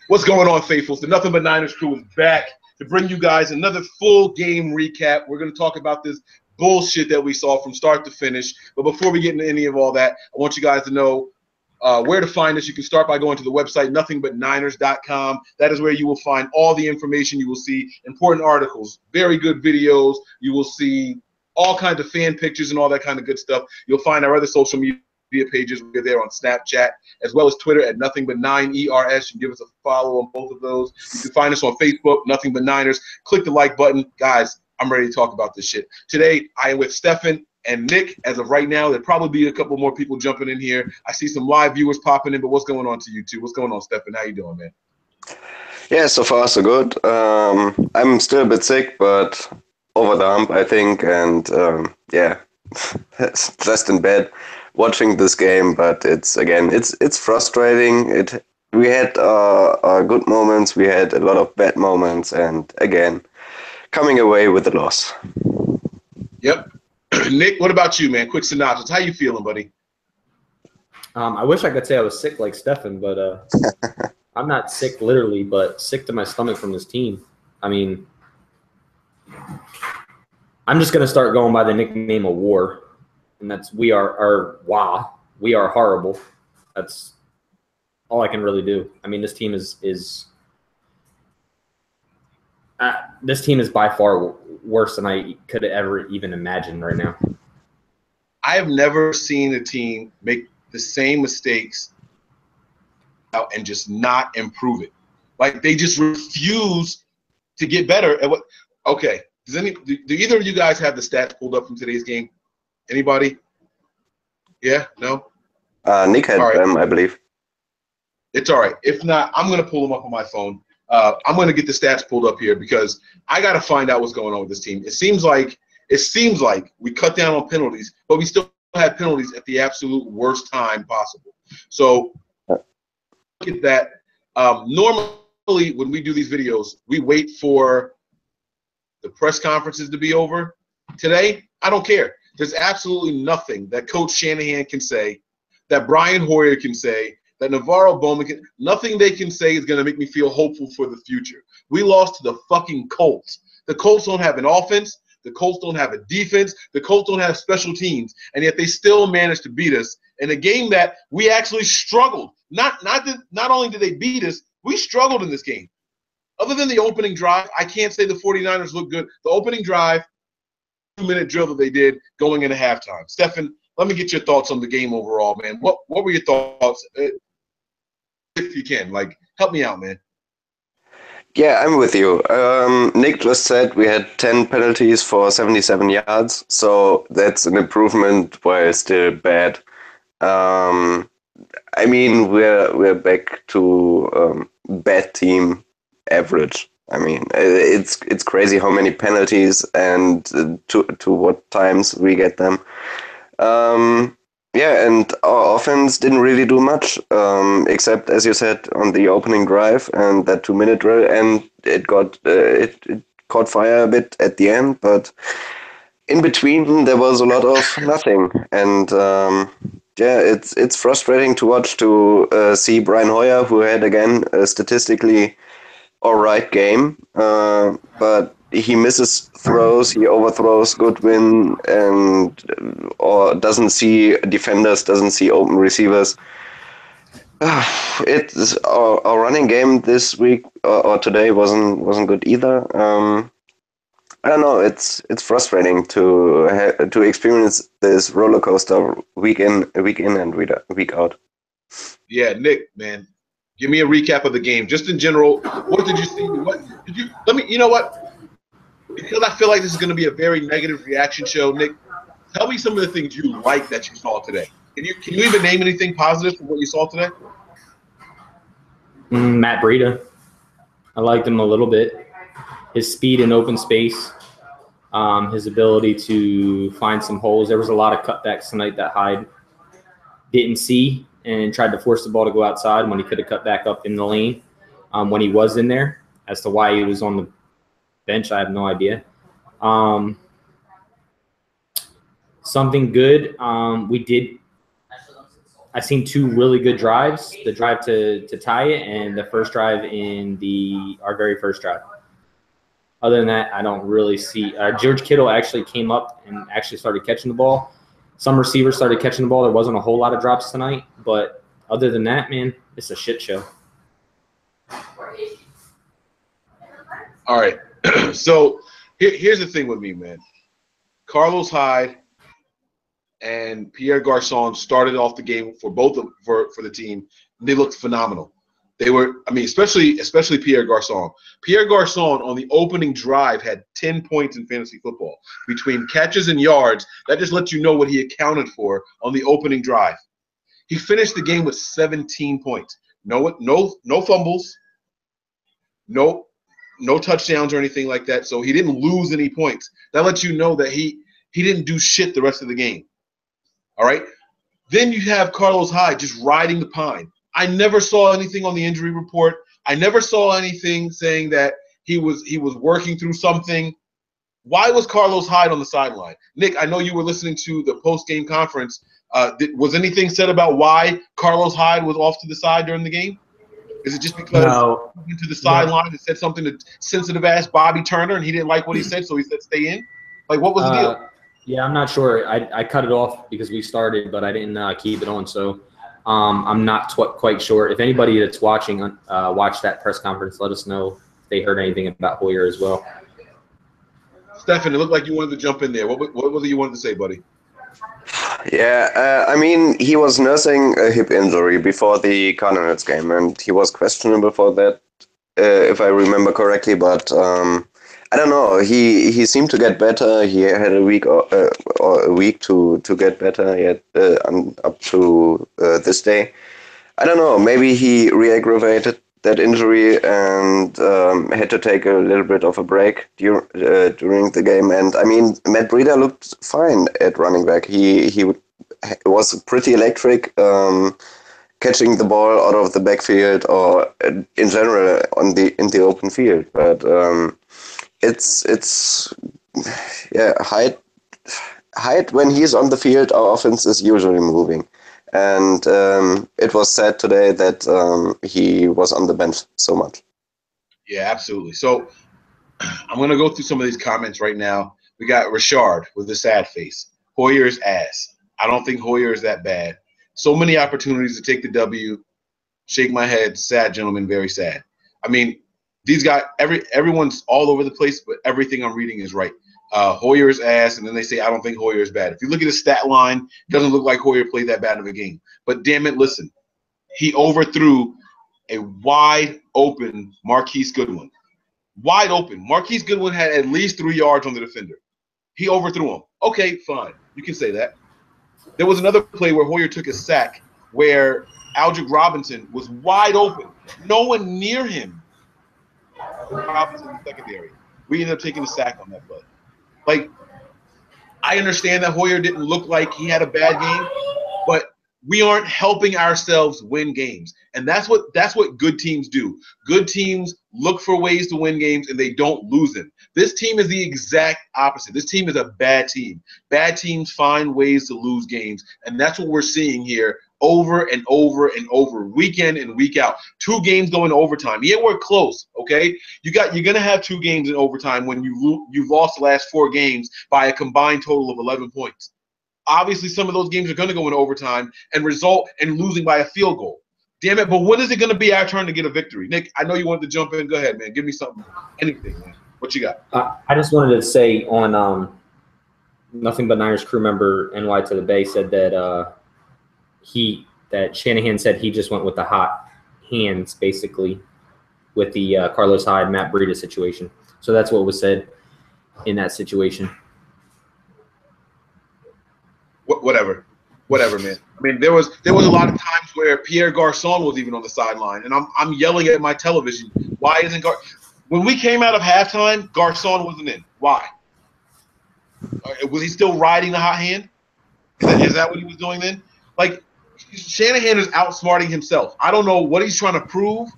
What's going on, faithfuls? The Nothing But Niners crew is back to bring you guys another full game recap. We're going to talk about this bullshit that we saw from start to finish. But before we get into any of all that, I want you guys to know where to find us. You can start by going to the website, nothingbutniners.com. That is where you will find all the information. You will see important articles, very good videos. You will see all kinds of fan pictures and all that kind of good stuff. You'll find our other social media pages. We're there on Snapchat as well as Twitter at nothingbut9ers. You can give us a follow on both of those. You can find us on Facebook, Nothing But Niners. Click the like button. Guys, I'm ready to talk about this shit. Today, I am with Stefan and Nick. As of right now, there'll probably be a couple more people jumping in here. I see some live viewers popping in, but what's going on to you two? What's going on, Stefan? How you doing, man? Yeah, so far so good. I'm still a bit sick, but over the hump, I think, and yeah, just in bed watching this game. But it's frustrating. We had good moments, we had a lot of bad moments, and again, coming away with a loss. Yep. Nick, what about you, man? Quick synopsis. How you feeling, buddy? I wish I could say I was sick like Stefan, but I'm not sick literally, but sick to my stomach from this team. I mean, I'm just going to start going by the nickname of War, and that's we are horrible. That's all I can really do. I mean, this team is by far worse than I could ever even imagine right now. I have never seen a team make the same mistakes out and just not improve it. Like, they just refuse to get better at what. Okay, do either of you guys have the stats pulled up from today's game? Anybody? Yeah, no. Nick had them, I believe. It's all right. If not, I'm going to pull them up on my phone. I'm going to get the stats pulled up here because I got to find out what's going on with this team. It seems like we cut down on penalties, but we still had penalties at the absolute worst time possible. So look at that. Normally, when we do these videos, we wait for the press conferences to be over. Today, I don't care. There's absolutely nothing that Coach Shanahan can say, that Brian Hoyer can say, that Navarro Bowman can, nothing they can say is going to make me feel hopeful for the future. We lost to the fucking Colts. The Colts don't have an offense. The Colts don't have a defense. The Colts don't have special teams. And yet they still managed to beat us in a game that we actually struggled. Not only did they beat us, we struggled in this game. Other than the opening drive, I can't say the 49ers look good. The opening drive, 2-minute drill that they did going into halftime. Stefan, let me get your thoughts on the game overall, man. What were your thoughts? If you can, like, help me out, man. Yeah, I'm with you. Nick just said we had 10 penalties for 77 yards, so that's an improvement while still bad. I mean, we're back to bad team average. I mean, it's crazy how many penalties and to what times we get them. Yeah, and our offense didn't really do much, except, as you said, on the opening drive and that 2-minute drill, and it caught fire a bit at the end, but in between there was a lot of nothing. And yeah, it's frustrating to watch to see Brian Hoyer, who had again a statistically all right game, but he misses throws, he overthrows Goodwin, or doesn't see defenders, doesn't see open receivers. It's our running game this week or today wasn't good either. I don't know. It's frustrating to experience this roller coaster week in and week out. Yeah, Nick, man, give me a recap of the game, just in general. What did you see? What did you? Let me. You know what? Because I feel like this is going to be a very negative reaction show, Nick, tell me some of the things you like that you saw today. Can you even name anything positive from what you saw today? Matt Breida. I liked him a little bit. His speed in open space, his ability to find some holes. There was a lot of cutbacks tonight that Hyde didn't see and tried to force the ball to go outside when he could have cut back up in the lane when he was in there. As to why he was on the bench, I have no idea. Something good, we did I've seen two really good drives, the drive to tie it and the first drive in our very first drive. Other than that, I don't really see George Kittle actually came up and actually started catching the ball. Some receivers started catching the ball. There wasn't a whole lot of drops tonight, but other than that, man, it's a shit show. All right. So here's the thing with me, man. Carlos Hyde and Pierre Garçon started off the game for the team. And they looked phenomenal. They were, I mean, especially Pierre Garçon. Pierre Garçon on the opening drive had 10 points in fantasy football. Between catches and yards, that just lets you know what he accounted for on the opening drive. He finished the game with 17 points. No fumbles, no touchdowns or anything like that. So he didn't lose any points. That lets you know that he didn't do shit the rest of the game. All right? Then you have Carlos Hyde just riding the pine. I never saw anything on the injury report. I never saw anything saying that he was working through something. Why was Carlos Hyde on the sideline? Nick, I know you were listening to the post-game conference. Was anything said about why Carlos Hyde was off to the side during the game? Is it just because he went to the sideline and said something to sensitive-ass Bobby Turner and he didn't like what he said, so he said stay in? Like, what was the deal? Yeah, I'm not sure. I cut it off because we started, but I didn't keep it on, so I'm not quite sure. If anybody that's watching watched that press conference, let us know if they heard anything about Hoyer as well. Stefan, it looked like you wanted to jump in there. What was it you wanted to say, buddy? Yeah, I mean, he was nursing a hip injury before the Cardinals game, and he was questionable for that, if I remember correctly. But I don't know. He seemed to get better. He had a week or a week to get better yet up to this day. I don't know. Maybe he re-aggravated that injury and had to take a little bit of a break during the game. And I mean, Matt Breida looked fine at running back. He was pretty electric, catching the ball out of the backfield or in general in the open field. But it's Hyde when he's on the field, our offense is usually moving. And it was sad today that he was on the bench so much. Yeah, absolutely. So I'm going to go through some of these comments right now. We got Richard with a sad face. Hoyer's ass. I don't think Hoyer is that bad. So many opportunities to take the W. Shake my head. Sad, gentlemen. Very sad. I mean, these guys, everyone's all over the place, but everything I'm reading is right. Hoyer's ass, and then they say, I don't think Hoyer is bad. If you look at his stat line, it doesn't look like Hoyer played that bad of a game. But damn it, listen. He overthrew a wide-open Marquise Goodwin. Wide open. Marquise Goodwin had at least 3 yards on the defender. He overthrew him. Okay, fine. You can say that. There was another play where Hoyer took a sack where Aldrick Robinson was wide open. No one near him. Robinson in the secondary. We ended up taking a sack on that play. Like, I understand that Hoyer didn't look like he had a bad game, but we aren't helping ourselves win games. And that's what good teams do. Good teams look for ways to win games, and they don't lose them. This team is the exact opposite. This team is a bad team. Bad teams find ways to lose games, and that's what we're seeing here over and over and over, week in and week out. 2 games going to overtime. Yeah, we're close, okay? You're going to have 2 games in overtime when you've lost the last 4 games by a combined total of 11 points. Obviously, some of those games are going to go into overtime and result in losing by a field goal. Damn it, but when is it going to be our turn to get a victory? Nick, I know you wanted to jump in. Go ahead, man. Give me something, anything, man. What you got? I just wanted to say on Nothing But Niners crew member NY to the Bay said that that Shanahan said he just went with the hot hands, basically, with the Carlos Hyde, Matt Breida situation. So that's what was said in that situation. Whatever, man. I mean, there was a lot of times where Pierre Garçon was even on the sideline, and I'm yelling at my television. Why isn't when we came out of halftime, Garçon wasn't in? Why? Was he still riding the hot hand? Is that what he was doing then? Like, Shanahan is outsmarting himself. I don't know what he's trying to prove.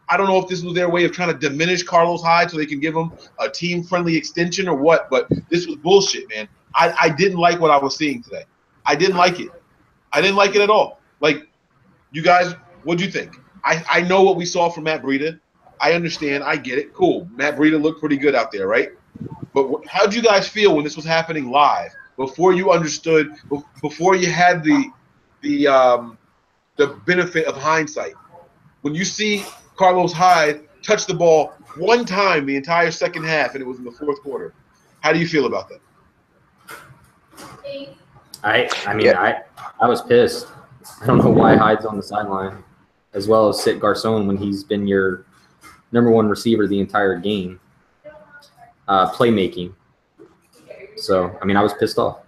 I don't know if this was their way of trying to diminish Carlos Hyde so they can give him a team-friendly extension or what, but this was bullshit, man. I didn't like what I was seeing today. I didn't like it. I didn't like it at all. Like, you guys, what do you think? I know what we saw from Matt Breida. I understand. I get it. Cool. Matt Breida looked pretty good out there, right? But how did you guys feel when this was happening live? Before you understood, before you had the benefit of hindsight. When you see Carlos Hyde touch the ball one time the entire second half, and it was in the fourth quarter, how do you feel about that? I was pissed. I don't know why Hyde's on the sideline, as well as sit Garcon when he's been your number one receiver the entire game. Playmaking. So, I was pissed off.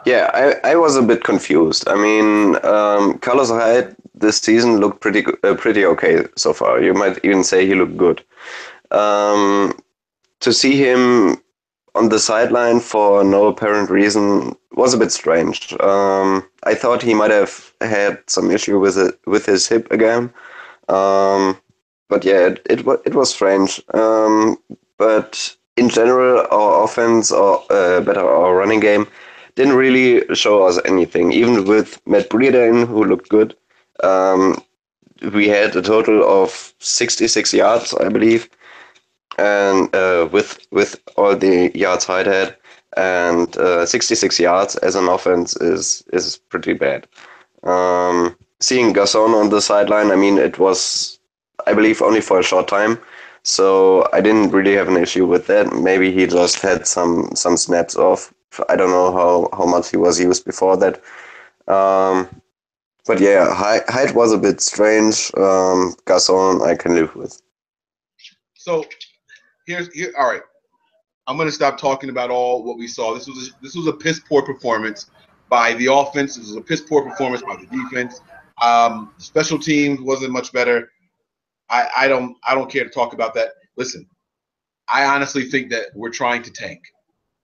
Yeah, I was a bit confused. Carlos Hyde this season looked pretty okay so far. You might even say he looked good. To see him on the sideline for no apparent reason was a bit strange. I thought he might have had some issue with his hip again. But yeah, it was strange. But in general, our offense, or better, our running game, didn't really show us anything. Even with Matt Breida in, who looked good, we had a total of 66 yards, I believe, and with all the yards Hyde had, and 66 yards as an offense is pretty bad. Seeing Garcon on the sideline, it was, I believe, only for a short time, so I didn't really have an issue with that. Maybe he just had some snaps off. I don't know how much he was used before that. But yeah, Hyde was a bit strange. Garcon I can live with. So here. All right, I'm gonna stop talking about all what we saw. This was a piss poor performance by the offense. This was a piss poor performance by the defense. Special teams wasn't much better. I don't care to talk about that. Listen, I honestly think that we're trying to tank.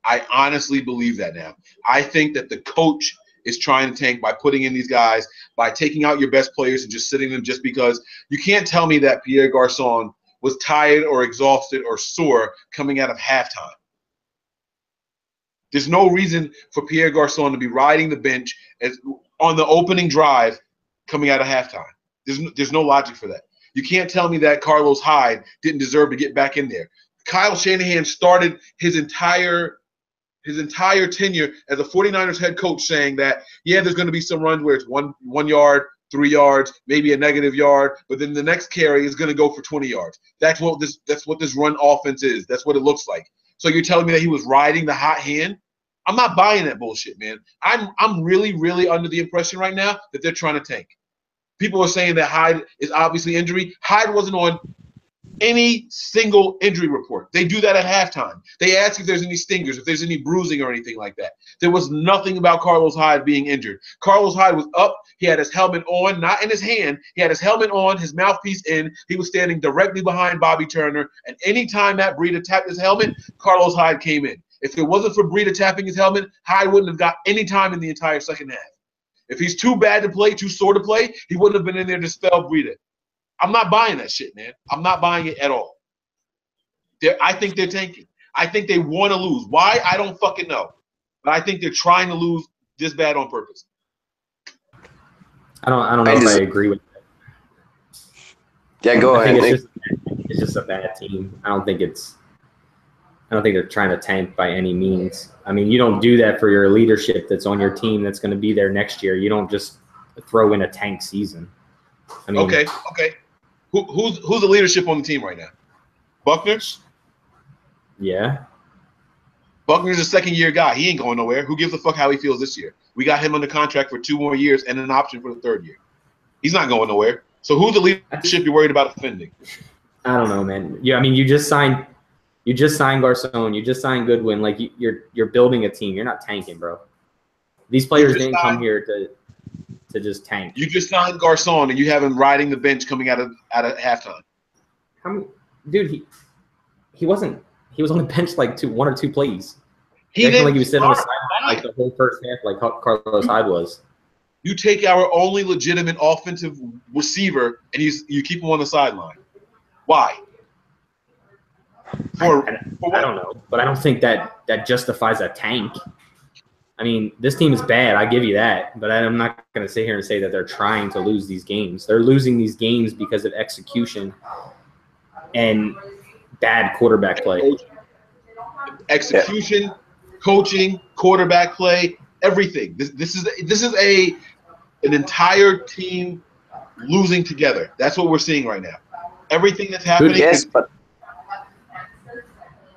I honestly believe that now. I think that the coach is trying to tank by putting in these guys, by taking out your best players and just sitting them just because. You can't tell me that Pierre Garcon was tired or exhausted or sore coming out of halftime. There's no reason for Pierre Garcon to be riding the bench on the opening drive coming out of halftime. There's no logic for that. You can't tell me that Carlos Hyde didn't deserve to get back in there. Kyle Shanahan started his entire tenure as a 49ers head coach saying that, yeah, there's going to be some runs where it's one yard, 3 yards, maybe a negative yard, but then the next carry is going to go for 20 yards. That's what this run offense is. That's what it looks like. So you're telling me that he was riding the hot hand? I'm not buying that bullshit, man. I'm really, really under the impression right now that they're trying to tank. People are saying that Hyde is obviously injury. Hyde wasn't on any single injury report. They do that at halftime. They ask if there's any stingers, if there's any bruising or anything like that. There was nothing about Carlos Hyde being injured. Carlos Hyde was up. He had his helmet on, not in his hand. He had his helmet on, his mouthpiece in. He was standing directly behind Bobby Turner. And anytime Matt Breida tapped his helmet, Carlos Hyde came in. If it wasn't for Breida tapping his helmet, Hyde wouldn't have got any time in the entire second half. If he's too bad to play, too sore to play, he wouldn't have been in there to spell Breida. I'm not buying that shit, man. I'm not buying it at all. I think they're tanking. I think they want to lose. Why? I don't fucking know. But I think they're trying to lose this bad on purpose. I don't know if I agree with that. Yeah, go ahead. It's just a bad team. I don't think they're trying to tank by any means. You don't do that for your leadership that's on your team that's going to be there next year. You don't just throw in a tank season. Okay. Who's the leadership on the team right now? Buckner? Yeah. Buckner's a second-year guy. He ain't going nowhere. Who gives a fuck how he feels this year? We got him under contract for 2 more years and an option for the third year. He's not going nowhere. So who's the leadership you're worried about offending? I don't know, man. Yeah, you just signed Garcon. You just signed Goodwin. Like you're building a team. You're not tanking, bro. These players didn't come here to just tank. You just signed Garcon and you have him riding the bench coming out of halftime. Dude, he wasn't. He was on the bench like 1 or 2 plays. He didn't like he was sitting on the sideline like the whole first half, like Carlos Hyde was. You take our only legitimate offensive receiver and you keep him on the sideline. Why? I don't know, but I don't think that justifies a tank. I mean, this team is bad. I give you that. But I'm not going to sit here and say that they're trying to lose these games. They're losing these games because of execution and bad quarterback play. Execution, coaching, quarterback play, everything. This is an entire team losing together. That's what we're seeing right now. Everything that's happening. Yes, but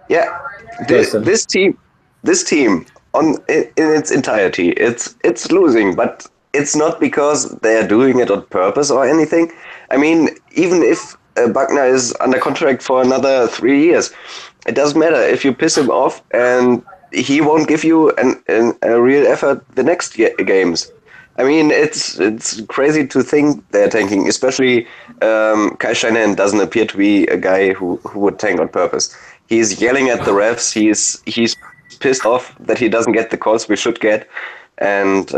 this team in its entirety, it's losing, but it's not because they're doing it on purpose or anything. I mean, even if Buckner is under contract for another 3 years, it doesn't matter if you piss him off, and he won't give you a real effort the next games. I mean, it's crazy to think they're tanking, especially Kai Shanahan doesn't appear to be a guy who would tank on purpose. He's yelling at the refs. He's pissed off that he doesn't get the calls we should get, and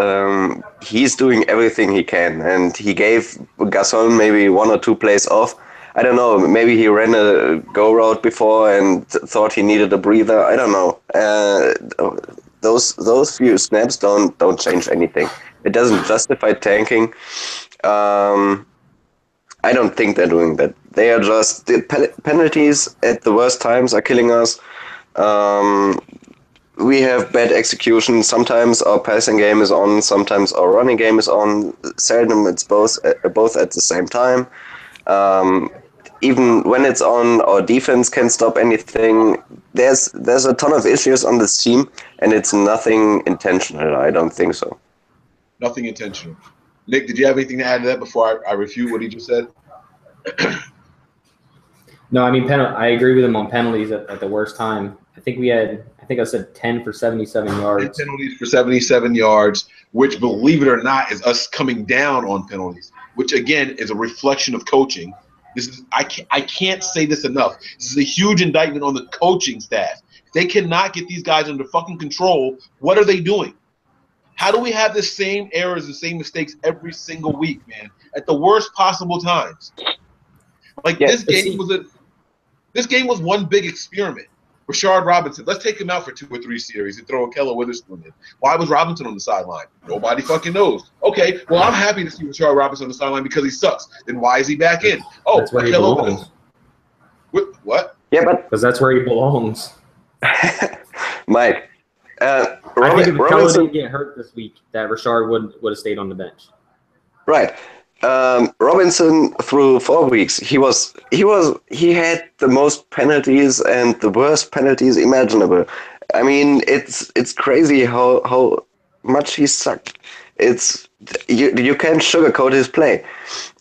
he's doing everything he can. And he gave Gasol maybe 1 or 2 plays off. I don't know. Maybe he ran a go route before and thought he needed a breather. I don't know. Those few snaps don't change anything. It doesn't justify tanking. I don't think they're doing that. They are just the penalties at the worst times are killing us. We have bad execution. Sometimes our passing game is on. Sometimes our running game is on. Seldom it's both at the same time. Even when it's on, our defense can't stop anything. There's a ton of issues on this team, and it's nothing intentional. I don't think so. Nothing intentional. Nick, did you have anything to add to that before I refute what he just said? No, I mean, I agree with him on penalties at the worst time. I think I said 10 for 77 yards. 10 penalties for 77 yards, which, believe it or not, is us coming down on penalties, which, again, is a reflection of coaching. I can't say this enough. This is a huge indictment on the coaching staff. If they cannot get these guys under fucking control, what are they doing? How do we have the same errors and same mistakes every single week, man, at the worst possible times? Like, this game was one big experiment. Rashard Robinson, let's take him out for 2 or 3 series and throw a Keller Witherspoon in. Why was Robinson on the sideline? Nobody fucking knows. Okay, well, I'm happy to see Rashard Robinson on the sideline because he sucks. Then why is he back in? Oh, that's where he belongs. What? Yeah, but because that's where he belongs. Mike, I think if Keller didn't get hurt this week, that Rashard would have stayed on the bench. Right. Robinson through 4 weeks, he had the most penalties and the worst penalties imaginable. I mean, it's crazy how much he sucked. You can't sugarcoat his play.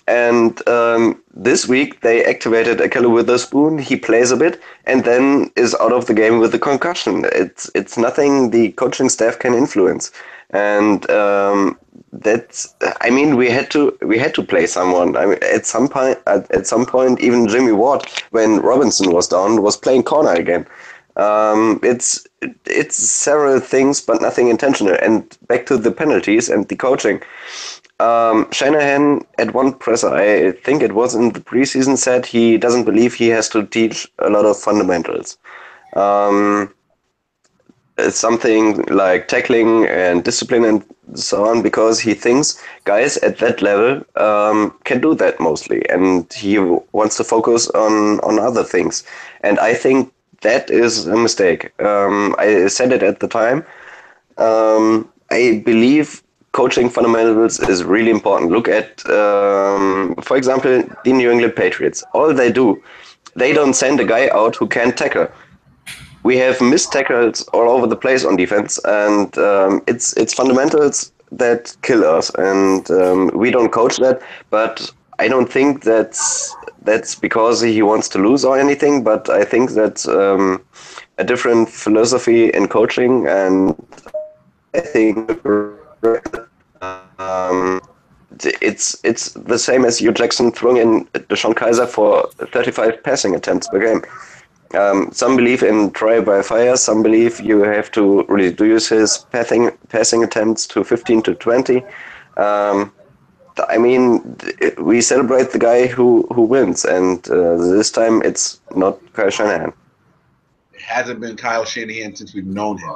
And this week they activated a Keller Witherspoon. He plays a bit and then is out of the game with a concussion. It's nothing the coaching staff can influence. And we had to play someone. I mean, at some point, even Jimmy Ward, when Robinson was down, was playing corner again. It's several things, but nothing intentional. And back to the penalties and the coaching. Shanahan at one presser, I think it was in the preseason, said he doesn't believe he has to teach a lot of fundamentals. Something like tackling and discipline and so on, because he thinks guys at that level can do that mostly, and he wants to focus on other things. And I think that is a mistake. I said it at the time. I believe coaching fundamentals is really important. Look at, for example, the New England Patriots. All they do, they don't send a guy out who can't tackle. We have missed tackles all over the place on defense, and it's fundamentals that kill us, and we don't coach that. But I don't think that's because he wants to lose or anything. But I think that's a different philosophy in coaching, and I think it's the same as Hugh Jackson throwing in Deshaun Kaiser for 35 passing attempts per game. Some believe in trial by fire. Some believe you have to reduce his passing attempts to 15 to 20. I mean, we celebrate the guy who wins, and this time it's not Kyle Shanahan. It hasn't been Kyle Shanahan since we've known him.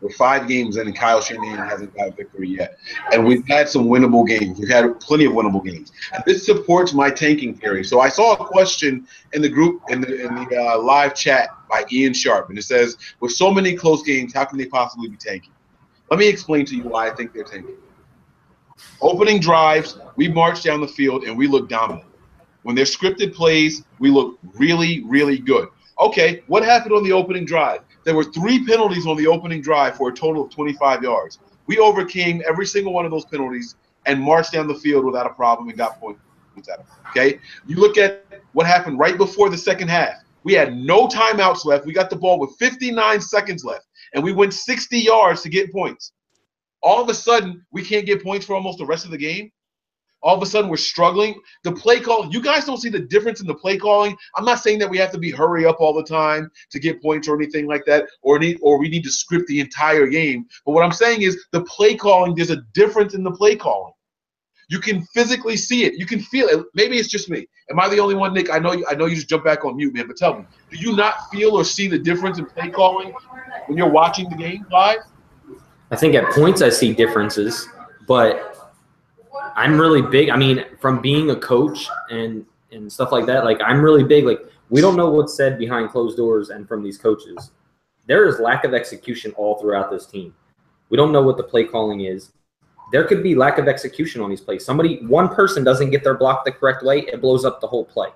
We're 5 games in, and Kyle Shanahan hasn't got a victory yet. And we've had some winnable games. We've had plenty of winnable games. And this supports my tanking theory. So I saw a question in the group, in the live chat by Ian Sharp, and it says, with so many close games, how can they possibly be tanking? Let me explain to you why I think they're tanking. Opening drives, we march down the field, and we look dominant. When they're scripted plays, we look really, really good. Okay, what happened on the opening drive? There were 3 penalties on the opening drive for a total of 25 yards. We overcame every single one of those penalties and marched down the field without a problem and got points out of it. Okay? You look at what happened right before the second half. We had no timeouts left. We got the ball with 59 seconds left, and we went 60 yards to get points. All of a sudden, we can't get points for almost the rest of the game. All of a sudden, we're struggling. The play call, you guys don't see the difference in the play calling. I'm not saying that we have to be hurry up all the time to get points or anything like that, or we need to script the entire game. But what I'm saying is the play calling, there's a difference in the play calling. You can physically see it. You can feel it. Maybe it's just me. Am I the only one, Nick? I know you just jump back on mute, man, but tell me, do you not feel or see the difference in play calling when you're watching the game live? I think at points I see differences, but I'm really big. I mean, from being a coach and stuff like that, like I'm really big. Like we don't know what's said behind closed doors and from these coaches. There is lack of execution all throughout this team. We don't know what the play calling is. There could be lack of execution on these plays. One person doesn't get their block the correct way, it blows up the whole play.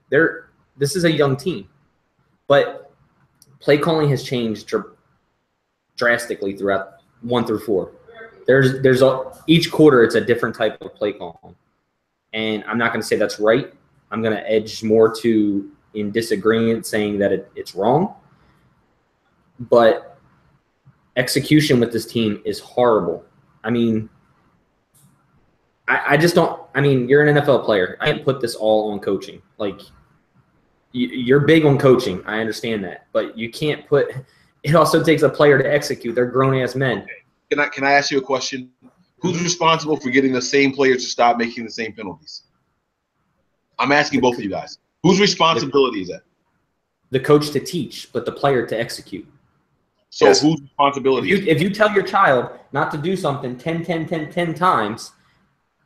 This is a young team, but play calling has changed drastically throughout 1 through 4. Each quarter it's a different type of play calling, and I'm not going to say that's right. I'm going to edge more to in disagreement, saying that it's wrong. But execution with this team is horrible. I mean, I just don't. I mean, you're an NFL player. I can't put this all on coaching. Like you're big on coaching. I understand that, but you can't put. It also takes a player to execute. They're grown-ass men. Can I ask you a question? Who's responsible for getting the same players to stop making the same penalties? I'm asking both of you guys. Whose responsibility is that? The coach to teach, but the player to execute. So yes. Whose responsibility? If you tell your child not to do something 10 times,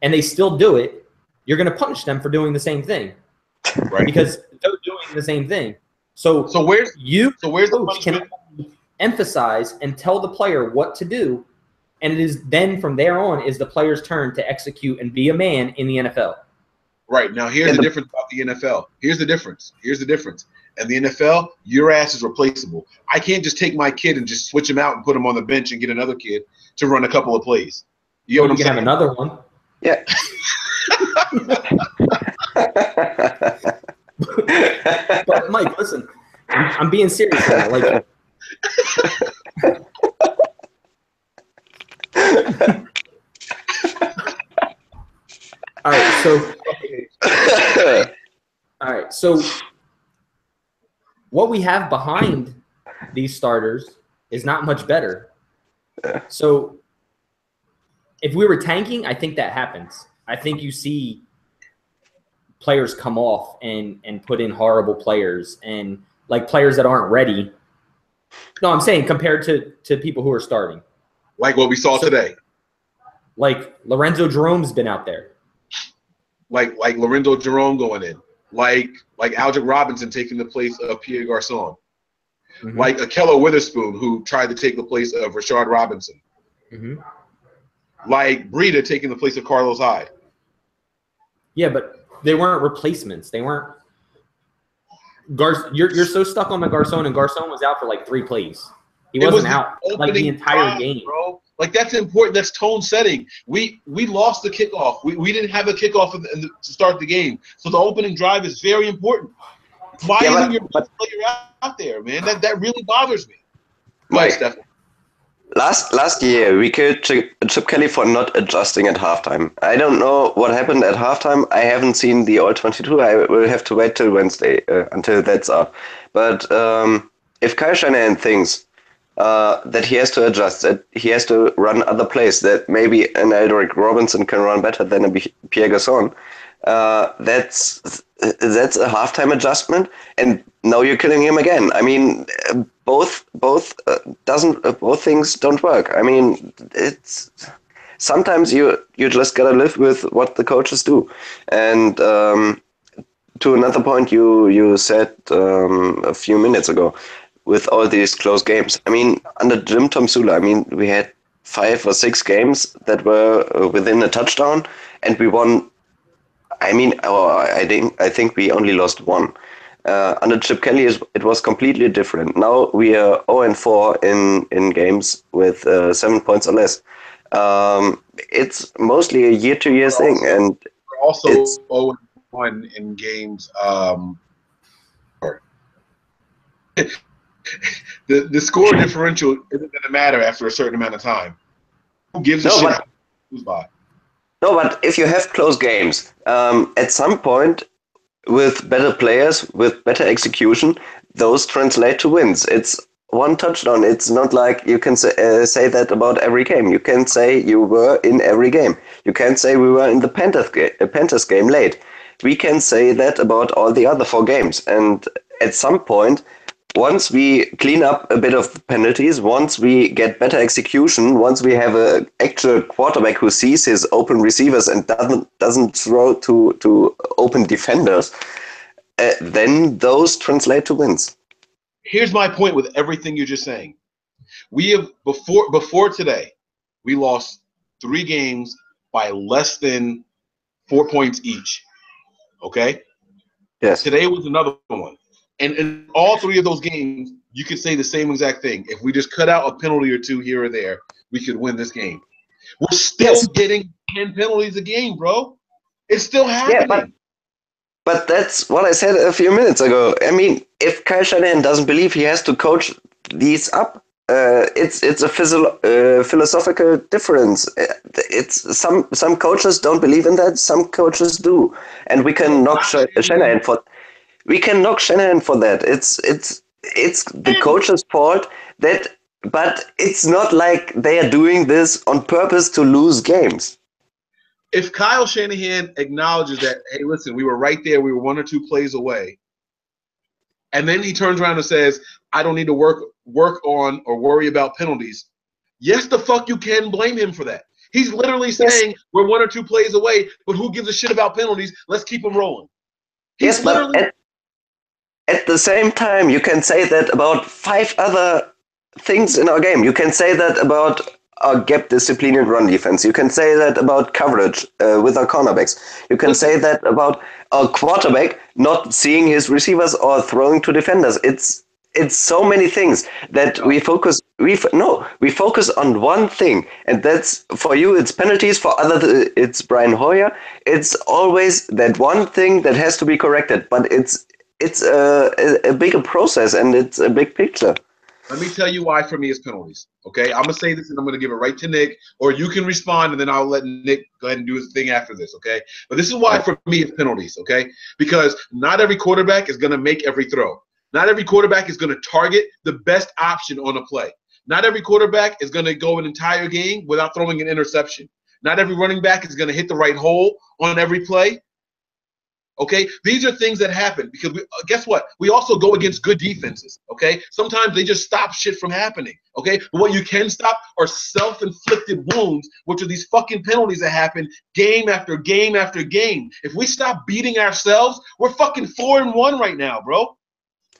and they still do it, you're going to punish them for doing the same thing. Right. Because they're doing the same thing. So where's the coach can emphasize and tell the player what to do, and it is then from there on is the player's turn to execute and be a man in the NFL. Right. Now here's the difference about the NFL. Here's the difference. In the NFL, your ass is replaceable. I can't just take my kid and just switch him out and put him on the bench and get another kid to run a couple of plays. You know what I'm saying? Have another one. Yeah. But Mike, listen, I'm being serious now. Like, all right. So what we have behind these starters is not much better. So if we were tanking, I think that happens. I think you see players come off and put in horrible players and like players that aren't ready. No, I'm saying compared to people who are starting. Like what we saw today. Like Lorenzo Jerome's been out there. Like Lorenzo Jerome going in. Like Algic Robinson taking the place of Pierre Garçon. Mm-hmm. Like Akello Witherspoon, who tried to take the place of Rashard Robinson. Mm-hmm. Like Breida taking the place of Carlos Hyde. Yeah, but they weren't replacements. They weren't. You're so stuck on the Garçon, and Garçon was out for like 3 plays. He wasn't out like the entire game, bro. Like that's important. That's tone setting. We lost the kickoff. We didn't have a kickoff to start the game. So the opening drive is very important. Why isn't your best player out there, man? That really bothers me. Right, Stephen. Last year, we killed Chip Kelly for not adjusting at halftime. I don't know what happened at halftime. I haven't seen the All-22. I will have to wait till Wednesday until that's up. But if Kyle Shanahan thinks that he has to adjust, that he has to run other plays, that maybe an Aldrick Robinson can run better than a Pierre Garçon, that's a halftime adjustment. And now you're killing him again. I mean, both things don't work. I mean, it's sometimes you just gotta live with what the coaches do. And to another point you said a few minutes ago, with all these close games. I mean, under Jim Tomsula, I mean, we had 5 or 6 games that were within a touchdown, and we won. I mean, I think we only lost one. Under Chip Kelly, it was completely different. Now we are 0-4 in games with 7 points or less. It's mostly a year-to-year thing, and We're also it's 0-1 in games. The score differential isn't going to matter after a certain amount of time. Who gives a shit who's by? No, but if you have close games, at some point, with better players, with better execution, those translate to wins. It's one touchdown. It's not like you can say that about every game. You can say you were in every game. You can't say we were in the Panthers game late. We can say that about all the other 4 games. And at some point, once we clean up a bit of the penalties, once we get better execution, once we have an actual quarterback who sees his open receivers and doesn't throw to open defenders, then those translate to wins. Here's my point with everything you're just saying. We have before today, we lost 3 games by less than 4 points each. Okay? Yes. Today was another one. And in all 3 of those games, you could say the same exact thing. If we just cut out a penalty or 2 here or there, we could win this game. We're still getting 10 penalties a game, bro. It's still happening. Yeah, but that's what I said a few minutes ago. I mean, if Kyle Shanahan doesn't believe he has to coach these up, it's a philosophical difference. It's some coaches don't believe in that, some coaches do, and we can knock Shanahan for. We can knock Shanahan for that. It's the coach's fault but it's not like they are doing this on purpose to lose games. If Kyle Shanahan acknowledges that, hey, listen, we were right there, we were 1 or 2 plays away, and then he turns around and says, I don't need to work on or worry about penalties, yes, the fuck you can blame him for that. He's literally saying we're 1 or 2 plays away, but who gives a shit about penalties? Let's keep them rolling. He's literally. At the same time, you can say that about 5 other things in our game. You can say that about our gap discipline in run defense. You can say that about coverage with our cornerbacks. You can say that about our quarterback not seeing his receivers or throwing to defenders. It's so many things that we focus. We focus on one thing, and that's, for you it's penalties. For others it's Brian Hoyer. It's always that one thing that has to be corrected, but it's a bigger process, and it's a big picture. Let me tell you why for me it's penalties. Okay, I'm gonna say this and I'm gonna give it right to Nick, or you can respond and then I'll let Nick go ahead and do his thing after this. Okay, but this is why for me it's penalties. Okay, because not every quarterback is gonna make every throw. Not every quarterback is gonna target the best option on a play. Not every quarterback is gonna go an entire game without throwing an interception. Not every running back is gonna hit the right hole on every play. Okay, these are things that happen because guess what? We also go against good defenses. Okay, sometimes they just stop shit from happening. Okay, but what you can stop are self-inflicted wounds, which are these fucking penalties that happen game after game after game. If we stop beating ourselves, we're fucking 4-1 right now, bro.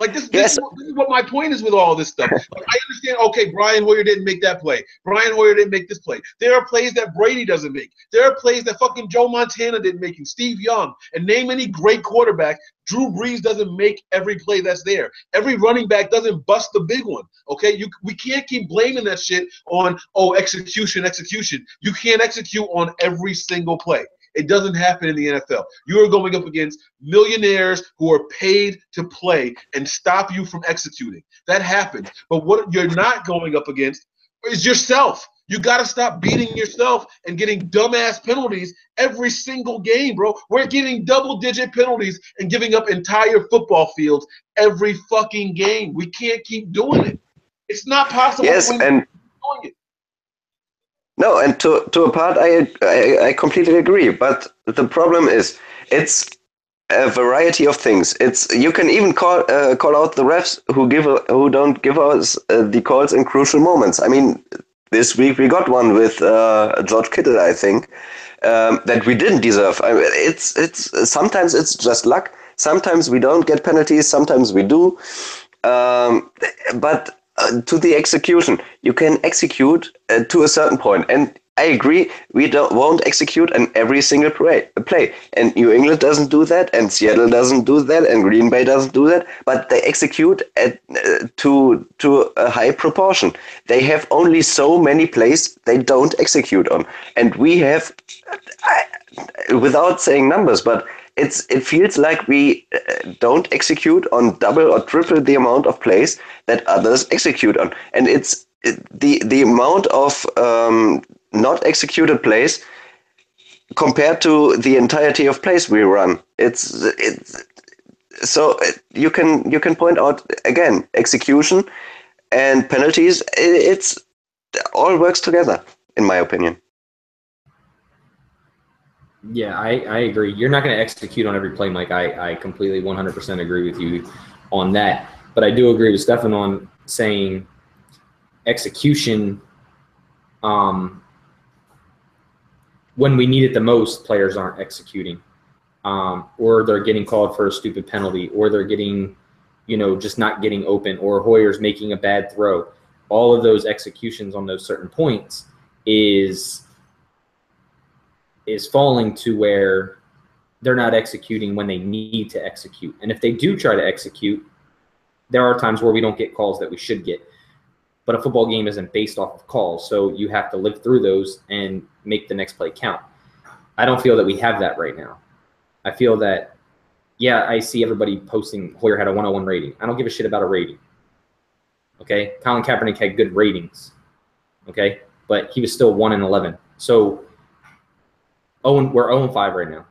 Like this is what my point is with all this stuff. Like, I understand, okay, Brian Hoyer didn't make that play. Brian Hoyer didn't make this play. There are plays that Brady doesn't make. There are plays that fucking Joe Montana didn't make, and Steve Young. And name any great quarterback, Drew Brees doesn't make every play that's there. Every running back doesn't bust the big one. Okay, we can't keep blaming that shit on, execution. You can't execute on every single play. It doesn't happen in the NFL. You are going up against millionaires who are paid to play and stop you from executing. That happens. But what you're not going up against is yourself. You got to stop beating yourself and getting dumbass penalties every single game, bro. We're getting double-digit penalties and giving up entire football fields every fucking game. We can't keep doing it. It's not possible. Yes, and doing it. No, and to a part, I completely agree. But the problem is, it's a variety of things. It's you can even call out the refs who don't give us the calls in crucial moments. I mean, this week we got one with George Kittle, I think, that we didn't deserve. I mean, it's sometimes it's just luck. Sometimes we don't get penalties. Sometimes we do. But to the execution, you can execute to a certain point, and I agree. We won't execute on every single play, and New England doesn't do that, and Seattle doesn't do that, and Green Bay doesn't do that. But they execute at to a high proportion. They have only so many plays they don't execute on, and we have, without saying numbers, but it feels like we don't execute on double or triple the amount of plays that others execute on, and it's the amount of not executed plays compared to the entirety of plays we run. It's so you can point out again execution and penalties. It's all works together, in my opinion. Yeah, I agree. You're not going to execute on every play, Mike. I completely 100% agree with you on that. But I do agree with Stefan on saying execution, when we need it the most, players aren't executing, or they're getting called for a stupid penalty, or they're getting, just not getting open, or Hoyer's making a bad throw. All of those executions on those certain points is falling to where they're not executing when they need to execute. And if they do try to execute, there are times where we don't get calls that we should get. But a football game isn't based off of calls, so you have to live through those and make the next play count. I don't feel that we have that right now. I feel that, I see everybody posting Hoyer had a 101 rating. I don't give a shit about a rating. Okay? Colin Kaepernick had good ratings. Okay? But he was still 1-11. So we're 0-5 right now.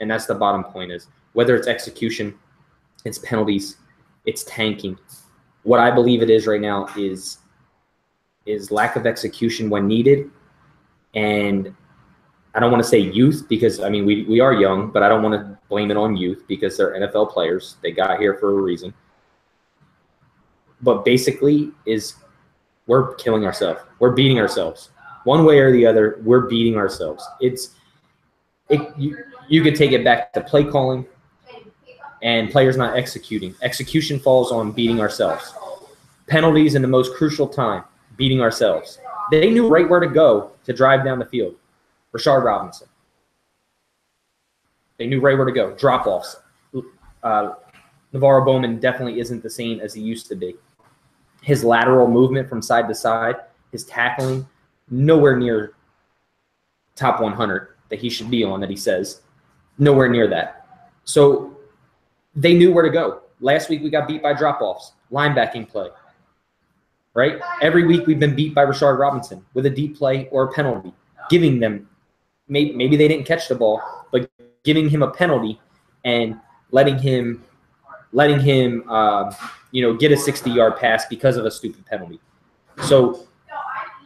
And that's the bottom point, is whether it's execution, it's penalties, it's tanking. What I believe it is right now is lack of execution when needed. And I don't want to say youth, because, I mean, we are young, but I don't want to blame it on youth because they're NFL players. They got here for a reason. But basically we're killing ourselves. We're beating ourselves. One way or the other, we're beating ourselves. You could take it back to play calling and players not executing. Execution falls on beating ourselves. Penalties in the most crucial time, beating ourselves. They knew right where to go to drive down the field. Rashard Robinson. They knew right where to go. Drop-offs. Navarro Bowman definitely isn't the same as he used to be. His lateral movement from side to side, his tackling, nowhere near top 100 that he should be on, that he says. Nowhere near that. So they knew where to go. Last week we got beat by drop-offs, linebacking play. Right? Every week we've been beat by Rashard Robinson with a deep play or a penalty, giving them, maybe they didn't catch the ball, but giving him a penalty and letting him get a 60-yard pass because of a stupid penalty. So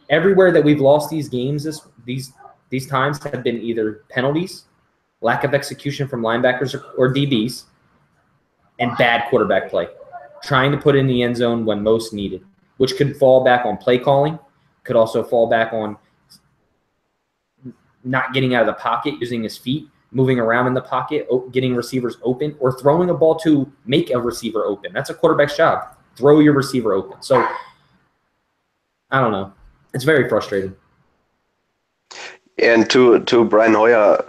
everywhere that we've lost these games, these times have been either penalties, lack of execution from linebackers or DBs, and bad quarterback play, trying to put in the end zone when most needed, which could fall back on play calling, could also fall back on not getting out of the pocket, using his feet, moving around in the pocket, getting receivers open, or throwing a ball to make a receiver open. That's a quarterback's job. Throw your receiver open. So, I don't know. It's very frustrating. And to Brian Hoyer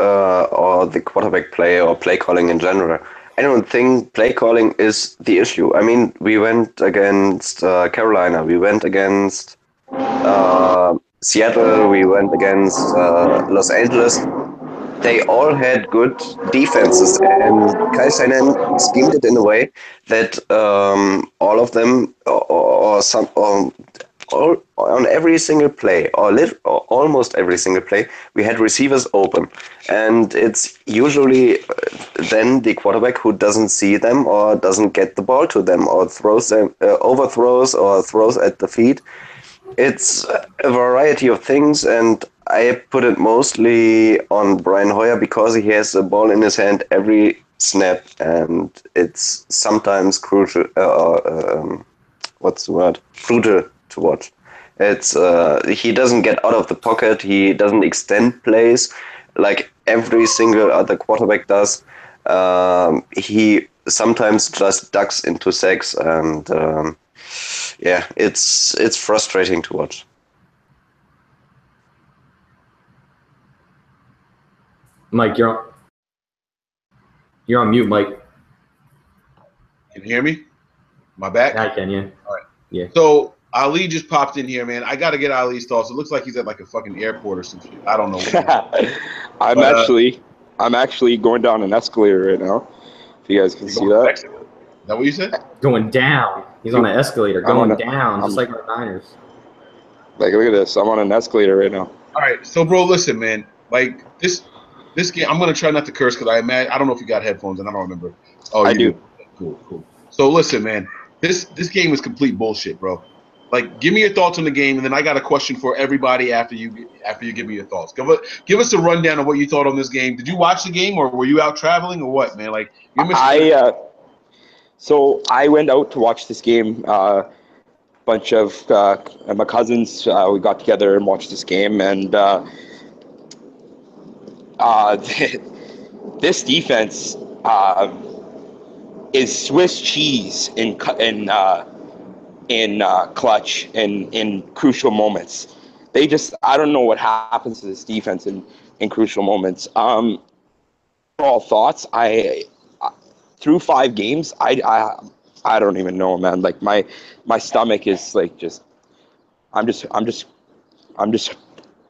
or the quarterback play or play calling in general, I don't think play calling is the issue. I mean, we went against Carolina, we went against Seattle, we went against Los Angeles. They all had good defenses, and Kyle Shanahan schemed it in a way that all of them, or on every single play, or almost every single play, we had receivers open, and it's usually then the quarterback who doesn't see them or doesn't get the ball to them or throws them, overthrows or throws at the feet. It's a variety of things, and I put it mostly on Brian Hoyer because he has the ball in his hand every snap, and it's sometimes crucial. What's the word? Brutal to watch. It's he doesn't get out of the pocket. He doesn't extend plays like every single other quarterback does. He sometimes just ducks into sacks, and yeah, it's frustrating to watch. Mike, you're on mute, Mike. Can you hear me? My back? I can, yeah. All right. Yeah. So Ali just popped in here, man. I got to get Ali's thoughts. It looks like he's at like a fucking airport or some shit. I don't know. I'm actually going down an escalator right now. If you guys can see that. Is that what you said? Going down. He's on an escalator, going down, just like our Niners. Like, look at this. I'm on an escalator right now. All right. So, bro, listen, man. Like, this game, I'm going to try not to curse because I don't know if you got headphones, and I don't remember. Oh, I you do. Cool. So, listen, man. This game is complete bullshit, bro. Like, give me your thoughts on the game, and then I got a question for everybody after you give me your thoughts. Give us a rundown of what you thought on this game. Did you watch the game, or were you out traveling, or what, man? Like, so I went out to watch this game. Bunch of my cousins, we got together and watched this game, and this defense is Swiss cheese in clutch and in crucial moments. I don't know what happens to this defense in crucial moments. Overall thoughts, through 5 games, I don't even know, man. Like my stomach is like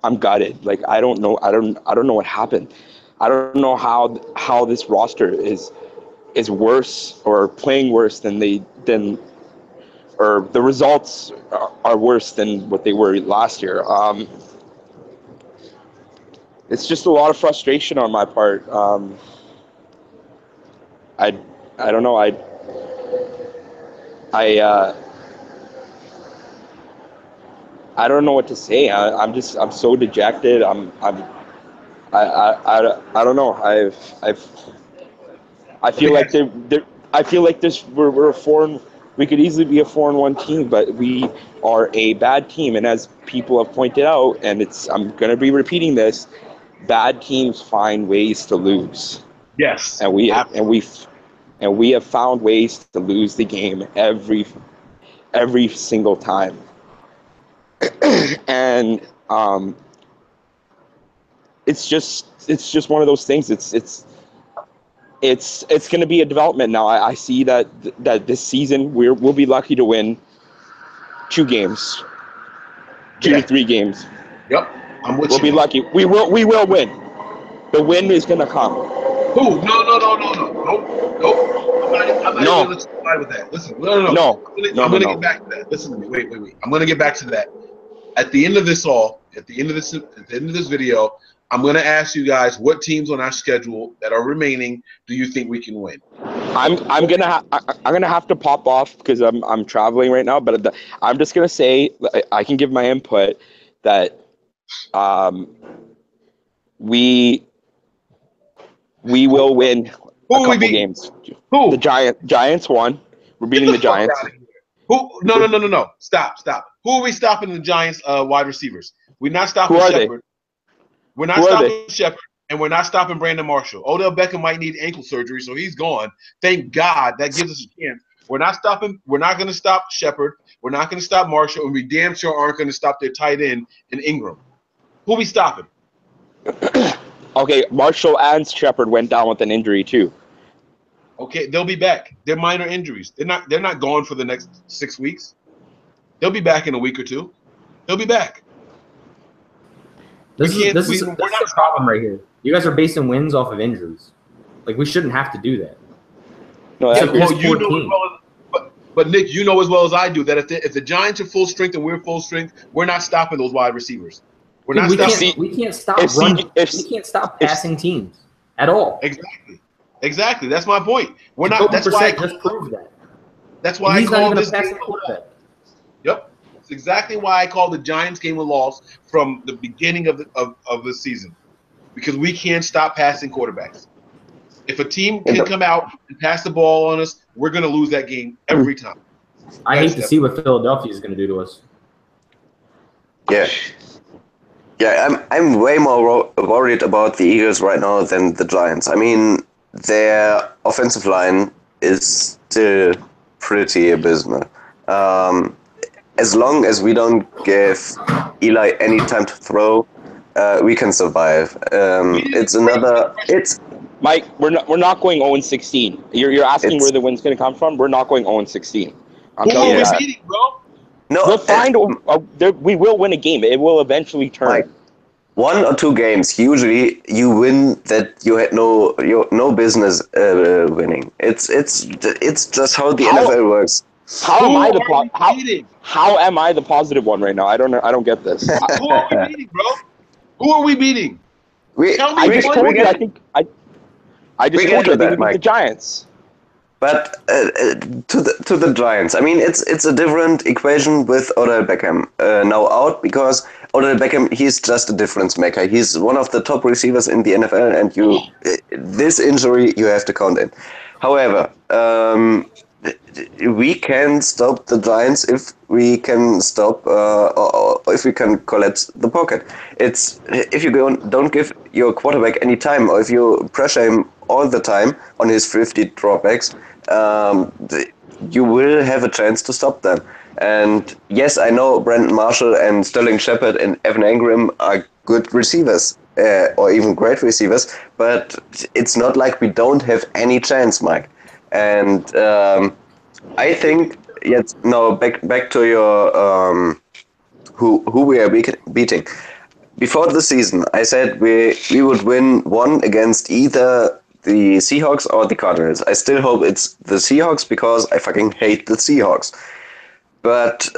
I'm gutted. Like I don't know what happened. I don't know how this roster is worse or playing worse or the results are worse than what they were last year. It's just a lot of frustration on my part. I don't know. I don't know what to say. I'm so dejected. I don't know. I feel like we're a 4. We could easily be a 4-1 team, but we are a bad team. And as people have pointed out, and I'm going to be repeating this, bad teams find ways to lose. Yes. And we have found ways to lose the game every single time. And it's just one of those things. It's going to be a development now. I see that this season we'll be lucky to win 2 games, 2 to 3 games. Yep, we'll be lucky. We will win. The win is going to come. Ooh, no. I'm not even going to lie with that. Listen, no. I'm going to get back to that. Listen to me. Wait. I'm going to get back to that. At the end of this video, I'm going to ask you guys what teams on our schedule that are remaining do you think we can win? I'm gonna have to pop off because I'm traveling right now. But I'm just gonna say I can give my input that we will win a couple games. Who? The Giants won. We're beating the Giants. Who? No. Stop. Who are we stopping the Giants wide receivers? We're not stopping Shepard. We're not stopping Shepard, and we're not stopping Brandon Marshall. Odell Beckham might need ankle surgery, so he's gone. Thank God. That gives us a chance. We're not going to stop Shepard. We're not going to stop Marshall, and we damn sure aren't going to stop their tight end in Ingram. Who are we stopping? Okay, Marshall and Shepard went down with an injury too. Okay, they'll be back. They're minor injuries. They're not gone for the next 6 weeks. They'll be back in a week or 2. They'll be back. This is a problem right here. You guys are basing wins off of injuries. Like, we shouldn't have to do that. No, but Nick, you know as well as I do that if the Giants are full strength and we're full strength, we're not stopping those wide receivers. We can't stop passing teams at all. Exactly. That's my point. We're not. That's why I just proved that. That's why he's I call not even this a passing quarterback. Yep. That's exactly why I call the Giants game a loss from the beginning of the season, because we can't stop passing quarterbacks. If a team can come out and pass the ball on us, we're going to lose that game every time. I hate to see what Philadelphia is going to do to us. Yeah. Yeah, I'm way more worried about the Eagles right now than the Giants. I mean, their offensive line is still pretty abysmal. As long as we don't give Eli any time to throw, we can survive. It's Mike, we're not going 0-16. You're asking where the win's going to come from. We're not going 0-16. I'm Who telling are you we that. beating, bro? no. We'll find. We will win a game. It will eventually turn. Mike, 1 or 2 games, usually you win that you had no business winning. It's just how the NFL works. How am I the beating? how am I the positive one right now? I don't get this. Who are we beating, bro? Who are we beating? Tell me I just told you. I just told you. I think we beat the Giants. But to the Giants, I mean, it's a different equation with Odell Beckham now out, because Odell Beckham, he's just a difference maker. He's one of the top receivers in the NFL, and this injury you have to count in. However, we can stop the Giants if we can stop or if we can collapse the pocket. It's if you don't give your quarterback any time, or if you pressure him all the time on his 50 dropbacks, you will have a chance to stop them. And yes, I know Brandon Marshall and Sterling Shepard and Evan Engram are good receivers, or even great receivers, but it's not like we don't have any chance, Mike. And I think back to your who we are beating. Before the season, I said we would win one against either the Seahawks or the Cardinals. I still hope it's the Seahawks, because I fucking hate the Seahawks. But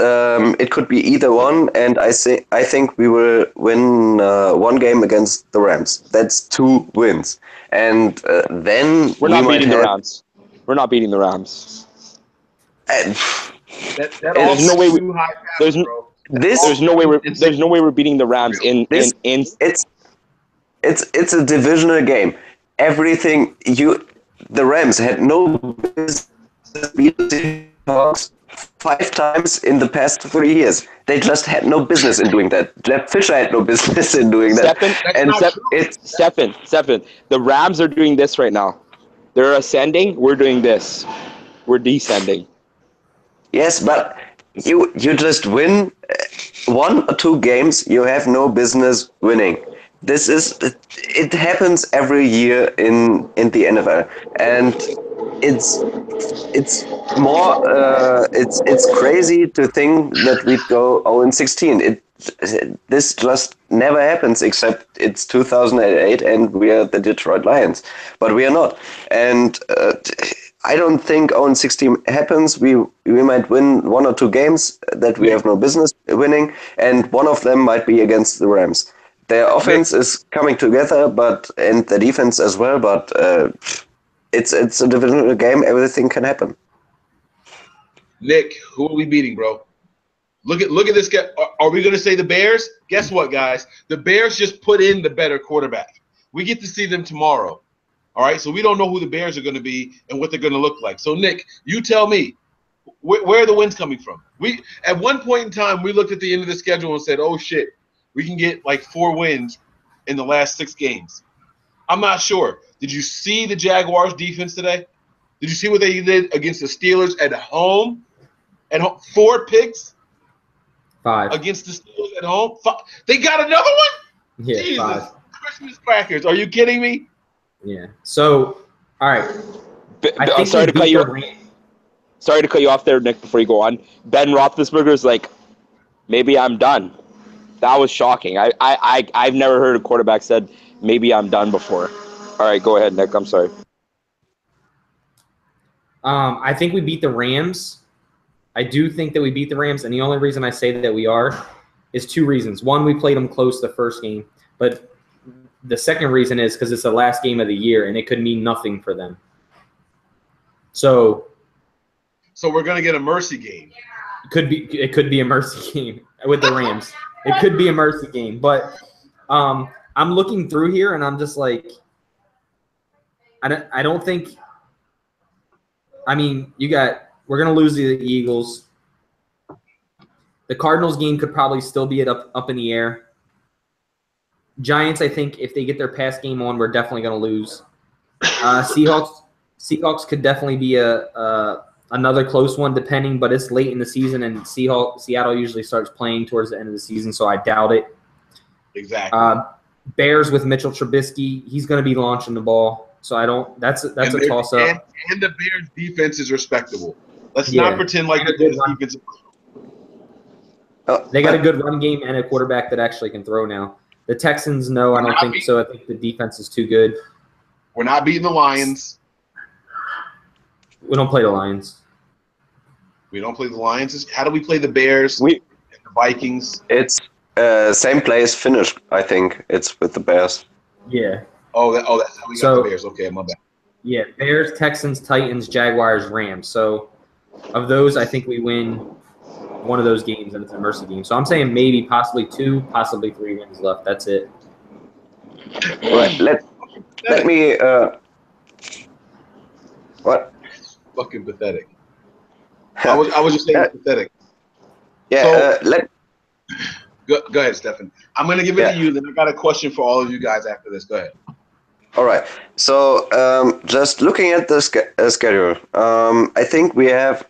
it could be either one, and I think we will win one game against the Rams. That's 2 wins, and then we're not beating the Rams. We're not beating the Rams. There's no way there's no way we're beating the Rams in It's a divisional game. Everything the Rams had no business beating the Seahawks 5 times in the past 3 years. They just had no business in doing that. Jeff Fisher had no business in doing that. Stephen, the Rams are doing this right now. They're ascending. We're doing this. We're descending. Yes, but you just win 1 or 2 games you have no business winning. It happens every year in the NFL, and it's more it's crazy to think that we'd go 0-16. This just never happens, except it's 2008 and we are the Detroit Lions, but we are not. And I don't think 0-16 happens. We might win 1 or 2 games that we have no business winning, and one of them might be against the Rams. Their offense is coming together, and the defense as well. But it's a divisional game. Everything can happen. Nick, who are we beating, bro? Look at this guy. Are we going to say the Bears? Guess what, guys? The Bears just put in the better quarterback. We get to see them tomorrow. All right, so we don't know who the Bears are going to be and what they're going to look like. So, Nick, you tell me, where are the wins coming from? We at one point in time, we looked at the end of the schedule and said, oh, shit, we can get like 4 wins in the last 6 games. I'm not sure. Did you see the Jaguars' defense today? Did you see what they did against the Steelers at home? 4 picks? 5. Against the Steelers at home? 5. They got another one? Yeah, Jesus. 5. Christmas crackers. Are you kidding me? Yeah. So, all right. I'm sorry to cut you off. Sorry to cut you off there, Nick, before you go on. Ben Roethlisberger's like, maybe I'm done. That was shocking. I've never heard a quarterback said, maybe I'm done before. All right, go ahead, Nick. I'm sorry. I think we beat the Rams. I do think that we beat the Rams, and the only reason I say that we are is 2 reasons. One, we played them close the first game, but the second reason is because it's the last game of the year, and it could mean nothing for them. So we're going to get a mercy game. It could be a mercy game with the Rams. It could be a mercy game, but I'm looking through here, and I'm just like, I don't think. I mean, we're gonna lose the Eagles. The Cardinals game could probably still be up in the air. Giants, I think, if they get their pass game on, we're definitely gonna lose. Seahawks could definitely be another close one, depending, but it's late in the season, and Seattle usually starts playing towards the end of the season, so I doubt it. Exactly. Bears with Mitchell Trubisky, he's going to be launching the ball, so I don't. That's a toss up. And the Bears' defense is respectable. Let's not pretend like the Bears' defense. They got a good run game and a quarterback that actually can throw now. The Texans, no, I don't think so. I think the defense is too good. We're not beating the Lions. We don't play the Lions. We don't play the Lions. How do we play the Bears and the Vikings? It's same place finish. I think it's with the Bears. Yeah. That's how we got the Bears. Okay, my bad. Yeah, Bears, Texans, Titans, Jaguars, Rams. So of those, I think we win one of those games, and it's a mercy game. So I'm saying maybe possibly 2, possibly 3 wins left. That's it. Right. Let me. What? Fucking pathetic. I was just saying pathetic. Yeah. Go ahead, Stefan. I'm gonna give it to you. Then I got a question for all of you guys after this. Go ahead. All right. So just looking at the schedule, I think we have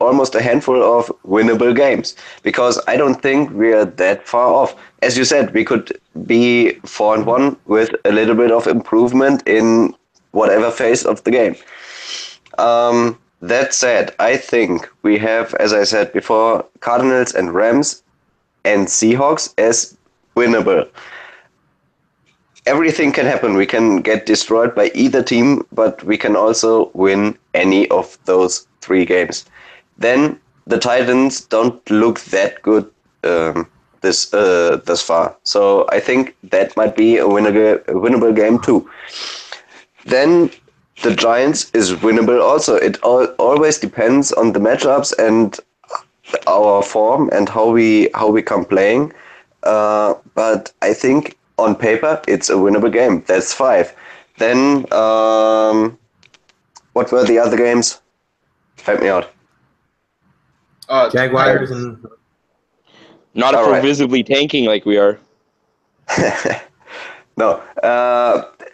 almost a handful of winnable games because I don't think we are that far off. As you said, we could be 4-1 with a little bit of improvement in whatever phase of the game. That said, I think we have, as I said before, Cardinals and Rams and Seahawks as winnable. Everything can happen. We can get destroyed by either team, but we can also win any of those 3 games. Then the Titans don't look that good this far. So I think that might be a winnable game too. Then the Giants is winnable also. It always depends on the matchups and our form and how we come playing. But I think on paper it's a winnable game. That's 5. Then what were the other games? Help me out. Jaguars and not if we're visibly tanking like we are. No.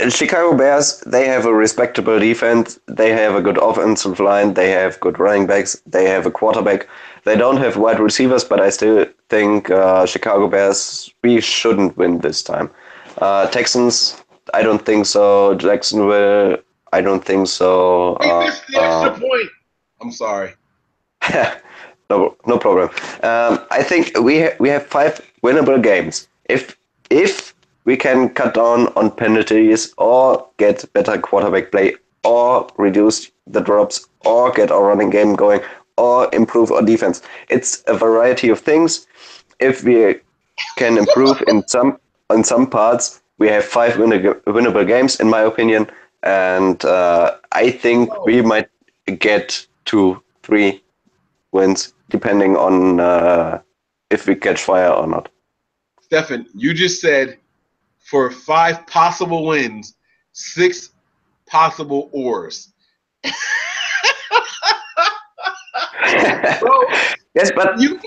Chicago Bears, they have a respectable defense. They have a good offensive line. They have good running backs. They have a quarterback. They don't have wide receivers, but I still think Chicago Bears, we shouldn't win this time. Texans, I don't think so. Jacksonville, I don't think so. Hey, missed the extra point. I'm sorry. No problem. I think we have 5 winnable games. If we can cut down on penalties or get better quarterback play or reduce the drops or get our running game going or improve our defense. It's a variety of things. If we can improve in some parts, we have 5 winnable games, in my opinion. And I think we might get 2-3 wins, depending on if we catch fire or not. Stefan, you just said for 5 possible wins, 6 possible ors. Bro, yes,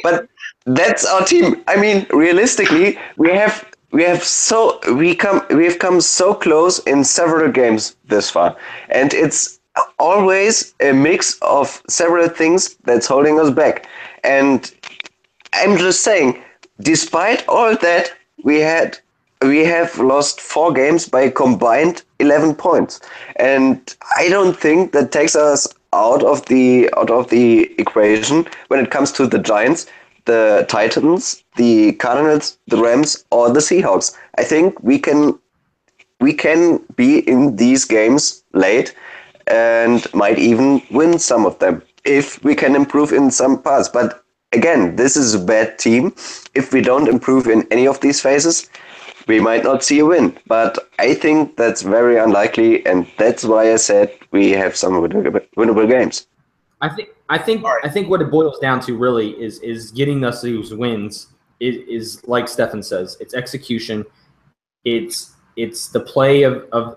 but that's our team. I mean, realistically, we've come so close in several games this far, and it's always a mix of several things that's holding us back. And I'm just saying, despite all that, we have lost 4 games by a combined 11 points, and I don't think that takes us out of the equation when it comes to the Giants, the Titans, the Cardinals, the Rams, or the Seahawks. I think we can be in these games late and might even win some of them if we can improve in some parts. But again, this is a bad team. If we don't improve in any of these phases, we might not see a win. But I think that's very unlikely, and that's why I said we have some winnable games. I think what it boils down to really is getting us these wins is like Stefan says, it's execution. It's the play of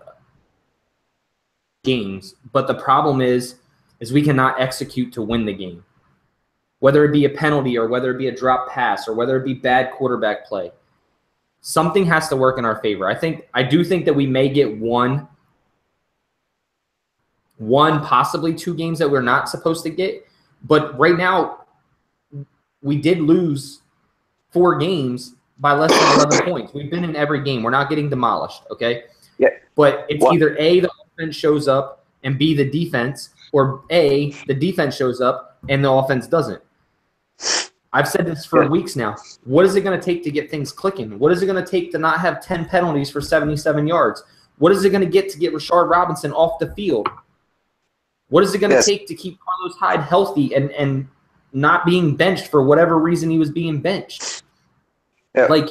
games, but the problem is we cannot execute to win the game. Whether it be a penalty or whether it be a drop pass or whether it be bad quarterback play, something has to work in our favor. I do think that we may get one, possibly 2 games that we're not supposed to get. But right now, we did lose 4 games by less than 11 points. We've been in every game. We're not getting demolished, okay? Yeah. But it's either A, the offense shows up, and B, the defense, or A, the defense shows up and the offense doesn't. I've said this for weeks now. What is it going to take to get things clicking? What is it going to take to not have 10 penalties for 77 yards? What is it going to get Rashard Robinson off the field? What is it going to take to keep Carlos Hyde healthy and not being benched for whatever reason he was being benched? Yeah. Like,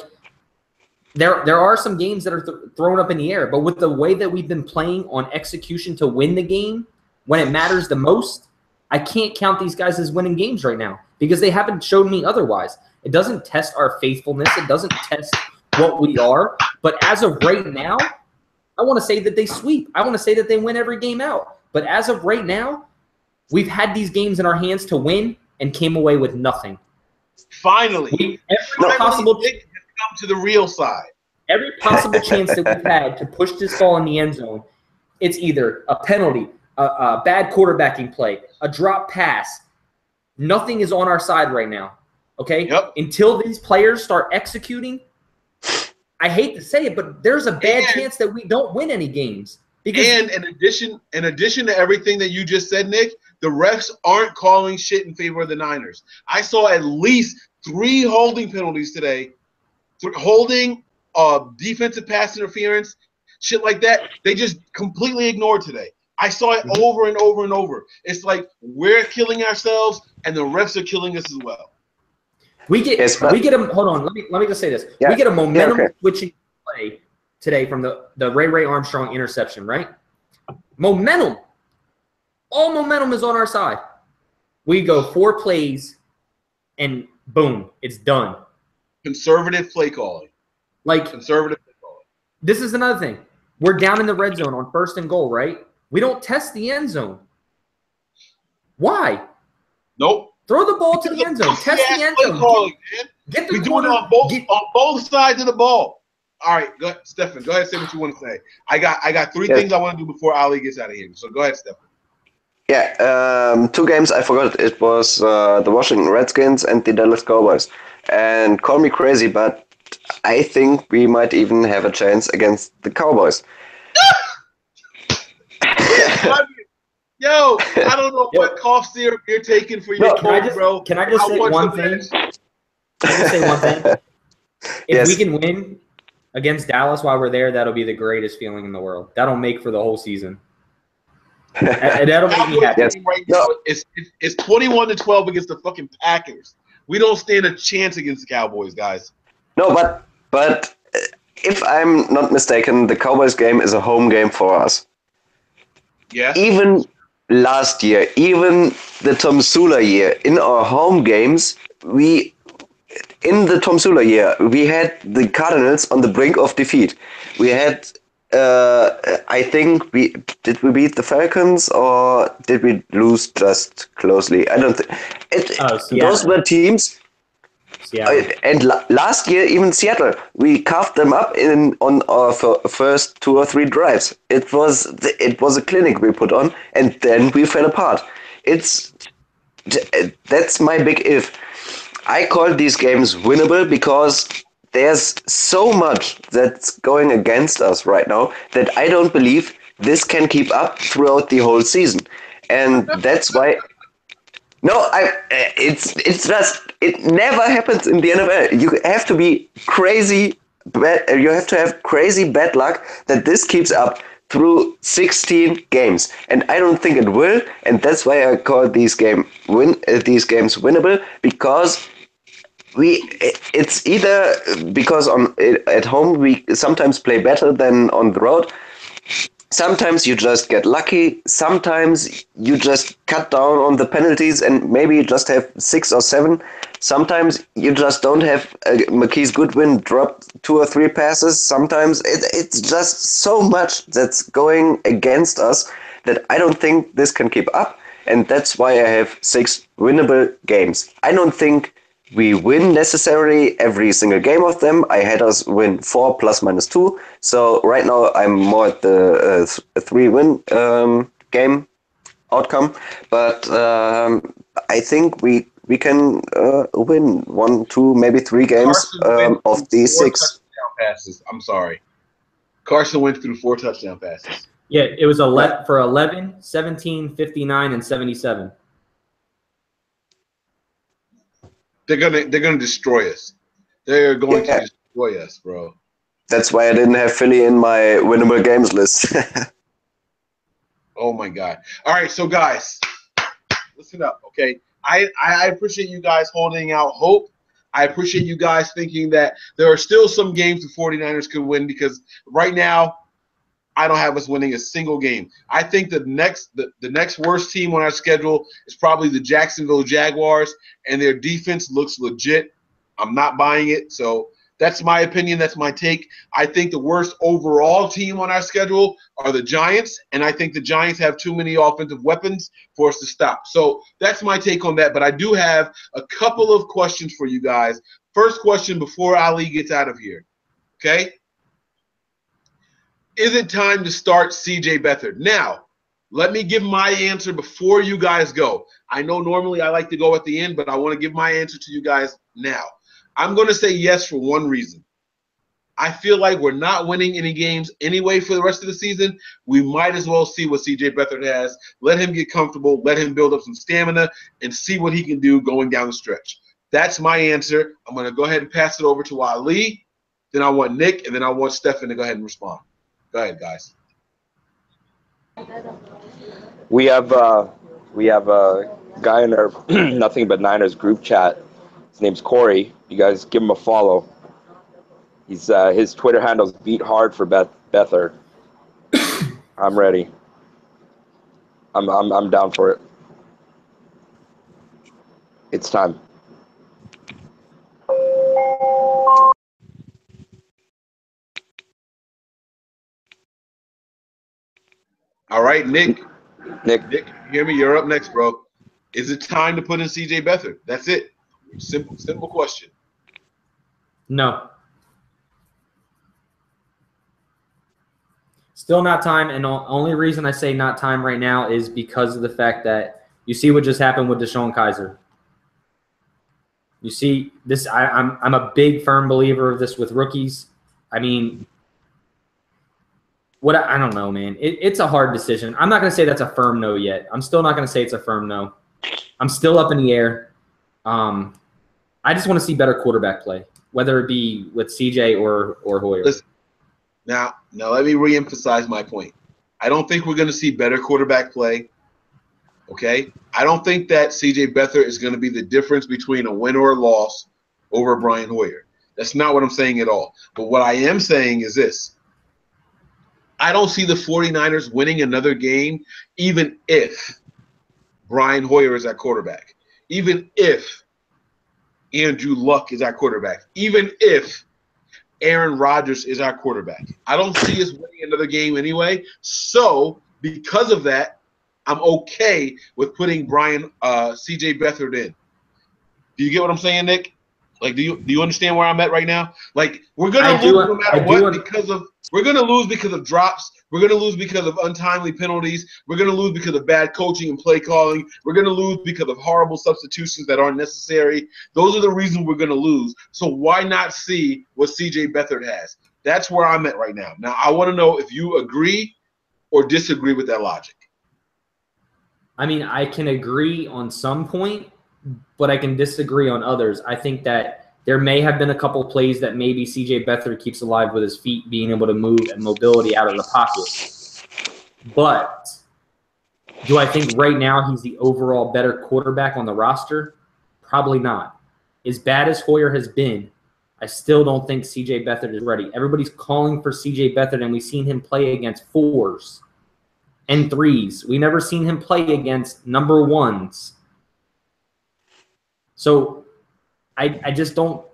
there are some games that are thrown up in the air, but with the way that we've been playing on execution to win the game when it matters the most, I can't count these guys as winning games right now because they haven't shown me otherwise. It doesn't test our faithfulness. It doesn't test what we are. But as of right now, I want to say that they sweep. I want to say that they win every game out. But as of right now, we've had these games in our hands to win and came away with nothing. Finally, every possible come to the real side. Every possible chance that we've had to push this ball in the end zone, it's either a penalty, a bad quarterbacking play, a drop pass. Nothing is on our side right now, okay? Yep. Until these players start executing, I hate to say it, but there's a bad chance that we don't win any games. Because in addition to everything that you just said, Nick, the refs aren't calling shit in favor of the Niners. I saw at least 3 holding penalties today, holding, defensive pass interference, shit like that. They just completely ignored today. I saw it over and over and over. It's like we're killing ourselves, and the refs are killing us as well. We get hold on. Let me just say this. Yeah. We get a momentum switching play today from the Ray Armstrong interception, right? Momentum. All momentum is on our side. We go 4 plays, and boom, it's done. Conservative play calling. Conservative play calling. This is another thing. We're down in the red zone on 1st and goal, right? We don't test the end zone. Why? Nope. Throw the ball to the end zone. Test the end zone. Calling, get the we do it on both sides of the ball. All right, go ahead, Stefan. Go ahead and say what you want to say. I got 3 things I want to do before Ali gets out of here. So go ahead, Stefan. Yeah, 2 games I forgot. It was the Washington Redskins and the Dallas Cowboys. And call me crazy, but I think we might even have a chance against the Cowboys. Yo, I don't know what cough syrup you're taking for your cold, bro. Can I just say one thing? Can I just say one thing? If we can win against Dallas while we're there, that'll be the greatest feeling in the world. That'll make for the whole season. That'll make me happy. Right now, it's 21-12 against the fucking Packers. We don't stand a chance against the Cowboys, guys. No, but if I'm not mistaken, the Cowboys game is a home game for us. Yeah. Even last year, even the Tom Sula year, in our home games, we had the Cardinals on the brink of defeat. We had, I think, did we beat the Falcons or did we lose just closely? I don't think. Those were teams. And last year, even Seattle, we carved them up on our first 2 or 3 drives. It was a clinic we put on, and then we fell apart. That's my big if. I call these games winnable because there's so much that's going against us right now that I don't believe this can keep up throughout the whole season, and that's why. No, it's just it never happens in the NFL. You have to be crazy. You have to have crazy bad luck that this keeps up through 16 games, and I don't think it will. And that's why I call these games winnable because it's either because at home we sometimes play better than on the road. Sometimes you just get lucky. Sometimes you just cut down on the penalties and maybe you just have 6 or 7. Sometimes you just don't have Marquise Goodwin drop 2 or 3 passes. Sometimes it's just so much that's going against us that I don't think this can keep up, and that's why I have 6 winnable games. I don't think we win necessarily every single game of them. I had us win 4 ±2. So right now I'm more at the 3-win game outcome. But I think we can win 1, 2, maybe 3 games of these 6. Touchdown passes. I'm sorry. Carson went through 4 touchdown passes. Yeah, it was for 11, 17, 59, and 77. They're gonna destroy us. They're going to destroy us, bro. That's why I didn't have Philly in my winnable games list. Oh my God! All right, so guys, listen up, okay? I appreciate you guys holding out hope. I appreciate you guys thinking that there are still some games the 49ers could win, because right now I don't have us winning a single game. I think the next worst team on our schedule is probably the Jacksonville Jaguars, and their defense looks legit. I'm not buying it. So that's my opinion. That's my take. I think the worst overall team on our schedule are the Giants, and I think the Giants have too many offensive weapons for us to stop. So that's my take on that. But I do have a couple of questions for you guys. First question before Ali gets out of here, okay? Is it time to start C.J. Beathard? Now, let me give my answer before you guys go. I know normally I like to go at the end, but I want to give my answer to you guys now. I'm going to say yes for one reason. I feel like we're not winning any games anyway for the rest of the season. We might as well see what C.J. Beathard has. Let him get comfortable. Let him build up some stamina and see what he can do going down the stretch. That's my answer. I'm going to go ahead and pass it over to Ali. Then I want Nick, and then I want Stefan to go ahead and respond. Go ahead, guys. We have a guy in our Nothing But Niners group chat. His name's Corey. You guys give him a follow. He's his Twitter handle's Beat Hard for Beathard. I'm ready. I'm down for it. It's time. All right, Nick. Nick, you hear me? You're up next, bro. Is it time to put in C.J. Beathard? That's it. Simple question. No. Still not time, and the only reason I say not time right now is because of the fact that you see what just happened with DeShone Kizer. You see this. I'm a big firm believer of this with rookies. I mean, I don't know, man. It's a hard decision. I'm not going to say that's a firm no yet. I'm still not going to say it's a firm no. I'm still up in the air. I just want to see better quarterback play, whether it be with CJ or Hoyer. Listen, now let me reemphasize my point. I don't think we're going to see better quarterback play. Okay? I don't think that C.J. Beathard is going to be the difference between a win or a loss over Brian Hoyer. That's not what I'm saying at all. But what I am saying is this. I don't see the 49ers winning another game even if Brian Hoyer is at quarterback, even if Andrew Luck is our quarterback, even if Aaron Rodgers is our quarterback. I don't see us winning another game anyway. So because of that, I'm okay with putting C.J. Beathard in. Do you get what I'm saying, Nick? Like, do you understand where I'm at right now? Like, we're gonna lose no matter what we're gonna lose because of drops. We're gonna lose because of untimely penalties. We're gonna lose because of bad coaching and play calling. We're gonna lose because of horrible substitutions that aren't necessary. Those are the reasons we're gonna lose. So why not see what C.J. Beathard has? That's where I'm at right now. Now I want to know if you agree or disagree with that logic. I mean, I can agree on some point, but I can disagree on others. I think that there may have been a couple plays that maybe C.J. Beathard keeps alive with his feet, being able to move and mobility out of the pocket. But do I think right now he's the overall better quarterback on the roster? Probably not. As bad as Hoyer has been, I still don't think C.J. Beathard is ready. Everybody's calling for C.J. Beathard, and we've seen him play against 4s and 3s. We never seen him play against number 1s. So I just don't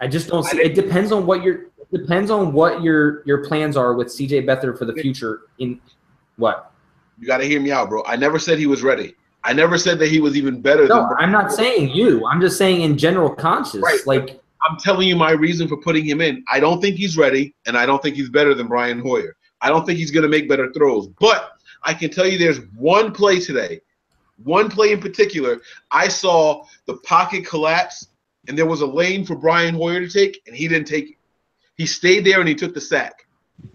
see. It depends on what your plans are with C.J. Beathard for the future. In what? You got to hear me out, bro. I never said he was ready. I never said that he was even better than. No, I'm not saying you. I'm just saying in general conscious. Right. Like, I'm telling you my reason for putting him in. I don't think he's ready, and I don't think he's better than Brian Hoyer. I don't think he's going to make better throws. But I can tell you there's one play today, one play in particular. I saw the pocket collapse, and there was a lane for Brian Hoyer to take, and he didn't take it. He stayed there, and he took the sack.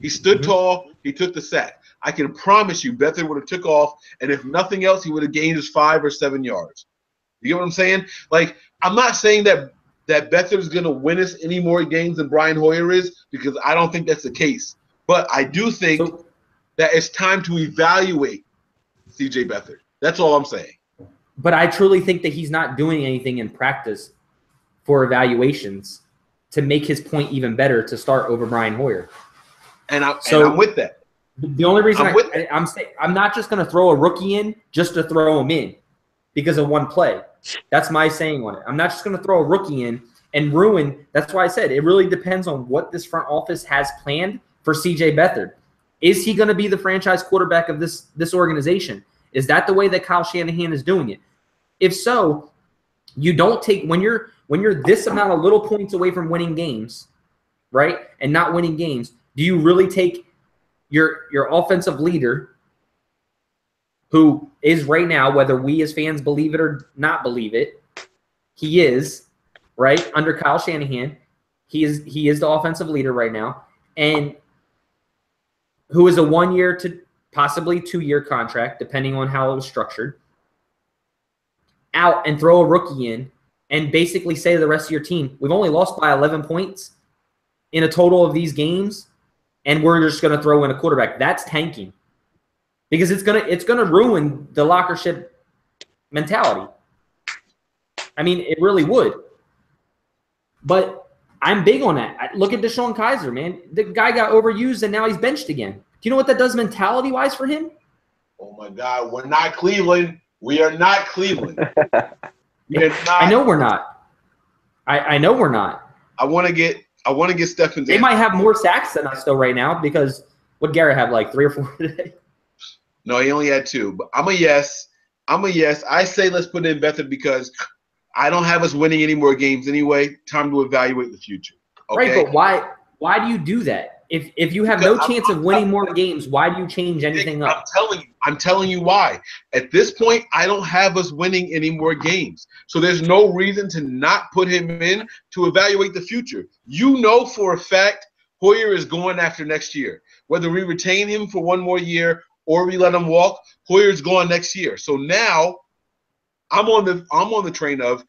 He stood tall. He took the sack. I can promise you Beathard would have took off, and if nothing else, he would have gained his 5 or 7 yards. You get what I'm saying? Like, I'm not saying that Beathard is going to win us any more games than Brian Hoyer is, because I don't think that's the case. But I do think that it's time to evaluate C.J. Beathard. That's all I'm saying. But I truly think that he's not doing anything in practice for evaluations to make his point even better to start over Brian Hoyer. And I'm with that. The only reason I'm saying I'm not just going to throw a rookie in just to throw him in because of one play. That's my saying on it. I'm not just going to throw a rookie in and ruin. That's why I said it really depends on what this front office has planned for C.J. Beathard. Is he going to be the franchise quarterback of this organization? Is that the way that Kyle Shanahan is doing it? If so, you don't take when you're this amount of little points away from winning games, right? And not winning games, do you really take your offensive leader, who is right now, whether we as fans believe it or not believe it, he is, right, under Kyle Shanahan. He is the offensive leader right now, and who is a 1-year to possibly 2-year contract, depending on how it was structured, out and throw a rookie in and basically say to the rest of your team, we've only lost by 11 points in a total of these games, and we're just going to throw in a quarterback. That's tanking, because it's gonna ruin the locker ship mentality. I mean, it really would. But I'm big on that. Look at Deshaun Kaiser, man. The guy got overused, and now he's benched again. Do you know what that does mentality-wise for him? Oh, my God. We're not Cleveland. We are not Cleveland. We are not. I know we're not. I know we're not. I want to get Stephens. They might have more sacks than us, though, right now, because what Garrett have, like 3 or 4 today? No, he only had 2. But I'm a yes. I say let's put in Beathard because I don't have us winning any more games anyway. Time to evaluate the future. Okay? Right, but why do you do that? If you have no chance of winning more games, why do you change anything up? I'm telling you why. At this point, I don't have us winning any more games. So there's no reason to not put him in to evaluate the future. You know for a fact Hoyer is going after next year. Whether we retain him for 1 more year or we let him walk, Hoyer's going next year. So now I'm on the train of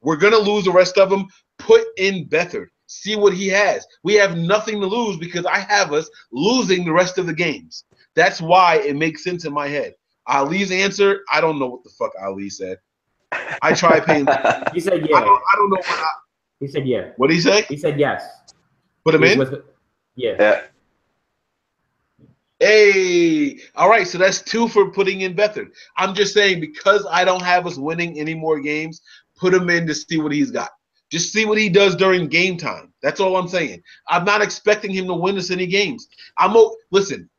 we're gonna lose the rest of them. Put in Beathard. See what he has. We have nothing to lose because I have us losing the rest of the games. That's why it makes sense in my head. Ali's answer, I don't know what the fuck Ali said. I tried paying. He said yeah. I don't know what he said yeah. What did he say? He said yes. Put him in? Yeah. Hey, all right, so that's 2 for putting in Beathard. I'm just saying because I don't have us winning any more games, put him in to see what he's got. Just see what he does during game time. That's all I'm saying. I'm not expecting him to win us any games. Listen,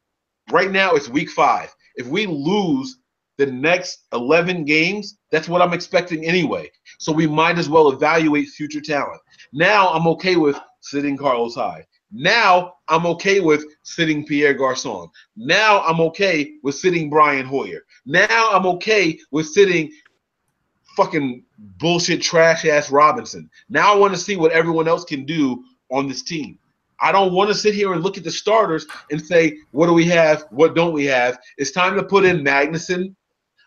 right now it's week 5. If we lose the next 11 games, that's what I'm expecting anyway. So we might as well evaluate future talent. Now I'm okay with sitting Carlos Hyde. Now I'm okay with sitting Pierre Garçon. Now I'm okay with sitting Brian Hoyer. Now I'm okay with sitting fucking bullshit trash-ass Robinson. Now I want to see what everyone else can do on this team. I don't want to sit here and look at the starters and say, what do we have? What don't we have? It's time to put in Magnuson.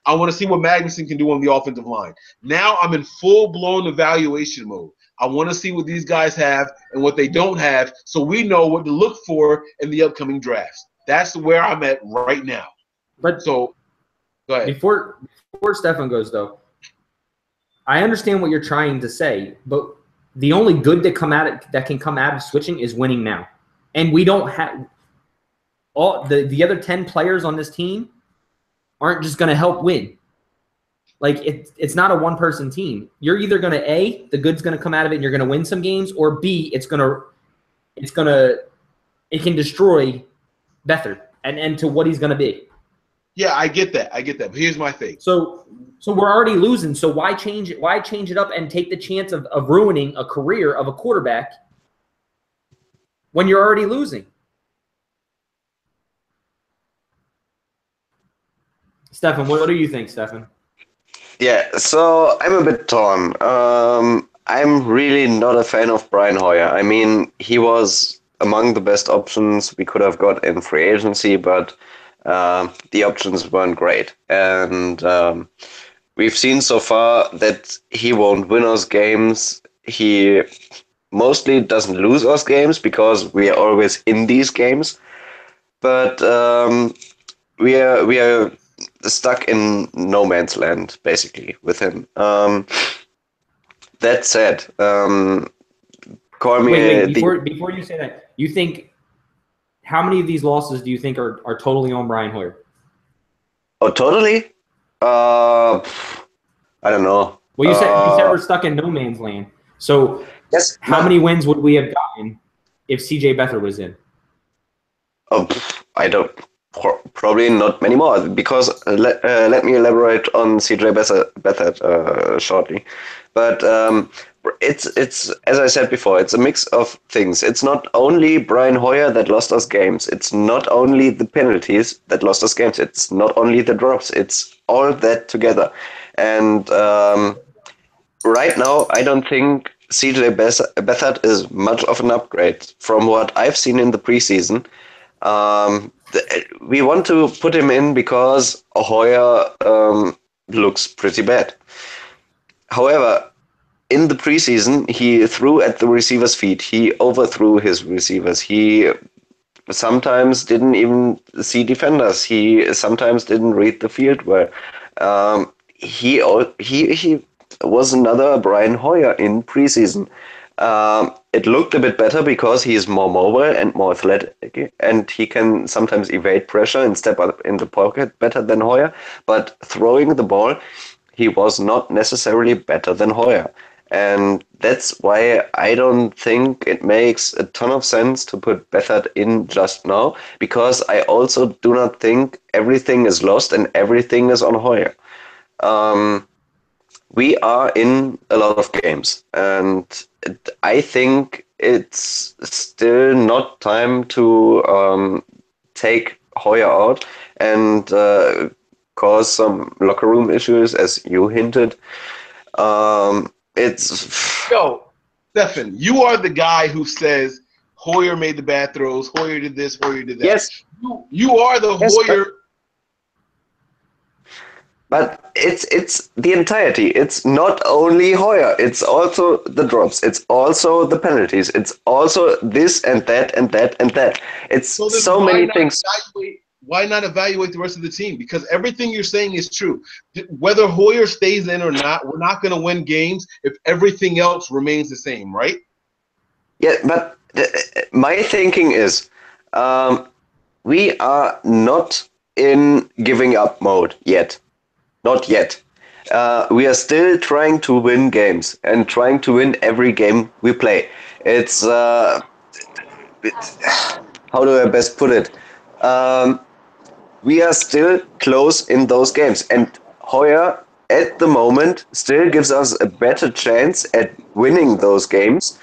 I want to see what Magnuson can do on the offensive line. Now I'm in full-blown evaluation mode. I want to see what these guys have and what they don't have so we know what to look for in the upcoming drafts. That's where I'm at right now. But so, go ahead. Before Stefan goes, though, I understand what you're trying to say, but the only good that can come out of switching is winning now. And we don't have all the other 10 players on this team aren't just going to help win. Like it's not a one-person team. You're either going to A, the good's going to come out of it and you're going to win some games, or B, it can destroy Beathard and to what he's going to be. Yeah, I get that. But here's my thing. So we're already losing. So why change it? Why change it up and take the chance of ruining a career of a quarterback when you're already losing? Stefan, what do you think, Stefan? Yeah, so I'm a bit torn. I'm really not a fan of Brian Hoyer. I mean, he was among the best options we could have got in free agency, but the options weren't great. And we've seen so far that he won't win us games. He mostly doesn't lose us games because we are always in these games. But we are stuck in no man's land basically with him. That said, call me. Wait. Before you say that, you think how many of these losses do you think are totally on Brian Hoyer? Oh, totally? I don't know. Well, you said we're stuck in no man's land. So Yes. how many wins would we have gotten if CJ Beathard was in? Oh, I don't. Probably not many more because let me elaborate on CJ Beathard shortly. But it's as I said before, it's a mix of things. It's not only Brian Hoyer that lost us games. It's not only the penalties that lost us games. It's not only the drops. It's all that together. And right now, I don't think CJ Beathard is much of an upgrade from what I've seen in the preseason. We want to put him in because Hoyer looks pretty bad. However, in the preseason, he threw at the receiver's feet. He overthrew his receivers. He sometimes didn't even see defenders. He sometimes didn't read the field well. He was another Brian Hoyer in preseason. It looked a bit better because he is more mobile and more athletic, and he can sometimes evade pressure and step up in the pocket better than Hoyer. But throwing the ball, he was not necessarily better than Hoyer. And that's why I don't think it makes a ton of sense to put Beathard in just now, because I also do not think everything is lost and everything is on Hoyer. We are in a lot of games, and I think it's still not time to take Hoyer out and cause some locker room issues, as you hinted. Yo, Stefan, you are the guy who says Hoyer made the bad throws, Hoyer did this, Hoyer did that. Yes. You are the Hoyer. But it's the entirety. It's not only Hoyer. It's also the drops. It's also the penalties. It's also this and that and that and that. It's so many things. Why not evaluate the rest of the team? Because everything you're saying is true. Whether Hoyer stays in or not, we're not going to win games if everything else remains the same, right? Yeah, but my thinking is we are not in giving up mode yet. Not yet. We are still trying to win games and trying to win every game we play. It's how do I best put it? We are still close in those games, and Hoyer at the moment still gives us a better chance at winning those games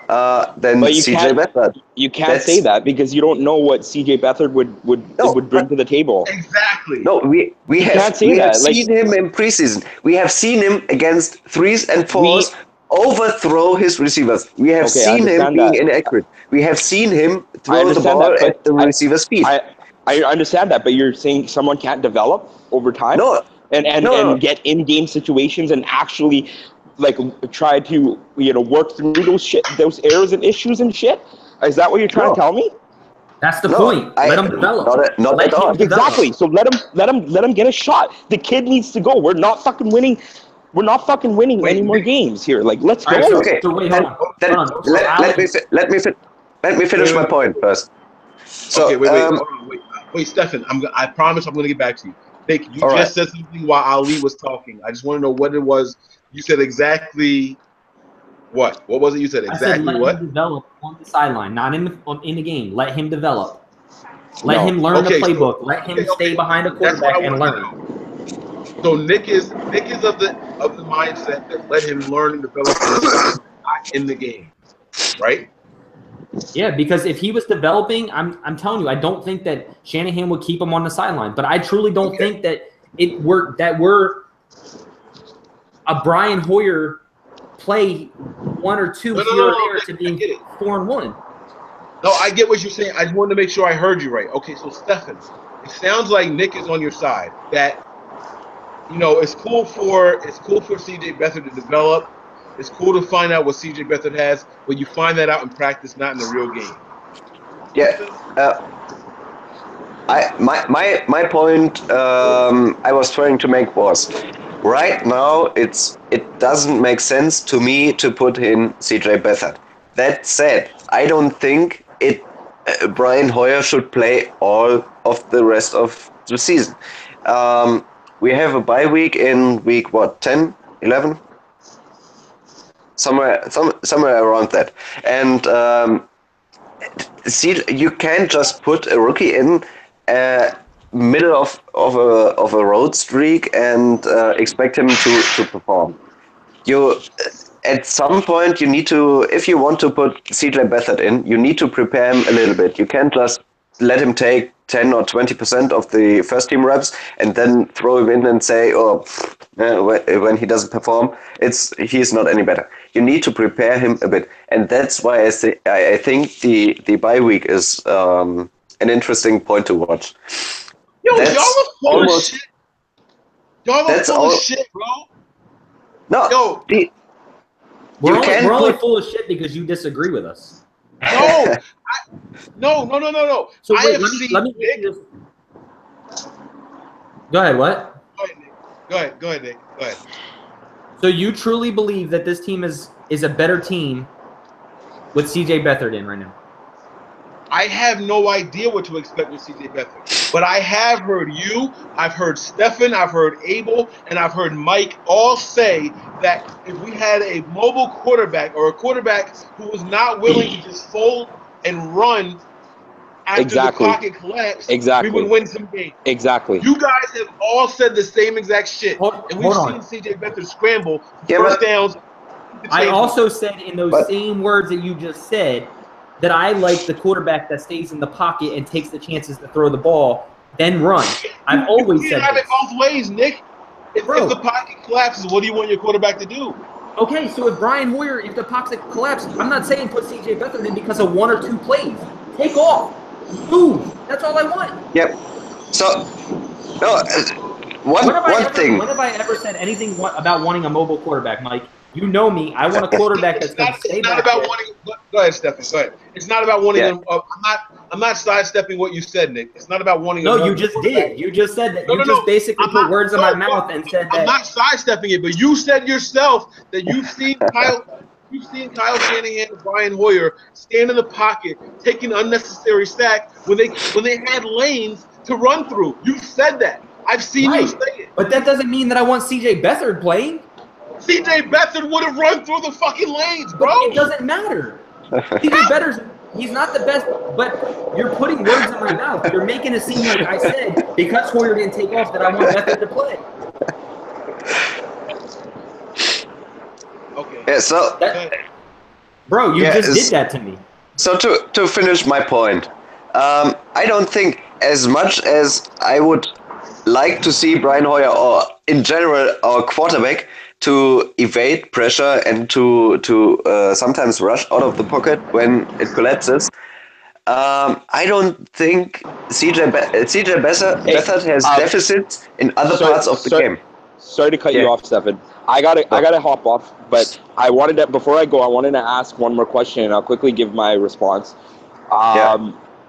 than CJ Beathard. You can't say that because you don't know what CJ Beathard would bring to the table. Exactly. No, we have seen him in preseason. We have seen him against 3s and 4s overthrow his receivers. We have seen him being inaccurate. We have seen him throw the ball at the receiver's feet. I understand that, but you're saying someone can't develop over time? No. And get in-game situations and actually try to work through those errors and issues and shit? Is that what you're trying to tell me? That's the point. Let him develop. Not at all. Exactly. So let him get a shot. The kid needs to go. We're not fucking winning. We're not fucking winning any more games here. Let's go. Right, okay. So wait, hold on. Let me finish my point first. So, okay, wait, Stefan. I promise I'm going to get back to you. Nick, you just said something while Ali was talking. I just want to know what it was. You said exactly what? What was it you said? Exactly I said let what? him develop on the sideline, not in the game. Let him develop. Let No. him learn Okay, the so- playbook. Let him stay behind a That's what quarterback I and want to learn. know. So Nick is of the mindset that let him learn and develop not in the game, right? Yeah, because if he was developing, I'm telling you, I don't think that Shanahan would keep him on the sideline. But I truly don't think that we're a Brian Hoyer play one or two here or there to being 4-1. No, I get what you're saying. I just wanted to make sure I heard you right. Okay, so Stefan, it sounds like Nick is on your side. That it's cool for CJ Beathard to develop. It's cool to find out what CJ Beathard has, but you find that out in practice, not in the real game. Yeah. My point I was trying to make was right now it doesn't make sense to me to put in CJ Beathard. That said, I don't think Brian Hoyer should play all of the rest of the season. We have a bye week in week 10, 11? Somewhere around that. And you can't just put a rookie in middle of a road streak and expect him to perform. You at some point you need to, if you want to put CJ Beathard in, you need to prepare him a little bit. You can't just let him take 10 or 20% of the first team reps and then throw him in and say, when he doesn't perform, he's not any better. You need to prepare him a bit, and that's why I think the bye week is an interesting point to watch. Yo, y'all are full of shit. Y'all are full of shit, bro. No, yo, we're only full of shit because you disagree with us. No, no. So wait, let me just... Go ahead. What? Go ahead, Nick. Go ahead. So you truly believe that this team is a better team with CJ Beathard in right now? I have no idea what to expect with CJ Beathard, but I have heard you, I've heard Stefan, I've heard Abel, and I've heard Mike all say that if we had a mobile quarterback or a quarterback who was not willing to just fold and run after the pocket collapsed, we would win some games. Exactly. You guys have all said the same exact shit, and we've seen CJ Beathard scramble first downs. I also said in those same words that you just said that I like the quarterback that stays in the pocket and takes the chances to throw the ball, then run. I've always said this. You have it both ways, Nick. If the pocket collapses, what do you want your quarterback to do? Okay, so if Brian Hoyer, if the pocket collapses, I'm not saying put CJ Beathard in because of one or two plays. Take off. Move. That's all I want. Yep. So, no, one thing. When have I ever said anything about wanting a mobile quarterback, Mike? You know me. I want a quarterback that's going to stay back there. Go ahead, Stephen. Go ahead. It's not about wanting. I'm not sidestepping what you said, Nick. It's not about wanting. No, you just did. You just said that. You basically put words in my mouth and said that. I'm not sidestepping it, but you said yourself that you've seen Kyle. You've seen Kyle Shanahan and Brian Hoyer stand in the pocket, taking unnecessary sack when they had lanes to run through. You said that. I've seen you say it. But that doesn't mean that I want CJ Beathard playing. CJ Beathard would have run through the fucking lanes, bro. But it doesn't matter. CJ Beathard, he's not the best, but you're putting words in my mouth. You're making it seem like I said, because Hoyer didn't take off, that I want Beathard to play. Okay. Yeah, so... Bro, you just did that to me. So to finish my point, I don't think as much as I would like to see Brian Hoyer or in general our quarterback to evade pressure and to sometimes rush out of the pocket when it collapses. I don't think CJ Beathard has deficits in other parts of the game. Sorry to cut you off, Stefan. I gotta hop off, but I wanted to, before I go, I wanted to ask one more question, and I'll quickly give my response.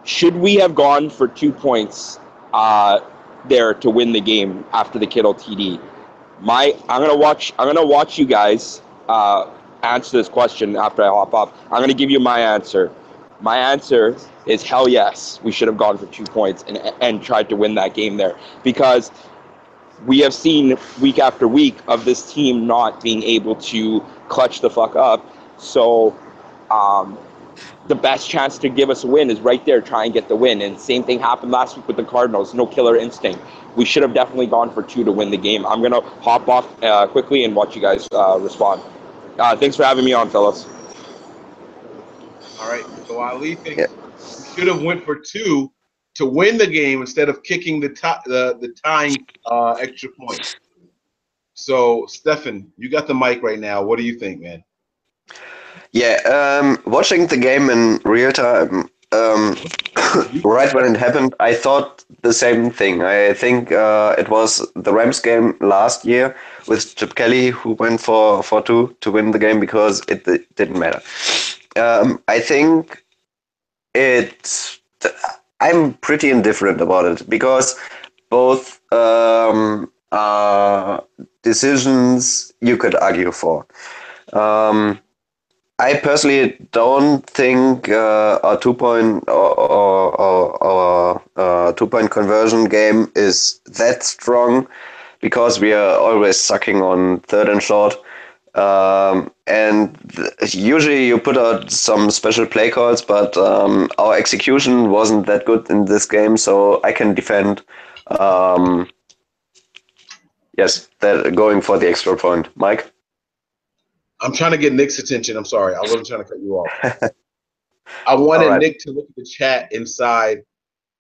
Should we have gone for 2 points there to win the game after the Kittle TD? I'm gonna watch you guys answer this question after I hop off. I'm gonna give you my answer. My answer is hell yes. We should have gone for 2 points and tried to win that game there, because we have seen week after week of this team not being able to clutch the fuck up. So the best chance to give us a win is right there, try and get the win. And same thing happened last week with the Cardinals. No killer instinct. We should have definitely gone for 2 to win the game. I'm going to hop off quickly and watch you guys respond. Thanks for having me on, fellas. All right. So Ali thinks we should have went for 2 to win the game instead of kicking the tying extra point. So, Stefan, you got the mic right now. What do you think, man? Yeah, watching the game in real time, right when it happened, I thought the same thing. I think it was the Rams game last year with Chip Kelly who went for 2 to win the game because it didn't matter. I think I'm pretty indifferent about it because both are decisions you could argue for. I personally don't think our 2-point or 2-point conversion game is that strong because we are always sucking on 3rd and short. And usually you put out some special play calls, but our execution wasn't that good in this game, so I can defend. Yes, that going for the extra point, Mike. I'm trying to get Nick's attention. I'm sorry, I wasn't trying to cut you off. I wanted Nick to look at the chat inside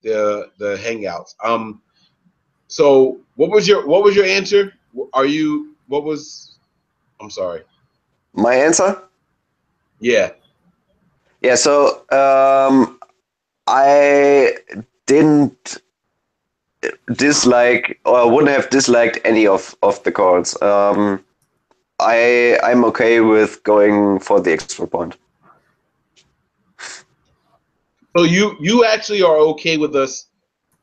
the Hangouts. So what was your answer? I'm sorry. My answer? Yeah. Yeah, so I didn't dislike or wouldn't have disliked any of the calls. I'm okay with going for the extra point. So you actually are okay with us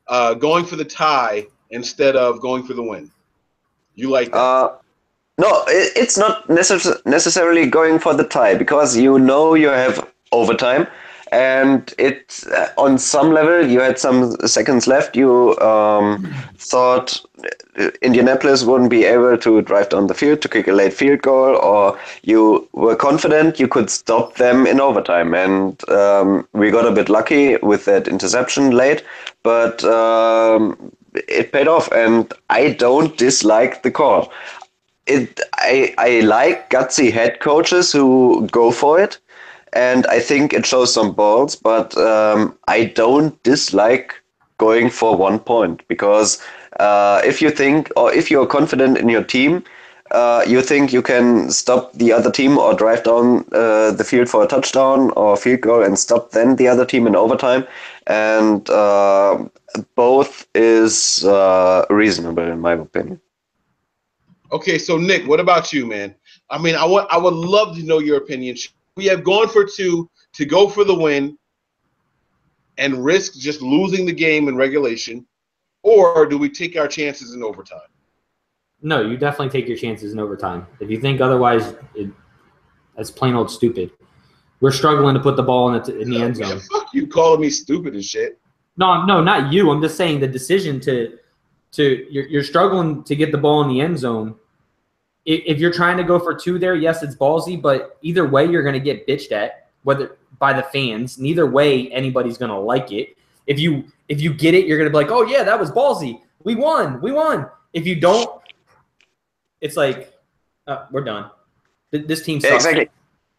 going for the tie instead of going for the win? You like that? No, it's not necessarily going for the tie because you have overtime, and it's on some level you had some seconds left. You thought Indianapolis wouldn't be able to drive down the field to kick a late field goal, or you were confident you could stop them in overtime, and we got a bit lucky with that interception late, but it paid off, and I don't dislike the call. I like gutsy head coaches who go for it, and I think it shows some balls, but I don't dislike going for 1 point because if you think or if you're confident in your team, you think you can stop the other team or drive down the field for a touchdown or field goal and stop then the other team in overtime, and both is reasonable in my opinion. Okay, so Nick, what about you, man? I mean, I would love to know your opinion. We have gone for 2 to go for the win and risk just losing the game in regulation, or do we take our chances in overtime? No, you definitely take your chances in overtime. If you think otherwise, that's plain old stupid. We're struggling to put the ball in the end zone. Man, fuck you calling me stupid and shit. No, not you. I'm just saying the decision to you're struggling to get the ball in the end zone. If you're trying to go for 2 there, yes, it's ballsy, but either way, you're going to get bitched at, whether by the fans. Neither way, anybody's going to like it. If you get it, you're going to be like, oh yeah, that was ballsy. We won. If you don't, it's like we're done. This team sucks. Exactly.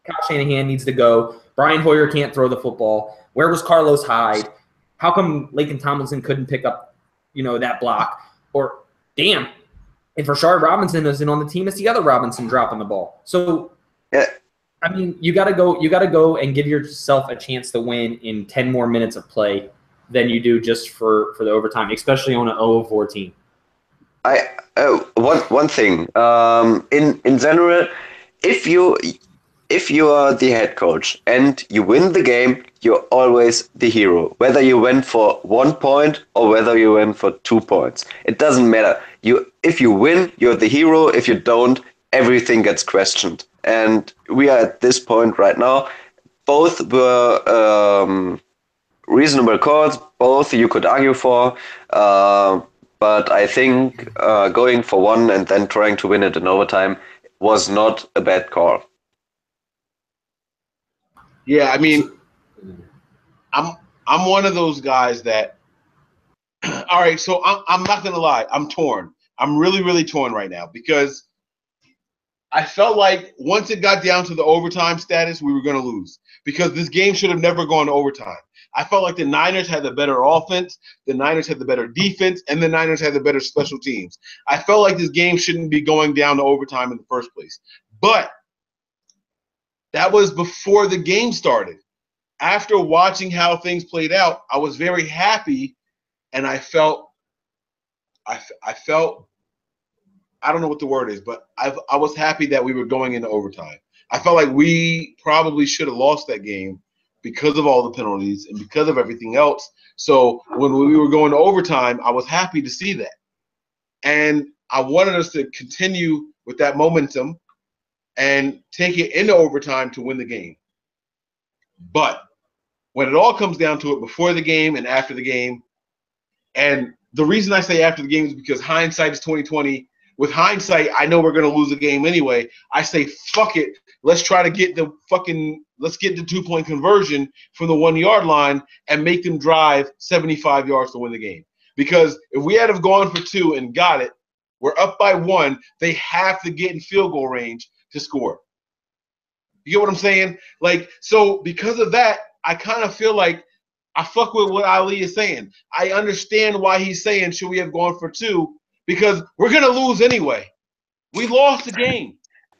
Kyle Shanahan needs to go. Brian Hoyer can't throw the football. Where was Carlos Hyde? How come Laken Tomlinson couldn't pick up, that block? Or damn. If Rashard Robinson isn't on the team, it's the other Robinson dropping the ball. So, yeah. I mean, you got to go and give yourself a chance to win in 10 more minutes of play than you do just for the overtime, especially on an 0-4 team. One thing in general, if you are the head coach and you win the game, you're always the hero. Whether you went for 1 point or whether you went for 2 points, it doesn't matter. If you win, you're the hero. If you don't, everything gets questioned. And we are at this point right now. Both were reasonable calls. Both you could argue for. But I think going for 1 and then trying to win it in overtime was not a bad call. Yeah, I mean, I'm one of those guys that. All right, so I'm not gonna lie, I'm torn. I'm really, really torn right now because I felt like once it got down to the overtime status, we were gonna lose because this game should have never gone to overtime. I felt like the Niners had the better offense, the Niners had the better defense, and the Niners had the better special teams. I felt like this game shouldn't be going down to overtime in the first place. But that was before the game started. After watching how things played out, I was very happy, and I felt I don't know what the word is, but I was happy that we were going into overtime. I felt like we probably should have lost that game because of all the penalties and because of everything else. So when we were going to overtime, I was happy to see that. And I wanted us to continue with that momentum and take it into overtime to win the game. But when it all comes down to it, before the game and after the game, and the reason I say after the game is because hindsight is 20/20. With hindsight, I know we're going to lose the game anyway. I say, fuck it. Let's try to get the 2-point conversion from the 1-yard line and make them drive 75 yards to win the game. Because if we had have gone for 2 and got it, we're up by 1. They have to get in field goal range to score. You get what I'm saying? Like, so because of that, I kind of feel like I fuck with what Ali is saying. I understand why he's saying, should we have gone for 2? Because we're going to lose anyway. We lost the game.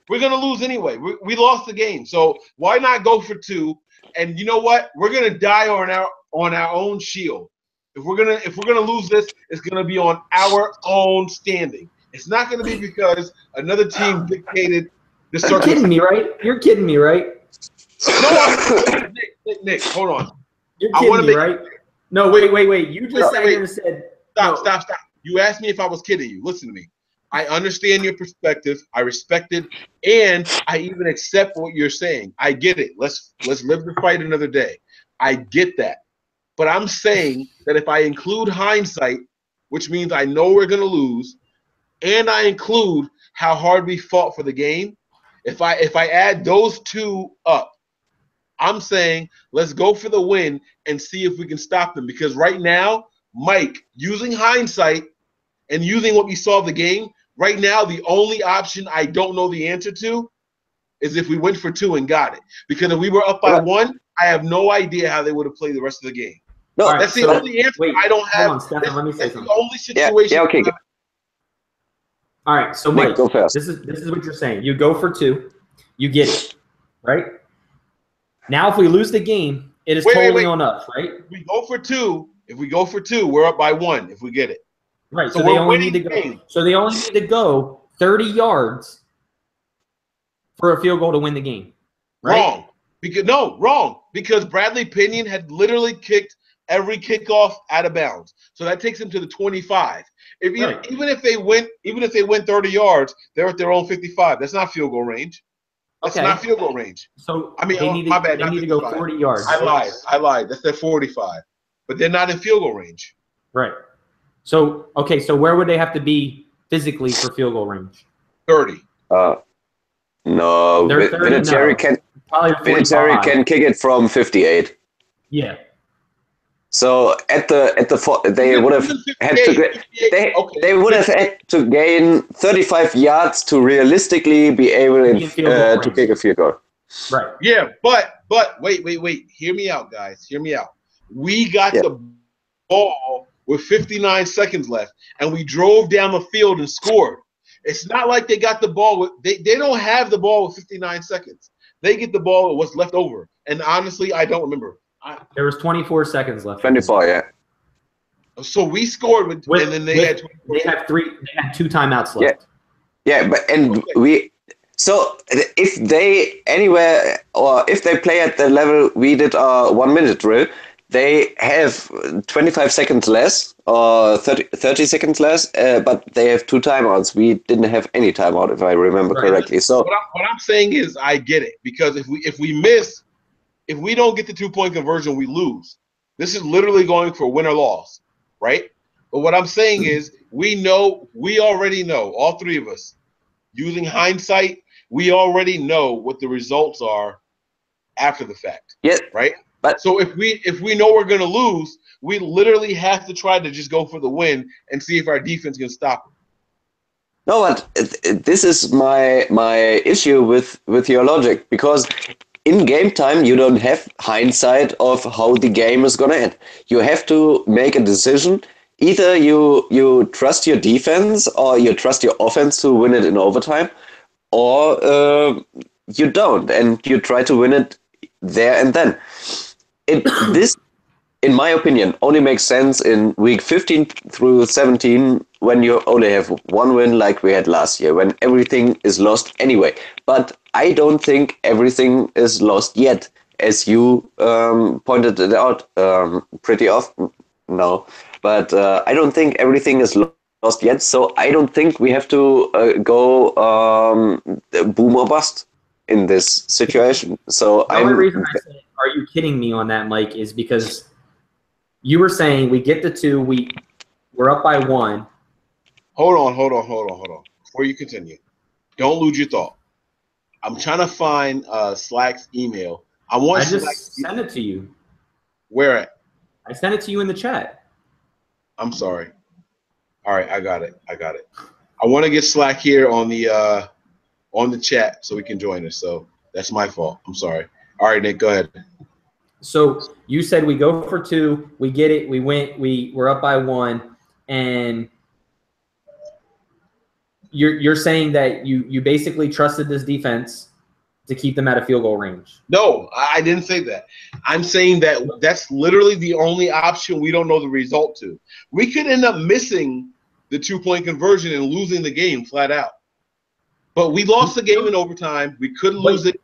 We're going to lose anyway. We lost the game. So why not go for 2? And you know what? We're going to die on our own shield. If we're gonna lose this, it's going to be on our own standing. It's not going to be because another team dictated the circumstances. You're kidding me, right? You're kidding me, right? No, Nick, hold on. You're kidding me, right? No, wait. You just sat here and said, Stop. You asked me if I was kidding you. Listen to me. I understand your perspective. I respect it, and I even accept what you're saying. I get it. Let's live the fight another day. I get that. But I'm saying that if I include hindsight, which means I know we're going to lose, and I include how hard we fought for the game, if I add those 2 up, I'm saying let's go for the win and see if we can stop them. Because right now, Mike, using hindsight and using what we saw of the game, right now the only option I don't know the answer to is if we went for 2 and got it. Because if we were up by 1, I have no idea how they would have played the rest of the game. No, that's the only answer I don't have. Hold on, Stefan, let me say something. The only situation. Yeah, okay. All right, so Nick, Mike, go first. this is what you're saying. You go for 2, you get it, right? Now, if we lose the game, it is totally on us, right? If we go for 2, we're up by 1 if we get it. Right. So they only need to go. So they only need to go 30 yards for a field goal to win the game. Right? Wrong. Because Bradley Pinion had literally kicked every kickoff out of bounds. So that takes them to the 25. Even if they went 30 yards, they're at their own 55. That's not field goal range. That's not field goal range. So they need to go 40 yards. I lied. That's their 45. But they're not in field goal range. Right. So where would they have to be physically for field goal range? 30. No, Vinatieri can kick it from 58. Yeah. So they would have had to gain 35 yards to realistically be able to kick a field goal. Right. Yeah, but wait. Hear me out, guys. Hear me out. We got the ball with 59 seconds left, and we drove down the field and scored. It's not like they got the ball with they don't have the ball with 59 seconds. They get the ball with what's left over. And honestly, I don't remember. There was 24 seconds left. 24, yeah. So we scored and then they had 24. They had 2 timeouts left. Yeah, so if they play at the level we did our 1 minute drill, they have 25 seconds less or 30 seconds less, but they have 2 timeouts. We didn't have any timeout, if I remember correctly. So what I'm saying is I get it, because if we don't get the 2-point conversion, we lose. This is literally going for win or loss, right? But what I'm saying is we already know, all 3 of us, using hindsight, we already know what the results are after the fact. Yeah. Right? But So if we know we're going to lose, we literally have to try to just go for the win and see if our defense can stop it. no, but this is my issue with your logic, because in game time you don't have hindsight of how the game is gonna end. You have to make a decision. Either you trust your defense or you trust your offense to win it in overtime, or you don't, and you try to win it there and then. This, in my opinion, only makes sense in week 15 through 17, when you only have one win like we had last year, when everything is lost anyway. But I don't think everything is lost yet, as you pointed it out pretty often now. But I don't think everything is lost yet, so I don't think we have to go boom or bust in this situation. So The only reason I said, "Are you kidding me?" on that, Mike, is because you were saying we get to 2, we're up by 1. Hold on. Before you continue, don't lose your thought. I'm trying to find Slack's email. I just sent it to you. Where at? I sent it to you in the chat. I'm sorry. All right, I got it. I want to get Slack here on the chat so we can join us. So that's my fault. I'm sorry. All right, Nick, go ahead. So you said we go for 2, we get it, we went, we're up by 1, and you're saying that you basically trusted this defense to keep them at a field goal range. No, I didn't say that. I'm saying that that's literally the only option we don't know the result to. We could end up missing the 2-point conversion and losing the game flat out. But we lost the game in overtime. We could lose it.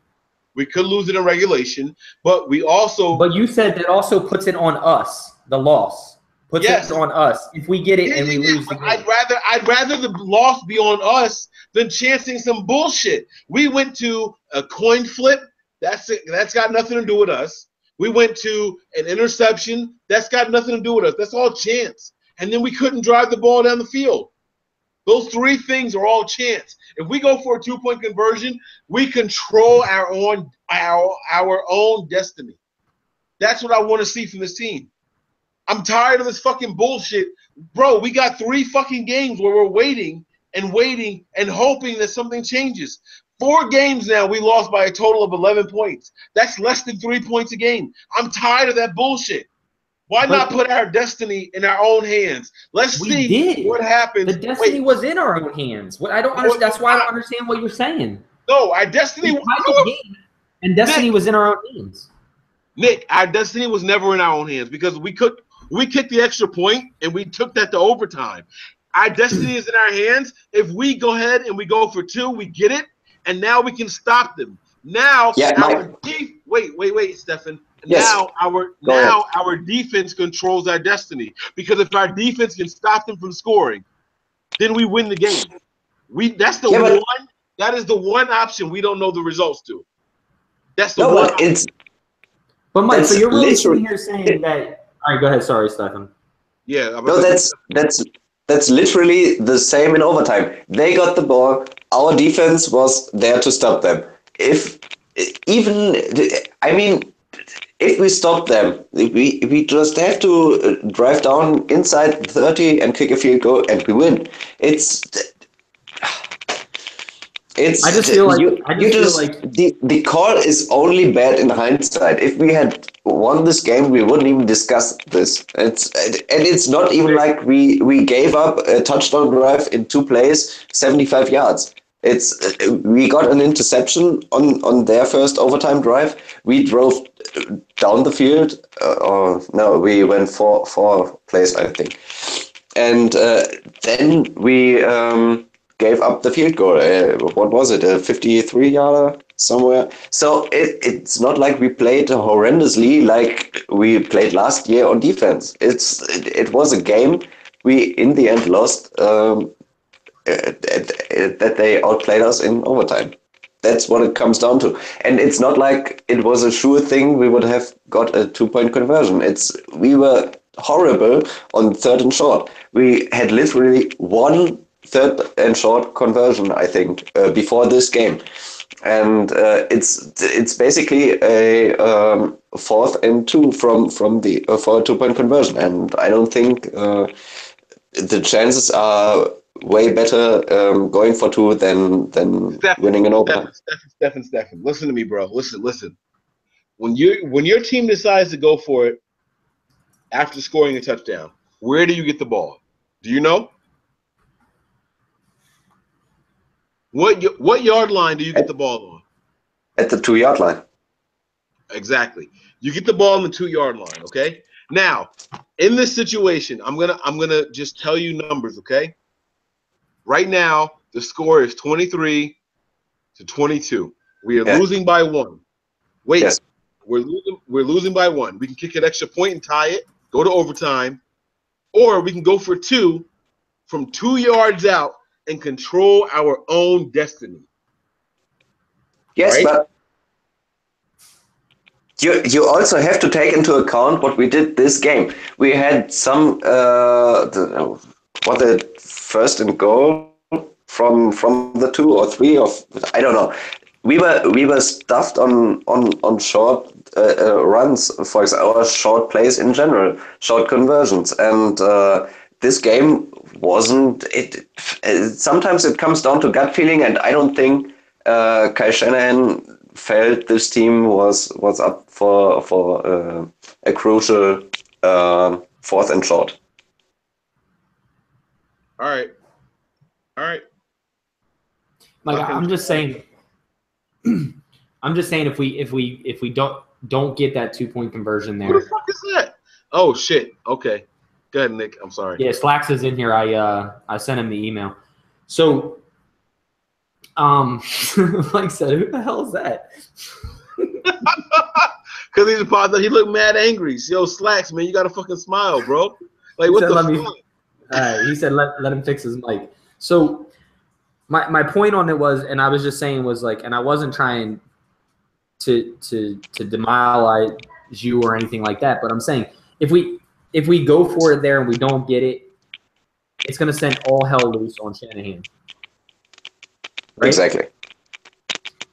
We could lose it in regulation, but we also. But you said that also puts it on us. The loss puts it on us if we get it and we lose the game. I'd rather the loss be on us than chancing some bullshit. We went to a coin flip. That's it. That's got nothing to do with us. We went to an interception. That's got nothing to do with us. That's all chance. And then we couldn't drive the ball down the field. Those 3 things are all chance. If we go for a 2-point conversion, we control our own destiny. That's what I want to see from this team. I'm tired of this fucking bullshit. Bro, we got 3 fucking games where we're waiting and hoping that something changes. 4 games now, we lost by a total of 11 points. That's less than 3 points a game. I'm tired of that bullshit. Why not put our destiny in our own hands? Let's see what happens. The destiny was in our own hands. I don't understand. That's why I don't understand what you're saying. No, our destiny and destiny was in our own hands. Nick, our destiny was never in our own hands because we kicked the extra point and we took that to overtime. Our destiny is in our hands. If we go ahead and we go for 2, we get it, and now we can stop them. Now, wait, Stefan. Yes. Now our defense controls our destiny, because if our defense can stop them from scoring, then we win the game. That is the one option we don't know the results to. That's the one. But Mike, so you're really sitting here saying that. All right, go ahead. Sorry, Stefan. Yeah. No, that's literally the same in overtime. They got the ball. Our defense was there to stop them. If we stop them, we just have to drive down inside 30 and kick a field goal, and we win. I just feel like the call is only bad in hindsight. If we had won this game, we wouldn't even discuss this. It's not even like we gave up a touchdown drive in 2 plays, 75 yards. We got an interception on their first overtime drive. We drove down the field. We went four plays, I think, and then we gave up the field goal. What was it? A 53-yarder somewhere. So it's not like we played horrendously like we played last year on defense. It was a game we in the end lost. That they outplayed us in overtime. That's what it comes down to. And it's not like it was a sure thing we would have got a 2-point conversion. We were horrible on 3rd and short. We had literally 1 3rd and short conversion, I think, before this game. and it's basically a 4th and 2 from the for a 2-point conversion, and I don't think the chances are way better going for 2 than winning an overtime. Stephen, listen to me, bro. Listen. When your team decides to go for it after scoring a touchdown, where do you get the ball? Do you know? What yard line do you get the ball on? At the 2-yard line. Exactly. You get the ball on the 2-yard line, okay? Now, in this situation, I'm gonna just tell you numbers, okay? Right now, the score is 23-22. We are losing by 1. Wait, yes. We're losing by 1. We can kick an extra point and tie it, go to overtime, or we can go for 2 from 2 yards out and control our own destiny. Yes, right? but you also have to take into account what we did this game. We had some the first and goal from the 2 or 3 of I don't know. We were stuffed on short runs, for example, or short plays in general, short conversions, and this game wasn't it. Sometimes it comes down to gut feeling, and I don't think Kyle Shanahan felt this team was up for a crucial 4th and short. All right. Like I'm just saying. I'm just saying if we don't get that 2-point conversion there. What the fuck is that? Oh shit. Okay. Go ahead, Nick. I'm sorry. Yeah, Slacks is in here. I sent him the email. So like I said, who the hell is that? Because he's a partner. He looked mad angry. Yo, Slacks, man, you gotta fucking smile, bro. Like what the fuck? All right, he said let him fix his mic. So my point on it was, and I was just saying was like, and I wasn't trying to demoralize you or anything like that, but I'm saying if we go for it there and we don't get it, it's gonna send all hell loose on Shanahan. Right? Exactly.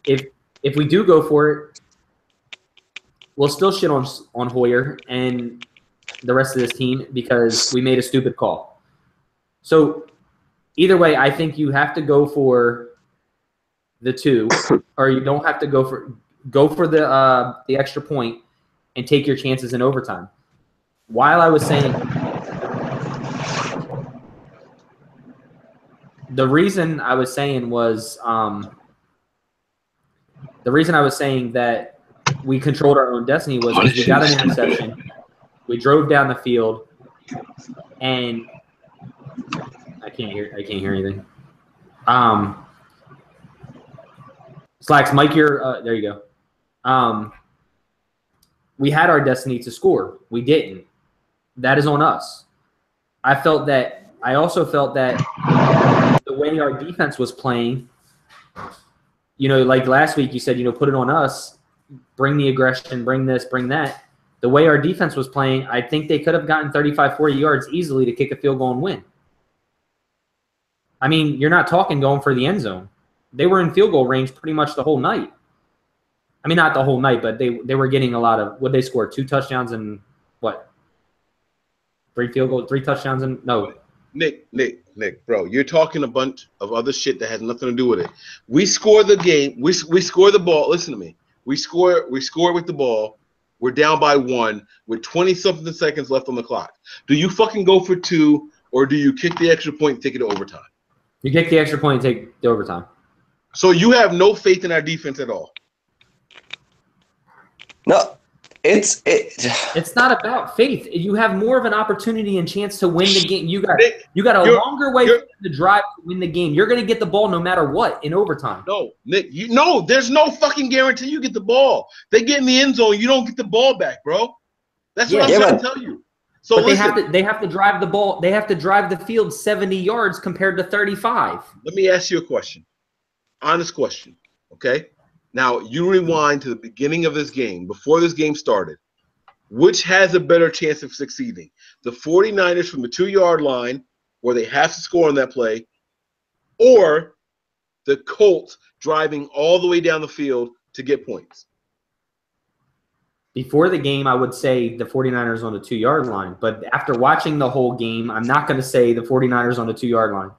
If we do go for it, we'll still shit on Hoyer and the rest of this team because we made a stupid call. So either way, I think you have to go for the 2, or you don't have to go for the extra point and take your chances in overtime. While I was saying the reason I was saying was the reason I was saying that we controlled our own destiny was because we got an interception, we drove down the field, and I can't hear anything. Slacks, Mike, you're there. You go. We had our destiny to score. We didn't. That is on us. I also felt that the way our defense was playing, like last week you said, put it on us, bring the aggression, bring this, bring that. The way our defense was playing, I think they could have gotten 35, 40 yards easily to kick a field goal and win. I mean, you're not talking going for the end zone. They were in field goal range pretty much the whole night. I mean, not the whole night, but they were getting a lot of – what they scored? 2 touchdowns and what? 3 touchdowns and – no. Nick, bro, you're talking a bunch of other shit that has nothing to do with it. We score the game. We score the ball. Listen to me. We score with the ball. We're down by 1 with 20-something seconds left on the clock. Do you fucking go for 2, or do you kick the extra point and take it to overtime? You kick the extra point and take the overtime. So you have no faith in our defense at all? No, it's not about faith. You have more of an opportunity and chance to win the game. You got a longer way to drive to win the game. You're going to get the ball no matter what in overtime. No, Nick, there's no fucking guarantee you get the ball. They get in the end zone, you don't get the ball back, bro. That's what I'm trying to tell you. So but they have to drive the ball. They have to drive the field 70 yards compared to 35. Let me ask you a question. Honest question, okay? Now, you rewind to the beginning of this game, before this game started. Which has a better chance of succeeding? The 49ers from the 2-yard line, where they have to score on that play, or the Colts driving all the way down the field to get points? Before the game, I would say the 49ers on the 2-yard line. But after watching the whole game, I'm not going to say the 49ers on the 2-yard line.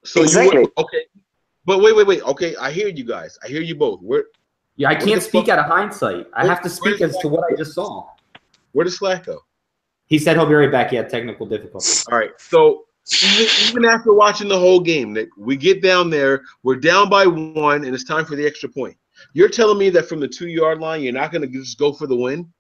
So Exactly. okay. But wait. Okay, I hear you guys. I hear you both. I can't speak out of hindsight. I have to speak as to what I just saw. Where does Slack go? He said he'll be right back. He had technical difficulties. All right. So even after watching the whole game, Nick, we get down there, we're down by 1, and it's time for the extra point. You're telling me that from the 2-yard line, you're not going to just go for the win?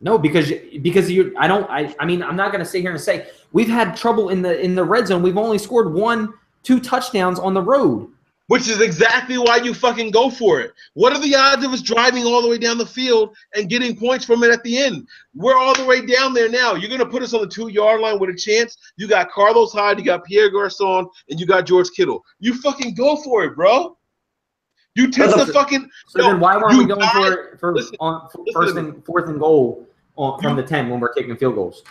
No, because you. I mean, I'm not going to sit here and say we've had trouble in the red zone. We've only scored 1-2 touchdowns on the road. Which is exactly why you fucking go for it. What are the odds of us driving all the way down the field and getting points from it at the end? We're all the way down there now. You're going to put us on the 2-yard line with a chance? You got Carlos Hyde, you got Pierre Garçon, and you got George Kittle. You fucking go for it, bro. You take the fucking – So then why weren't we going for fourth and goal from the 10 when we're taking field goals?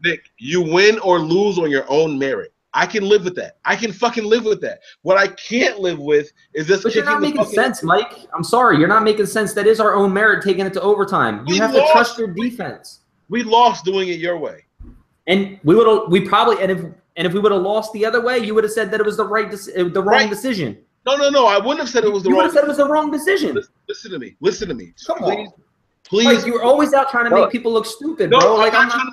Nick, you win or lose on your own merit. I can live with that. I can fucking live with that. What I can't live with is this. But you're not making sense, Mike. I'm sorry. You're not making sense. That is our own merit taking it to overtime. You have to trust your defense. We lost doing it your way. And if we would have lost the other way, you would have said that it was the wrong decision. No. I wouldn't have said it was the wrong. You would have said it was the wrong decision. Listen to me. Come on. Please. Like, you're always out trying to make people look stupid, bro. Like, I'm not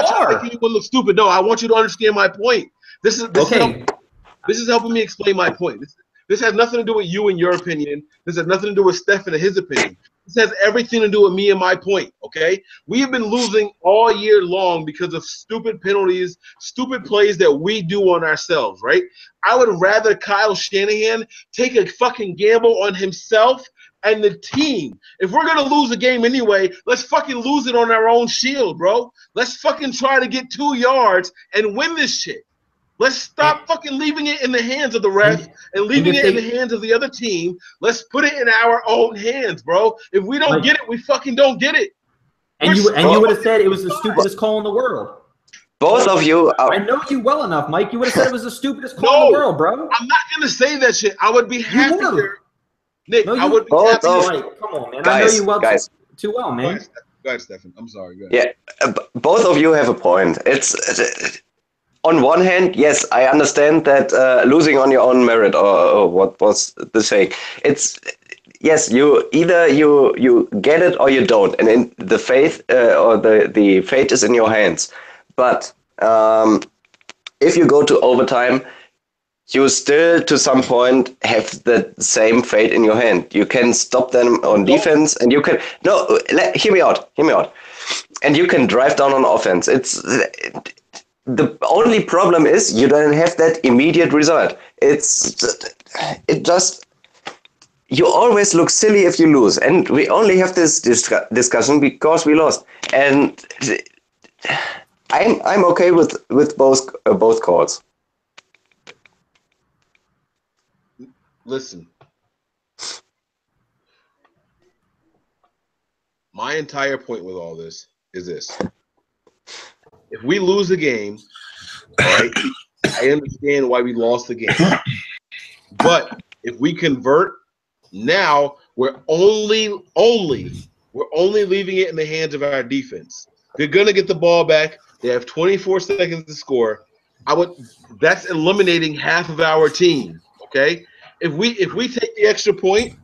trying to make people look stupid. No, I want you to understand my point. This is helping me explain my point. This has nothing to do with you and your opinion. This has nothing to do with Stephen and his opinion. This has everything to do with me and my point, okay? We have been losing all year long because of stupid penalties, stupid plays that we do on ourselves, right? I would rather Kyle Shanahan take a fucking gamble on himself and the team. If we're going to lose a game anyway, let's fucking lose it on our own shield, bro. Let's fucking try to get 2 yards and win this shit. Let's stop fucking leaving it in the hands of the ref and leaving it in the hands of the other team. Let's put it in our own hands, bro. If we don't get it, we fucking don't get it. And you would have said it was the stupidest call in the world. Both of you. I know you well enough, Mike. You would have said it was the stupidest call in the world, bro. I'm not gonna say that shit. I would be happy. Nick, no, I would be happy. Mike, come on, man. I know you well too well, man. Go ahead, Stephen. I'm sorry. Go ahead. Yeah, both of you have a point. It's on one hand, yes, I understand that losing on your own merit, or what was the saying? It's yes, you either you get it or you don't, and in the faith or the fate is in your hands. But if you go to overtime, you still to some point have the same fate in your hand. You can stop them on defense, and you can hear me out, and you can drive down on offense. The only problem is you don't have that immediate result. You always look silly if you lose, and we only have this discussion because we lost. And I'm okay with both calls. Listen, my entire point with all this is this. If we lose the game, right, I understand why we lost the game. But if we convert, now we're only leaving it in the hands of our defense. They're gonna get the ball back. They have 24 seconds to score. That's eliminating half of our team. Okay? If we take the extra point,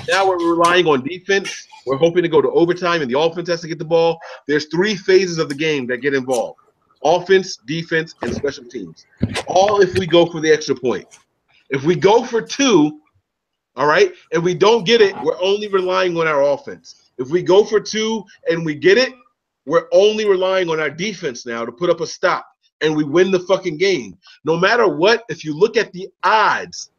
now we're relying on defense. We're hoping to go to overtime, and the offense has to get the ball. There's 3 phases of the game that get involved: offense, defense, and special teams. All if we go for the extra point. If we go for 2, all right, and we don't get it, we're only relying on our offense. If we go for 2 and we get it, we're only relying on our defense now to put up a stop, and we win the fucking game. No matter what, if you look at the odds,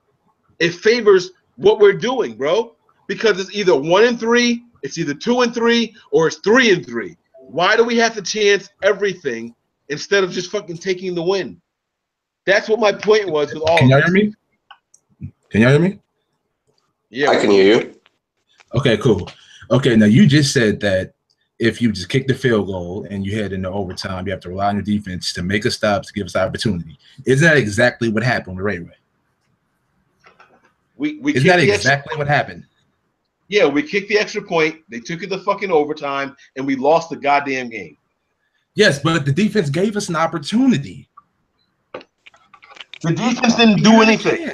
it favors what we're doing, bro, because it's either 1-3, it's either 2-3, or it's 3-3. Why do we have to chance everything instead of just fucking taking the win? That's what my point was with all Can y'all hear me? Can y'all hear me? Yeah, I can hear you. Okay, cool. Okay, now you just said that if you just kick the field goal and you head into overtime, you have to rely on your defense to make a stop to give us opportunity. Isn't that exactly what happened with Ray Ray? Isn't that exactly what happened? Yeah, we kicked the extra point. They took it to fucking overtime, and we lost the goddamn game. Yes, but the defense gave us an opportunity. The defense didn't do anything.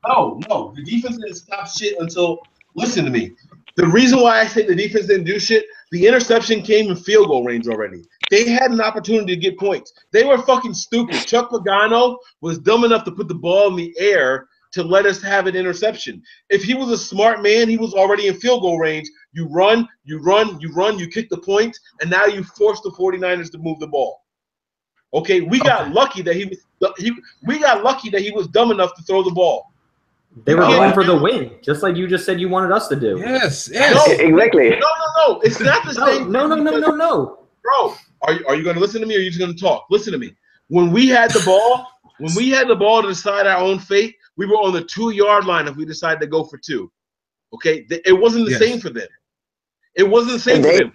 No, the defense didn't stop shit until. Listen to me. The reason why I say the defense didn't do shit, the interception came in field goal range already. They had an opportunity to get points. They were fucking stupid. Chuck Pagano was dumb enough to put the ball in the air to let us have an interception. If he was a smart man, he was already in field goal range. You run, you kick the point, and now you force the 49ers to move the ball. Okay, we got lucky that he was dumb enough to throw the ball. They were going for the win, just like you just said you wanted us to do. Yes. No, exactly. No. It's not the same. No. Bro, are you going to listen to me or are you just going to talk? Listen to me. When we had the ball to decide our own fate, we were on the 2-yard line if we decided to go for 2. Okay, it wasn't the same for them. It wasn't the same for them.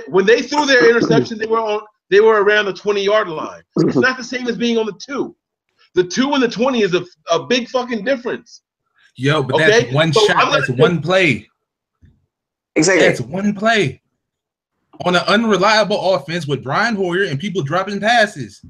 When they threw their interception, they were around the 20-yard line. It's not the same as being on the 2. The 2 and the 20 is a big fucking difference. Yo, but that's one shot. That's one play. Exactly. That's one play on an unreliable offense with Brian Hoyer and people dropping passes.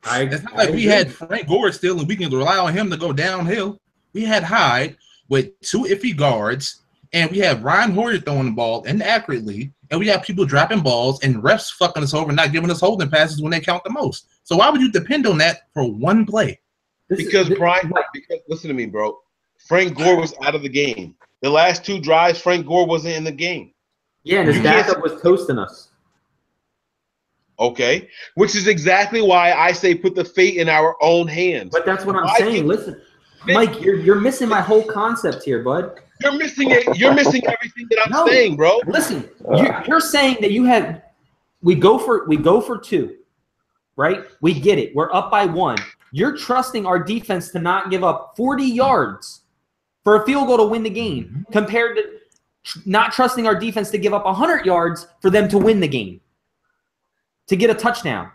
It's not like we had Frank Gore still and we can rely on him to go downhill. We had Hyde with 2 iffy guards, and we had Brian Hoyer throwing the ball inaccurately, and we have people dropping balls and refs fucking us over, not giving us holding passes when they count the most. So why would you depend on that for one play? Because listen to me, bro. Frank Gore was out of the game. The last 2 drives, Frank Gore wasn't in the game. Yeah, and his backup was toasting us. Okay, which is exactly why I say put the fate in our own hands. But that's what I'm saying. Listen, Mike, you're missing my whole concept here, bud. You're missing it. You're missing everything that I'm saying, bro. Listen, you're saying that we go for 2, right? We get it. We're up by 1. You're trusting our defense to not give up 40 yards for a field goal to win the game, compared to not trusting our defense to give up 100 yards for them to win the game, to get a touchdown.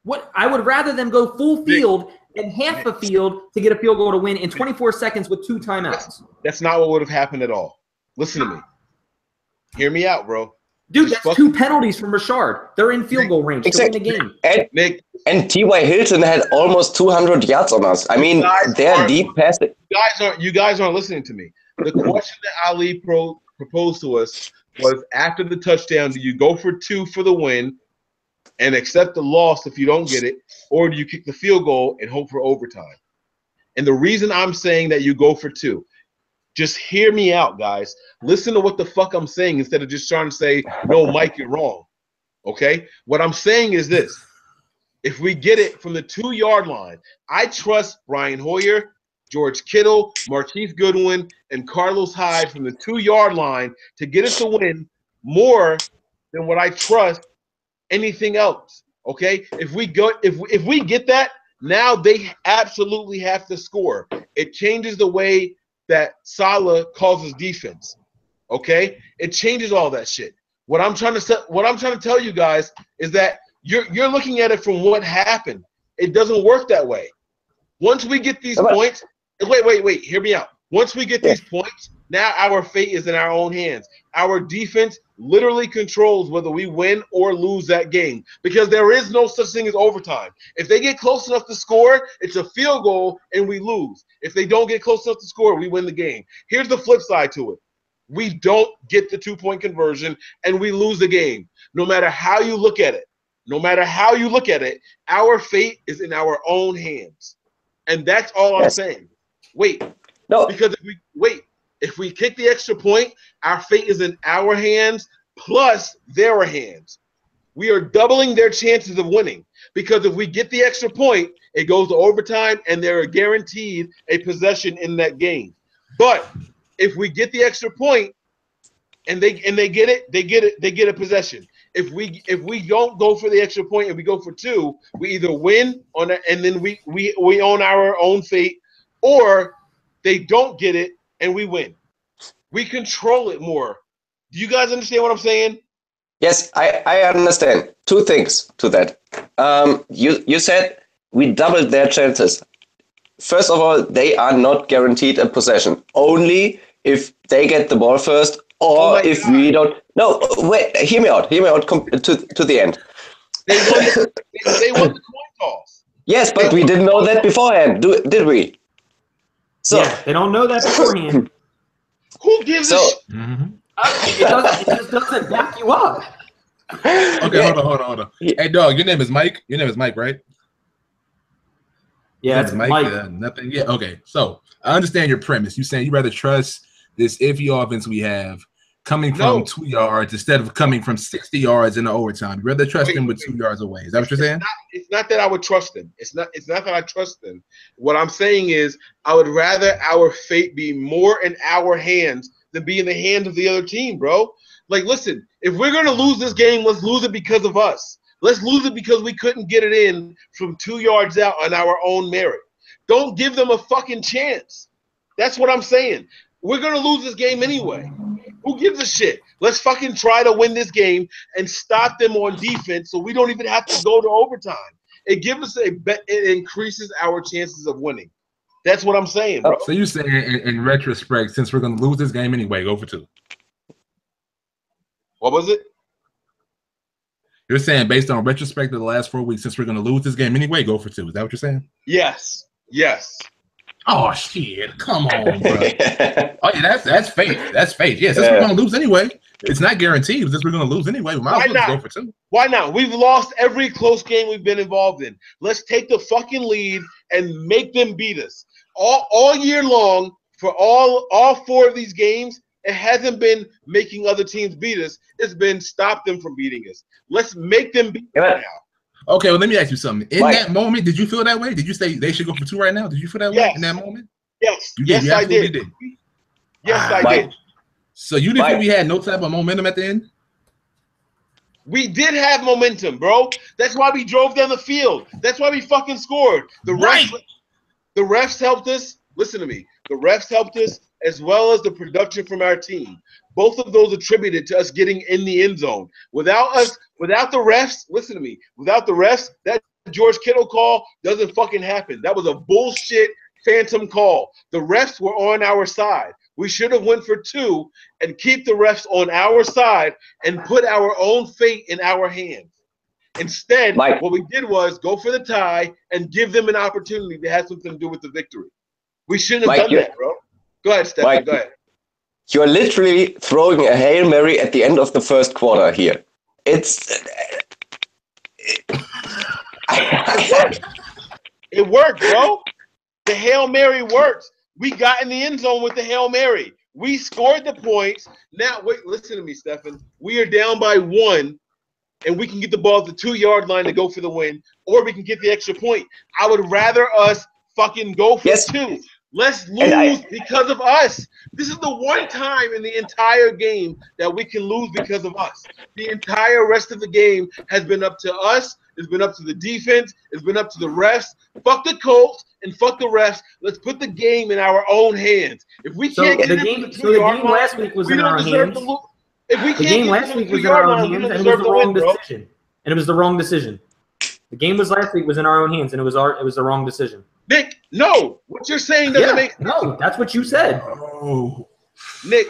What I would rather them go full field and half the field to get a field goal to win in 24 seconds with 2 timeouts. That's not what would have happened at all. Listen to me. Hear me out, bro. Dude, that's 2 penalties from Richard. They're in field goal range to win the game. And T.Y. Hilton had almost 200 yards on us. I mean, they're deep past it. You guys aren't listening to me. The question that Ali proposed to us was, after the touchdown, do you go for 2 for the win and accept the loss if you don't get it, or do you kick the field goal and hope for overtime? And the reason I'm saying that you go for 2, just hear me out, guys. Listen to what the fuck I'm saying instead of just trying to say, no, Mike, you're wrong. Okay? What I'm saying is this. If we get it from the 2-yard line, I trust Brian Hoyer, George Kittle, Marquise Goodwin, and Carlos Hyde from the 2-yard line to get us a win more than what I trust anything else. Okay? If we get that, now they absolutely have to score. It changes the way that Saleh causes defense. Okay? It changes all that shit. What I'm trying to tell you guys is that you're looking at it from what happened. It doesn't work that way. Once we get these points, wait, hear me out. Once we get these points, now our fate is in our own hands. Our defense literally controls whether we win or lose that game, because there is no such thing as overtime. If they get close enough to score, it's a field goal and we lose. If they don't get close enough to score, we win the game. Here's the flip side to it. We don't get the 2-point conversion and we lose the game. No matter how you look at it, our fate is in our own hands. And that's all I'm saying. Because if we kick the extra point, our fate is in our hands plus their hands. We are doubling their chances of winning, because if we get the extra point, it goes to overtime and they're guaranteed a possession in that game. But if we get the extra point and they get it, they get a possession. If we don't go for the extra point and we go for 2, we either win on that and then we own our own fate, or they don't get it and we win. We control it more Do you guys understand what I'm saying? Yes, I understand. Two things to that. You said we doubled their chances. First of all, they are not guaranteed a possession. Only if they get the ball first, or if God. we don't. No, wait. Hear me out. To the end. They won the coin toss. Yes, but we didn't know that beforehand, did we? So yeah, they don't know that beforehand. Who gives a shit? It just doesn't back you up. Okay, hold on. Hey, dog, your name is Mike. Your name is Mike, right? Yeah, it's Mike. Nothing. Yeah. Okay. So I understand your premise. You're saying you rather trust this iffy offense we have coming from 2 yards instead of coming from 60 yards in the overtime. You'd rather trust them with 2 yards away. Is that what you're saying? It's not that I would trust them. It's not that I trust them. What I'm saying is I would rather our fate be more in our hands than be in the hands of the other team, bro. Like, listen, if we're going to lose this game, let's lose it because of us. Let's lose it because we couldn't get it in from 2 yards out on our own merit. Don't give them a fucking chance. That's what I'm saying. We're going to lose this game anyway. Who gives a shit? Let's fucking try to win this game and stop them on defense so we don't even have to go to overtime. It gives us it increases our chances of winning. That's what I'm saying, bro. So you're saying in retrospect, since we're going to lose this game anyway, go for 2. What was it? You're saying based on retrospect of the last 4 weeks, since we're going to lose this game anyway, go for 2. Is that what you're saying? Yes. Oh shit! Come on, bro. Oh yeah, that's fate. That's fate. Yeah, since we're going to lose anyway, it's not guaranteed. Since we're going to lose anyway, we might as well go for 2. Why not? We've lost every close game we've been involved in. Let's take the fucking lead and make them beat us. All year long for all 4 of these games. It hasn't been making other teams beat us. It's been stop them from beating us. Let's make them beat us now. Okay, well, let me ask you something. In that moment, did you feel that way? Did you say they should go for 2 right now? Did you feel that way in that moment? Yes. You did. Yes, I did. Yes, I did. So you didn't think we had no type of momentum at the end? We did have momentum, bro. That's why we drove down the field. That's why we fucking scored. The refs helped us. Listen to me. The refs helped us as well as the production from our team. Both of those attributed to us getting in the end zone. Without the refs, listen to me. Without the refs, that George Kittle call doesn't fucking happen. That was a bullshit phantom call. The refs were on our side. We should have went for 2 and keep the refs on our side and put our own fate in our hands. Instead, what we did was go for the tie and give them an opportunity to have something to do with the victory. We shouldn't have done that, bro. Go ahead, Stephen. Go ahead. You're literally throwing a Hail Mary at the end of the first quarter here. It worked, bro. The Hail Mary works. We got in the end zone with the Hail Mary. We scored the points. Now, wait, listen to me, Stephen. We are down by 1, and we can get the ball at the 2-yard line to go for the win, or we can get the extra point. I would rather us fucking go for 2. Let's lose because of us. This is the one time in the entire game that we can lose because of us. The entire rest of the game has been up to us. It's been up to the defense. It's been up to the refs. Fuck the Colts and fuck the refs. Let's put the game in our own hands. If we can't get the game last week was in our hands. If we the game last week was in our own hands, and it was the wrong decision. And it was the wrong decision. The game was last week was in our own hands, and it was the wrong decision. Nick, no. What you're saying doesn't make sense. No, that's what you said. Oh. Nick,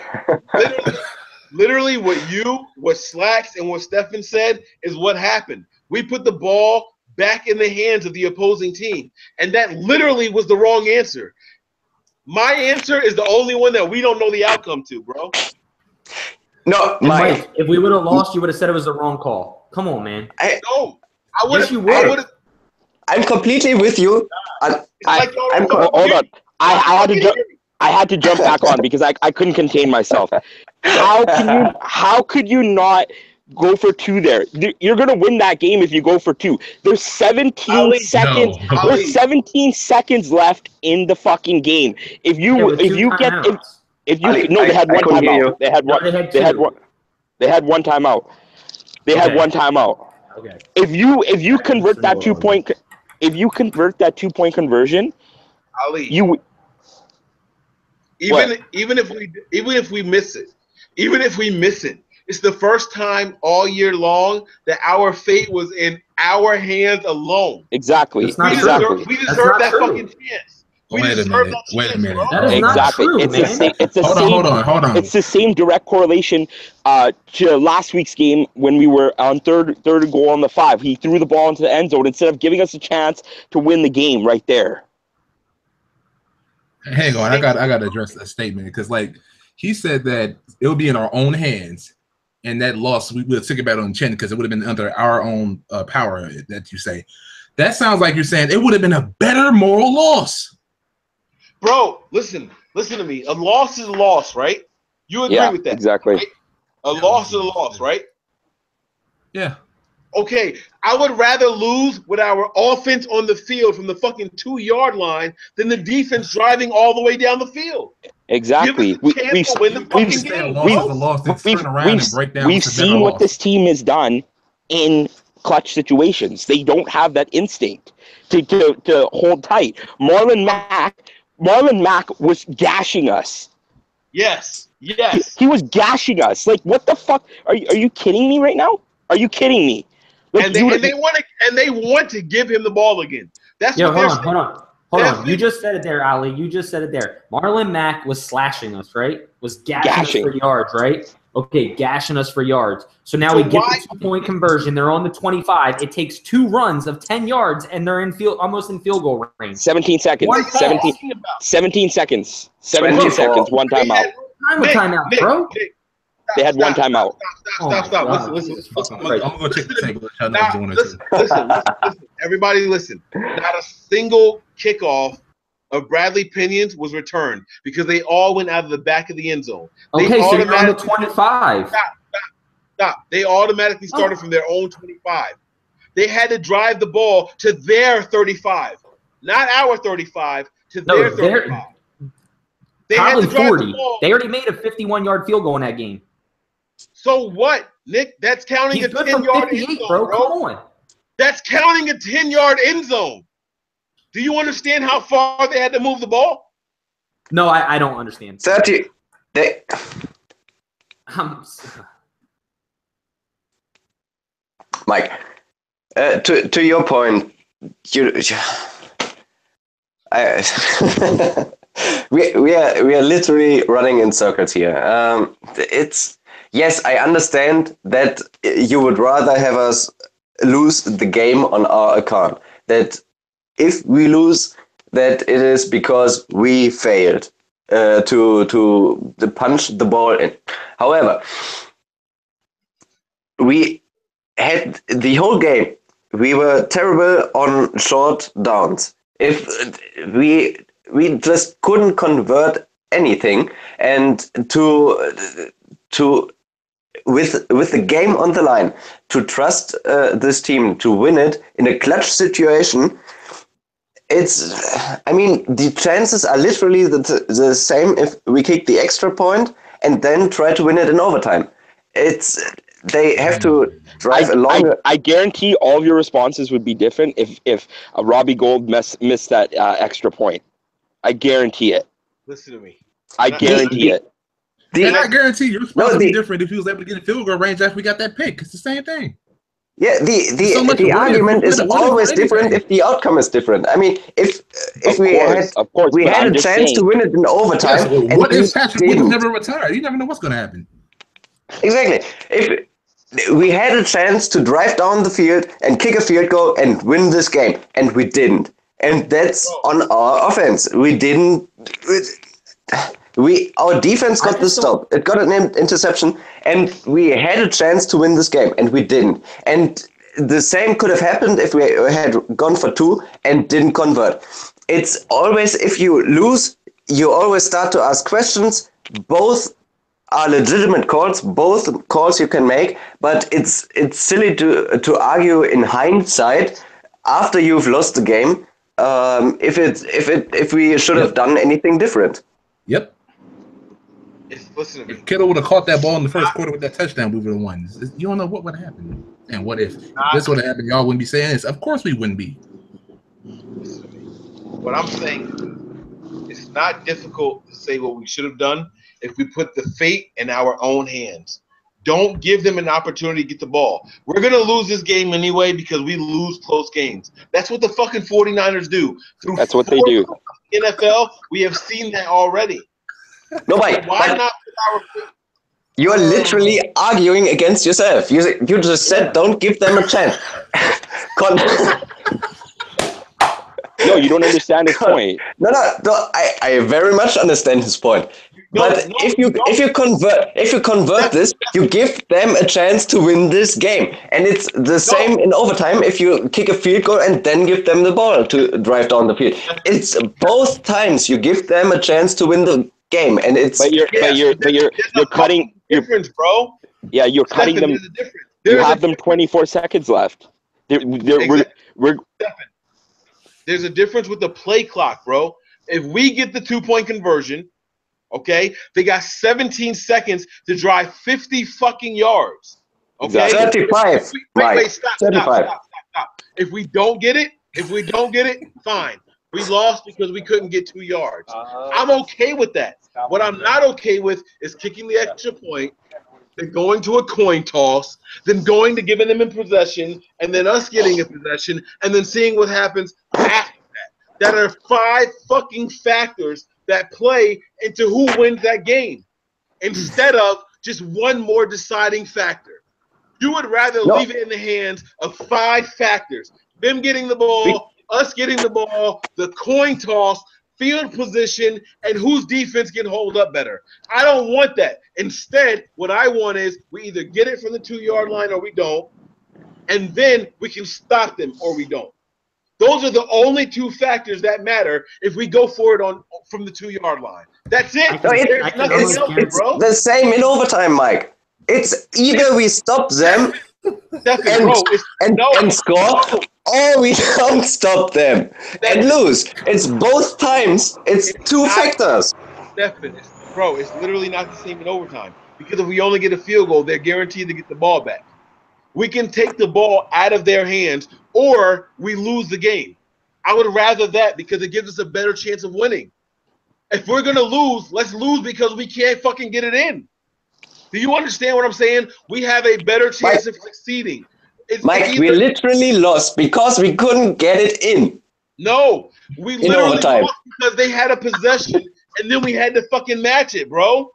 literally what Slacks and what Stefan said is what happened. We put the ball back in the hands of the opposing team, and that literally was the wrong answer. My answer is the only one that we don't know the outcome to, bro. No, Mike, if we would have lost, you would have said it was the wrong call. Come on, man. I would have. Yes, you would. I'm completely with you. Hold on. I had to jump back on because I couldn't contain myself. How could you not go for 2 there? You're gonna win that game if you go for 2. There's 17 seconds. No. There's 17 seconds left in the fucking game. They had one timeout. They had one timeout. They had one timeout. Okay. If you convert that 2-point. If you convert that 2-point conversion, Ali, even if we miss it, Even if we miss it, it's the first time all year long that our fate was in our hands alone. Exactly. That's not Exactly. We That's deserve not that true. fucking chance. We Wait a deserve minute. that Wait a chance, minute. That is not Exactly. true, It's man. the same. It's the Hold same. on, hold on. It's the same direct correlation to last week's game when we were on third goal on the 5. He threw the ball into the end zone instead of giving us a chance to win the game right there. Hang on, I got to address that statement because, like, he said that it'll be in our own hands, and that loss we would take it back on the chin because it would have been under our own power. That you say, that sounds like you're saying it would have been a better moral loss. Bro, listen to me. A loss is a loss, right? You agree with that? Exactly. Right? A loss is a loss, right? Yeah. Okay, I would rather lose with our offense on the field from the fucking 2-yard line than the defense driving all the way down the field. Exactly. Give us a chance to win the fucking Say a game. loss is a loss. Then turn around and break down. We've It's a better seen what loss. this team has done in clutch situations. They don't have that instinct to hold tight. Marlon Mack was gashing us. Yes. He was gashing us. Like, what the fuck? Are you kidding me right now? Are you kidding me? Like, And they want to give him the ball again. That's what they're saying. Hold on. You just said it there, Ali. You just said it there. Marlon Mack was slashing us, right? Was gashing us for yards, right? Okay, gashing us for yards. So now we get the 2-point conversion. They're on the 25. It takes 2 runs of 10 yards, and they're almost in field goal range. 17 seconds. 17 seconds. 17 seconds. One timeout. Timeout, bro. They had one timeout. Stop. Listen. I'm gonna go check the tape. Listen. Everybody listen. Not a single kickoff of Bradley Pinion's was returned because they all went out of the back of the end zone. Okay, so you're on the 25. Stop. They automatically started from their own 25. They had to drive the ball to their 35. Not our 35, to their 35. They probably had to drive 40. the ball. They already made a 51-yard field goal in that game. So what, Nick? That's counting a 10-yard end zone, bro. Come on. That's counting a 10-yard end zone. Do you understand how far they had to move the ball? No, I don't understand. 30. Mike, to your point, we are literally running in circles here. Yes, I understand that you would rather have us lose the game on our account. That if we lose, that it is because we failed to punch the ball in. However, we had the whole game. We were terrible on short downs. If we just couldn't convert anything, and with the game on the line, to trust this team to win it in a clutch situation, the chances are literally the same if we kick the extra point and then try to win it in overtime. They have to drive along. I guarantee all of your responses would be different if Robbie Gould missed that extra point. I guarantee it. Listen to me. I guarantee it. And I guarantee your response would be different if he was able to get in field goal range after we got that pick. It's the same thing. Yeah, the argument is always different if the outcome is different. I mean, if we had a chance to win it in overtime. Yes, what if Patrick Williams never retired? You never know what's going to happen. Exactly. If we had a chance to drive down the field and kick a field goal and win this game, and we didn't. And that's on our offense. We didn't. Our defense got the stop. It got an interception, and we had a chance to win this game, and we didn't. And the same could have happened if we had gone for 2 and didn't convert. It's always, if you lose, you always start to ask questions. Both are legitimate calls, both calls you can make, but it's silly to argue in hindsight after you've lost the game if we should have done anything different. Yep. Listen to me. If Kittle would have caught that ball in the first quarter with that touchdown, we would have won. You don't know what would happen. And what if this would have happened? Y'all wouldn't be saying this. Of course we wouldn't be. What I'm saying, it's not difficult to say what we should have done. if we put the fate in our own hands. Don't give them an opportunity to get the ball. We're going to lose this game anyway because we lose close games. That's what the fucking 49ers do. That's what they do. NFL, we have seen that already. No, Why not put our you're literally arguing against yourself. You just said don't give them a chance. No, you don't understand his point. No, I very much understand his point. But if you convert this, you give them a chance to win this game. And it's the same in overtime if you kick a field goal and then give them the ball to drive down the field. It's both times you give them a chance to win the game, and it's you're cutting difference, bro. Yeah, you're cutting them. You have them 24 seconds left. There's a difference with the play clock, bro. If we get the 2-point conversion, okay, they got 17 seconds to drive 50 fucking yards. Okay, 35. Wait, stop. If we don't get it, fine. We lost because we couldn't get 2 yards. I'm okay with that. What I'm not okay with is kicking the extra point, then going to a coin toss, then going to giving them in possession, and then us getting a possession, and then seeing what happens after that. That are 5 fucking factors that play into who wins that game, instead of just one more deciding factor. You would rather leave it in the hands of 5 factors: them getting the ball, us getting the ball, the coin toss, field position, and whose defense can hold up better. I don't want that. Instead, what I want is we either get it from the 2-yard line or we don't, and then we can stop them or we don't. Those are the only 2 factors that matter if we go for it from the 2-yard line. That's it. There's nothing else, bro. The same in overtime, Mike. It's either we stop them and score, or we don't stop them and lose. It's both times. It's 2 factors. Definitely. Bro, it's literally not the same in overtime. Because if we only get a field goal, they're guaranteed to get the ball back. We can take the ball out of their hands, or we lose the game. I would rather that because it gives us a better chance of winning. If we're going to lose, let's lose because we can't fucking get it in. Do you understand what I'm saying? We have a better chance of succeeding. Mike, we literally lost because we couldn't get it in. No, we literally lost because they had a possession, and then we had to fucking match it, bro.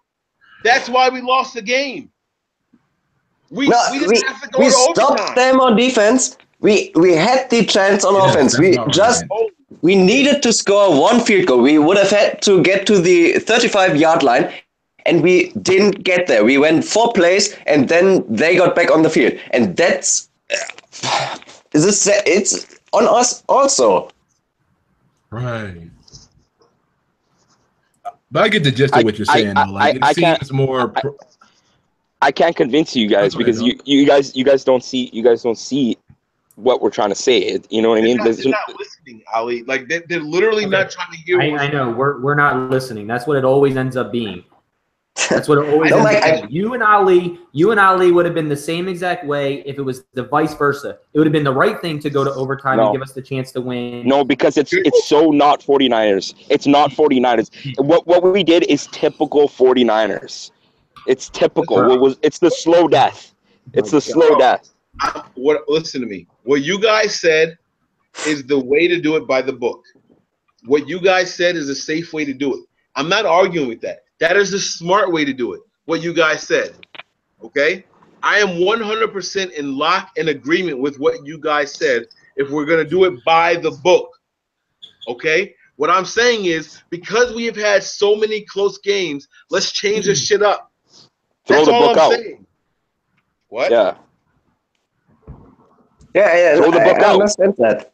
That's why we lost the game. We didn't have to go to overtime. Stopped them on defense. We had the chance on offense. We needed to score 1 field goal. We would have had to get to the 35-yard line, and we didn't get there. We went 4 plays, and then they got back on the field. And it's on us also. Right. But I get the gist of what you're saying. I can't convince you guys because you guys don't see what we're trying to say. You know what I mean? They're not listening, Ali. Like they're literally not trying to hear. I know we're not listening. That's what it always ends up being. That's what it always ends up being. You and Ali would have been the same exact way if it was the vice versa. It would have been the right thing to go to overtime and give us the chance to win. No, because it's so not 49ers. It's not 49ers. What we did is typical 49ers. It's typical. It's the slow death. It's the slow death. Listen to me. What you guys said is the way to do it by the book. What you guys said is a safe way to do it. I'm not arguing with that. That is the smart way to do it. What you guys said. Okay? I am 100% in agreement with what you guys said if we're going to do it by the book. Okay? What I'm saying is because we have had so many close games, let's change this shit up. That's all I'm saying. What? Yeah. Throw the book out. I understand that.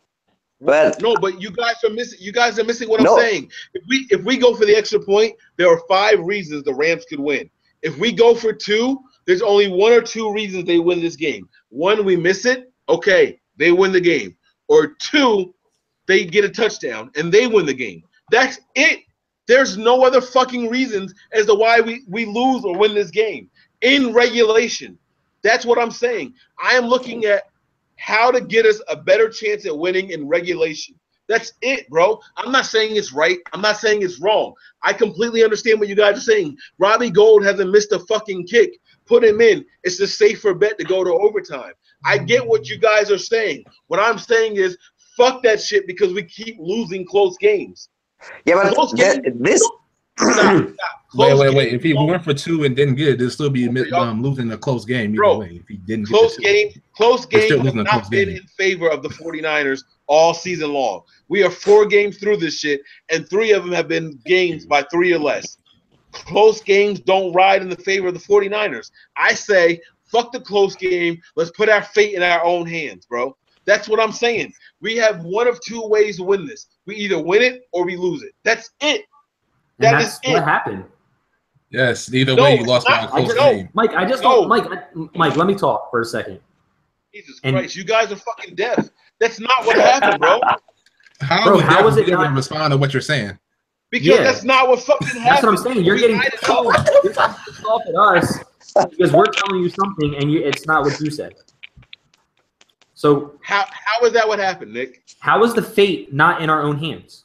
But but you guys are missing. You guys are missing what I'm saying. If we go for the extra point, there are 5 reasons the Rams could win. If we go for 2, there's only 1 or 2 reasons they win this game. 1, we miss it. Okay, they win the game. Or 2, they get a touchdown and they win the game. That's it. There's no other fucking reasons as to why we lose or win this game in regulation. That's what I'm saying. I am looking at how to get us a better chance at winning in regulation. That's it, bro. I'm not saying it's right. I'm not saying it's wrong. I completely understand what you guys are saying. Robbie Gould hasn't missed a fucking kick. Put him in. It's a safer bet to go to overtime. I get what you guys are saying. What I'm saying is fuck that shit because we keep losing close games. Yeah, but Close games, this. stop. Wait. If he went for 2 and didn't get it, they'll still be losing a close game either Bro, way. If he didn't close get the 2. Close They're still games have losing a not close been game. in favor of the 49ers all season long. We are 4 games through this shit, and 3 of them have been games by 3 or less. Close games don't ride in the favor of the 49ers. I say, fuck the close game. Let's put our fate in our own hands, bro. That's what I'm saying. We have one of 2 ways to win this. We either win it or we lose it. That's it. And that's what happened. Yes, either way, you lost by a close game. Mike, Mike, let me talk for a second. Jesus Christ, you guys are fucking deaf. That's not what happened, bro. How was it not respond to what you're saying? Because that's not what fucking happened. That's what I'm saying. You're getting pissed off at us because we're telling you something and it's not what you said. So how is that what happened, Nick? How is the fate not in our own hands?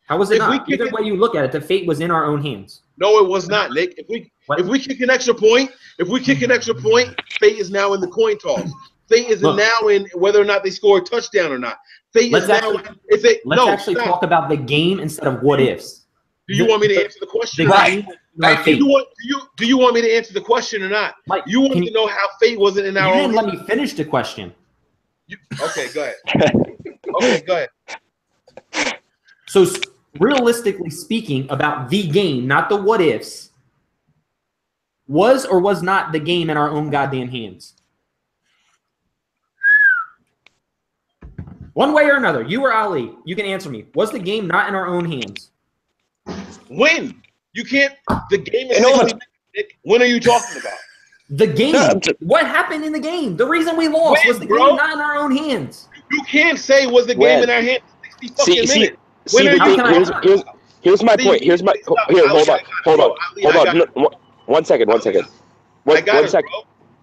How was it not? Either way you look at it, the fate was in our own hands. No, it was not, Nick. If we kick an extra point, fate is now in the coin toss. Fate is now in whether or not they score a touchdown or not. Let's actually talk about the game instead of what ifs. Do you want me to answer the question? Right. Do you want me to answer the question or not? Mike, you want to know how fate wasn't in our own. You didn't let me finish the question. Okay, go ahead. So realistically speaking, about the game, not the what ifs, was or was not the game in our own goddamn hands? One way or another, you or Ali, you can answer me. Was the game not in our own hands? When? You can't. The game is 60 minutes, Nick. When are you talking about? The game. What happened in the game? The reason we lost was the game not in our own hands. You can't say was the game in our hands 60 fucking minutes. Here's my point. Hold on. One second.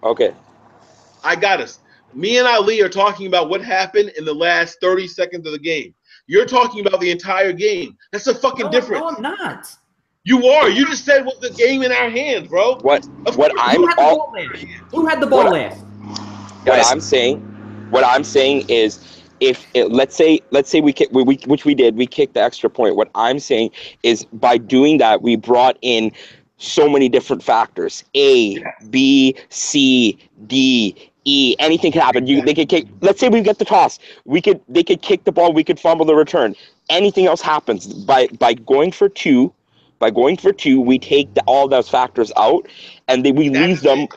Okay. I got us. Me and Ali are talking about what happened in the last 30 seconds of the game. You're talking about the entire game. That's a fucking difference. No, I'm not. You are. You just said was the game in our hands, bro. Who had the ball last? What I'm saying is, let's say we kicked the extra point. What I'm saying is, by doing that, we brought in so many different factors: A, B, C, D, E. Anything could happen. They could kick. Let's say we get the toss. They could kick the ball. We could fumble the return. Anything else happens by going for 2. By going for 2, we take all those factors out, and we leave them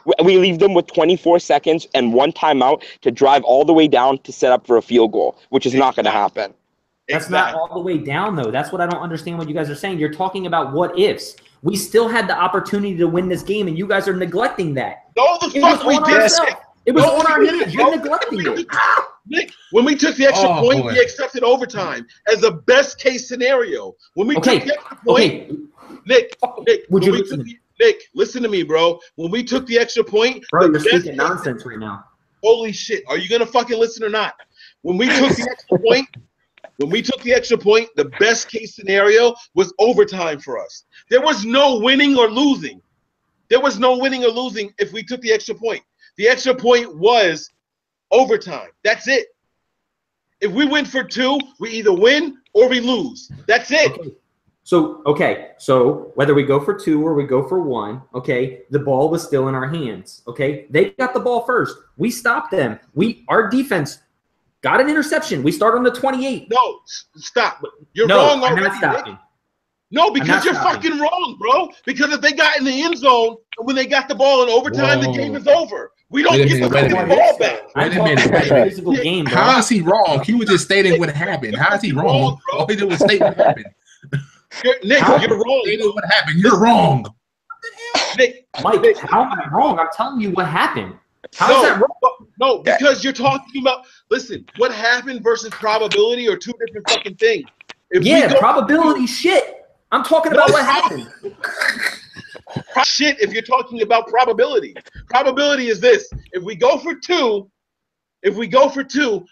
with 24 seconds and 1 timeout to drive all the way down to set up for a field goal, which is not going to happen. That's not all the way down, though. That's what I don't understand what you guys are saying. You're talking about what ifs. We still had the opportunity to win this game, and you guys are neglecting that. No, the fuck we did. It was on our hands. You're neglecting it. Nick, when we took the extra point, we accepted overtime as the best case scenario. When we took the extra point, Nick, listen to me, bro. When we took the extra point, bro, you're speaking nonsense right now. Holy shit. Are you gonna fucking listen or not? When we took the extra point, the best case scenario was overtime for us. There was no winning or losing. If we took the extra point. The extra point was overtime. That's it. If we win for 2, we either win or we lose. That's it. So whether we go for 2 or we go for 1, the ball was still in our hands. They got the ball first. We stopped them. Our defense got an interception. We start on the 28. No, stop. You're wrong already. I'm not stopping. No, because you're fucking wrong, bro. Because if they got in the end zone and when they got the ball in overtime, the game is over. We don't get the ball back. Wait a minute. How is he wrong? He was just stating what happened. How is he wrong? All he did was state what happened. Nick, you're wrong. Stating what happened. You're wrong. Nick, how am I wrong? I'm telling you what happened. How is that wrong? No, because you're talking about, listen, what happened versus probability are 2 different fucking things. Probability shit. I'm talking about what happened. Shit, if you're talking about probability. Probability is this. If we go for 2,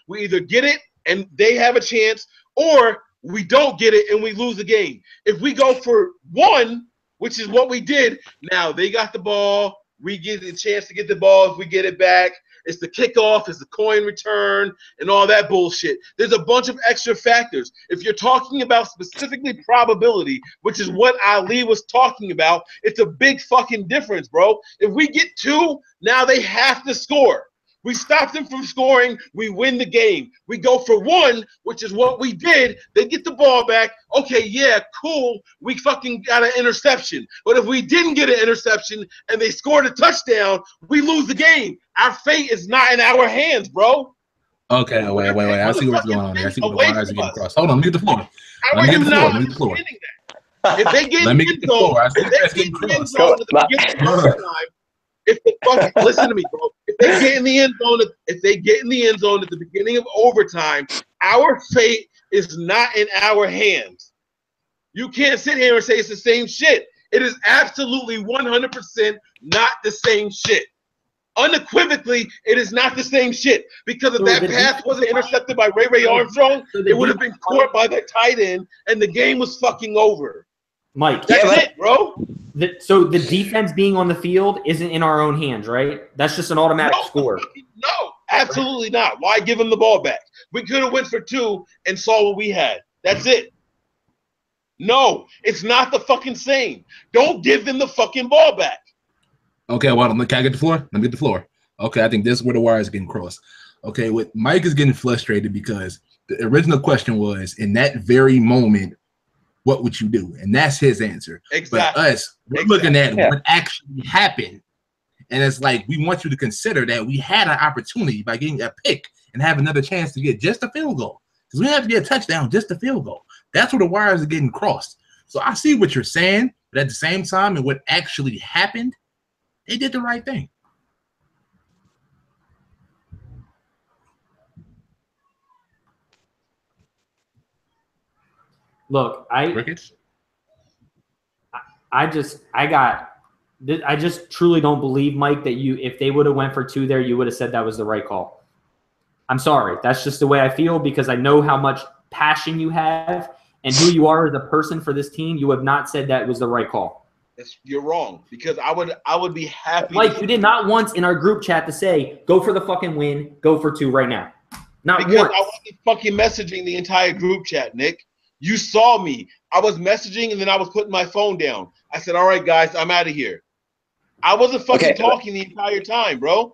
we either get it and they have a chance, or we don't get it and we lose the game. If we go for 1, which is what we did, now they got the ball. We get the chance to get the ball if we get it back. It's the kickoff, it's the coin return, and all that bullshit. There's a bunch of extra factors. If you're talking about specifically probability, which is what Ali was talking about, it's a big fucking difference, bro. If we get 2, now they have to score. We stop them from scoring. We win the game. We go for 1, which is what we did. They get the ball back. Okay, yeah, cool. We fucking got an interception. But if we didn't get an interception and they scored a touchdown, we lose the game. Our fate is not in our hands, bro. Okay, wait. I see what's going on here. I see what the wires are getting crossed. Hold on, let me get the floor. How are you not understanding that? If they get in the end zone, at the beginning of overtime, listen to me, bro. If they get in the end zone, at the beginning of overtime, our fate is not in our hands. You can't sit here and say it's the same shit. It is absolutely 100% not the same shit. Unequivocally, it is not the same shit, because if that pass wasn't intercepted by Ray Armstrong, it would have been caught by the tight end, and the game was fucking over. Mike, that's it, bro. So the defense being on the field isn't in our own hands, right? That's just an automatic score. No, absolutely not. Why give them the ball back? We could have went for 2 and saw what we had. That's it. No, it's not the fucking same. Don't give them the fucking ball back. Okay, well, can I get the floor? Let me get the floor. Okay, I think this is where the wire is getting crossed. Okay, Mike is getting frustrated because the original question was, in that very moment, what would you do? And that's his answer. Exactly. But us, we're looking at what actually happened. And it's like, we want you to consider that we had an opportunity by getting a pick and have another chance to get just a field goal. Because we have to get a touchdown, just a field goal. That's where the wires are getting crossed. So I see what you're saying, but at the same time, and what actually happened, they did the right thing. Look, I just truly don't believe, Mike, that if they would have went for 2 there, you would have said that was the right call. I'm sorry. That's just the way I feel, because I know how much passion you have and who you are as a person for this team. You have not said that was the right call. You're wrong, because I would be happy. Like, you did not once in our group chat to say, go for the fucking win, go for 2 right now. Not because once. I wasn't fucking messaging the entire group chat, Nick. You saw me. I was messaging, and then I was putting my phone down. I said, all right, guys, I'm out of here. I wasn't fucking talking the entire time, bro.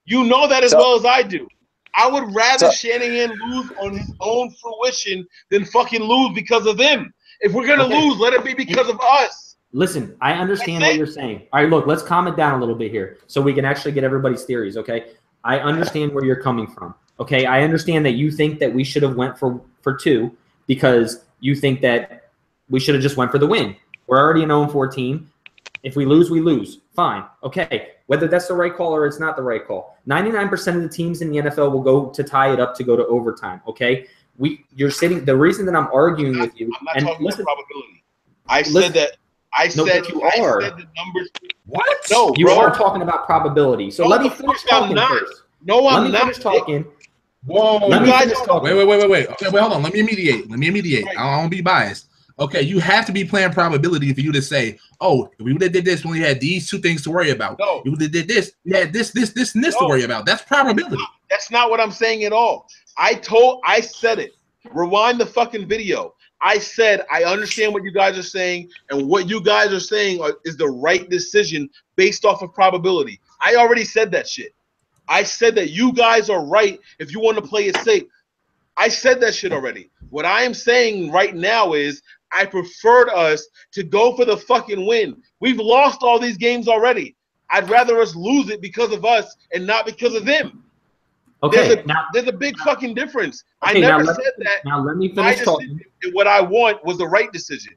You know that as well as I do. I would rather Shanahan lose on his own fruition than fucking lose because of them. If we're going to lose, let it be because of us. Listen, I understand what you're saying. All right, look, let's calm it down a little bit here so we can actually get everybody's theories, okay? I understand where you're coming from, okay? I understand that you think that we should have went for 2 because you think that we should have just went for the win. We're already an 0-4 team. If we lose, we lose. Fine. Okay. Whether that's the right call or it's not the right call. 99% of the teams in the NFL will go to tie it up to go to overtime, okay? The reason that I'm arguing with you. I'm not talking about probability. I said the numbers. What? No, you are talking about probability. So let me finish talking first. No, I'm not. Let me finish talking. Whoa. Let me finish talking. Wait. Okay, wait, hold on. Let me mediate. Right. I don't want to be biased. Okay, you have to be playing probability for you to say, oh, if we would have did this, we only had these 2 things to worry about. No. If we would have did this, we had this, and this to worry about. That's probability. That's not what I'm saying at all. I said it. Rewind the fucking video. I said, I understand what you guys are saying, and what you guys are saying is the right decision based off of probability. I already said that shit. I said that you guys are right if you want to play it safe. I said that shit already. What I am saying right now is I preferred us to go for the fucking win. We've lost all these games already. I'd rather us lose it because of us and not because of them. Okay, there's a big fucking difference. Okay, I never said that. Now let me finish talking. What I want was the right decision.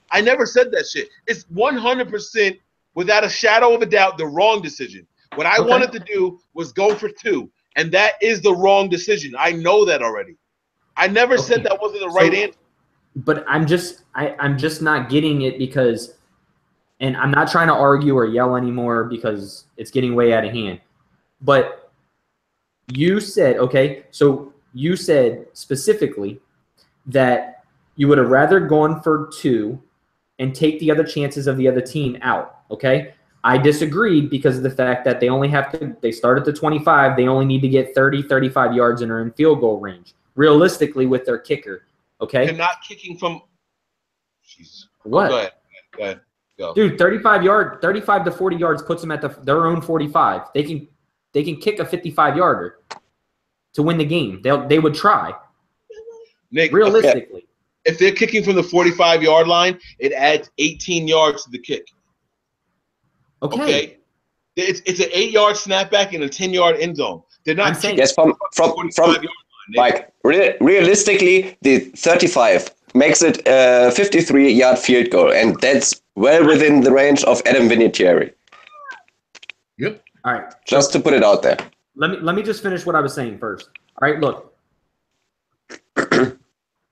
I never said that shit. It's 100%, without a shadow of a doubt, the wrong decision. What I wanted to do was go for 2, and that is the wrong decision. I know that already. I never said that wasn't the right answer. But I'm just not getting it because, and I'm not trying to argue or yell anymore because it's getting way out of hand. But you said, okay, so you said specifically that you would have rather gone for 2 and take the other chances of the other team out, okay? I disagreed because of the fact that they start at the 25, they only need to get 30, 35 yards and are in field goal range, realistically with their kicker, okay? They're not kicking from – jeez. What? Go ahead. Go. Dude, 35 to 40 yards puts them at their own 45. They can kick a 55-yarder to win the game. They would try. Nick, realistically. If they're kicking from the 45-yard line, it adds 18 yards to the kick. Okay? It's an 8-yard snapback and a 10-yard end zone. They're not saying, yes, from Mike, realistically, the 35 makes it a 53-yard field goal, and that's well within the range of Adam Vinatieri. Yep. All right. Just to put it out there. Let me just finish what I was saying first. All right, look.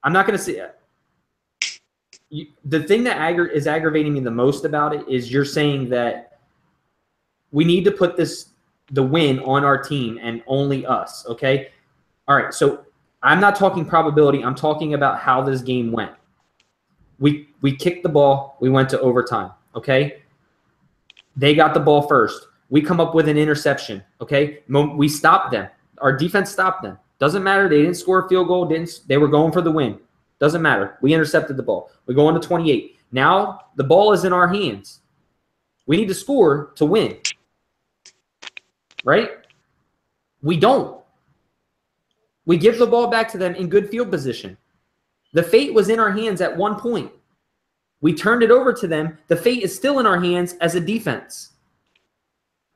I'm not going to say the thing that is aggravating me the most about it is you're saying that we need to put the win on our team and only us, okay? All right, so I'm not talking probability. I'm talking about how this game went. We kicked the ball. We went to overtime, okay? They got the ball first. We come up with an interception, okay? We stopped them. Our defense stopped them. Doesn't matter. They didn't score a field goal. They were going for the win. Doesn't matter. We intercepted the ball. We go on to 28. Now the ball is in our hands. We need to score to win. Right? We don't. We give the ball back to them in good field position. The fate was in our hands at one point. We turned it over to them. The fate is still in our hands as a defense.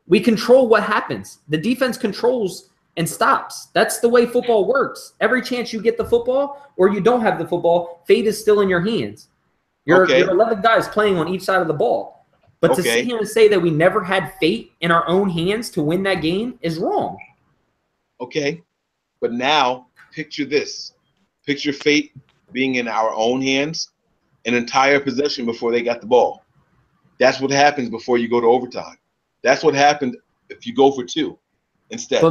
We control what happens. The defense controls and stops. That's the way football works. Every chance you get the football or you don't have the football, fate is still in your hands. You're 11 guys playing on each side of the ball. But to sit here and say that we never had fate in our own hands to win that game is wrong. Okay. But now picture this. Picture fate being in our own hands, an entire possession before they got the ball. That's what happens before you go to overtime. That's what happened if you go for 2 instead.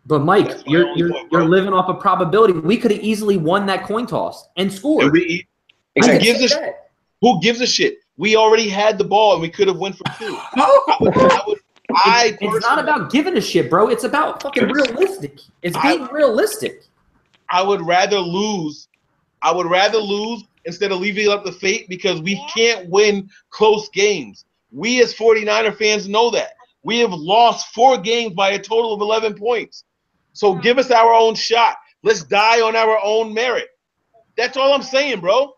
But Mike, you're living off of probability. We could have easily won that coin toss and scored. Who gives a shit? We already had the ball and we could have went for 2. It's not about giving a shit, bro. It's about fucking realistic. It's being realistic. I would rather lose. Instead of leaving up the fate because we can't win close games. We as 49er fans know that. We have lost 4 games by a total of 11 points. So give us our own shot. Let's die on our own merit. That's all I'm saying, bro.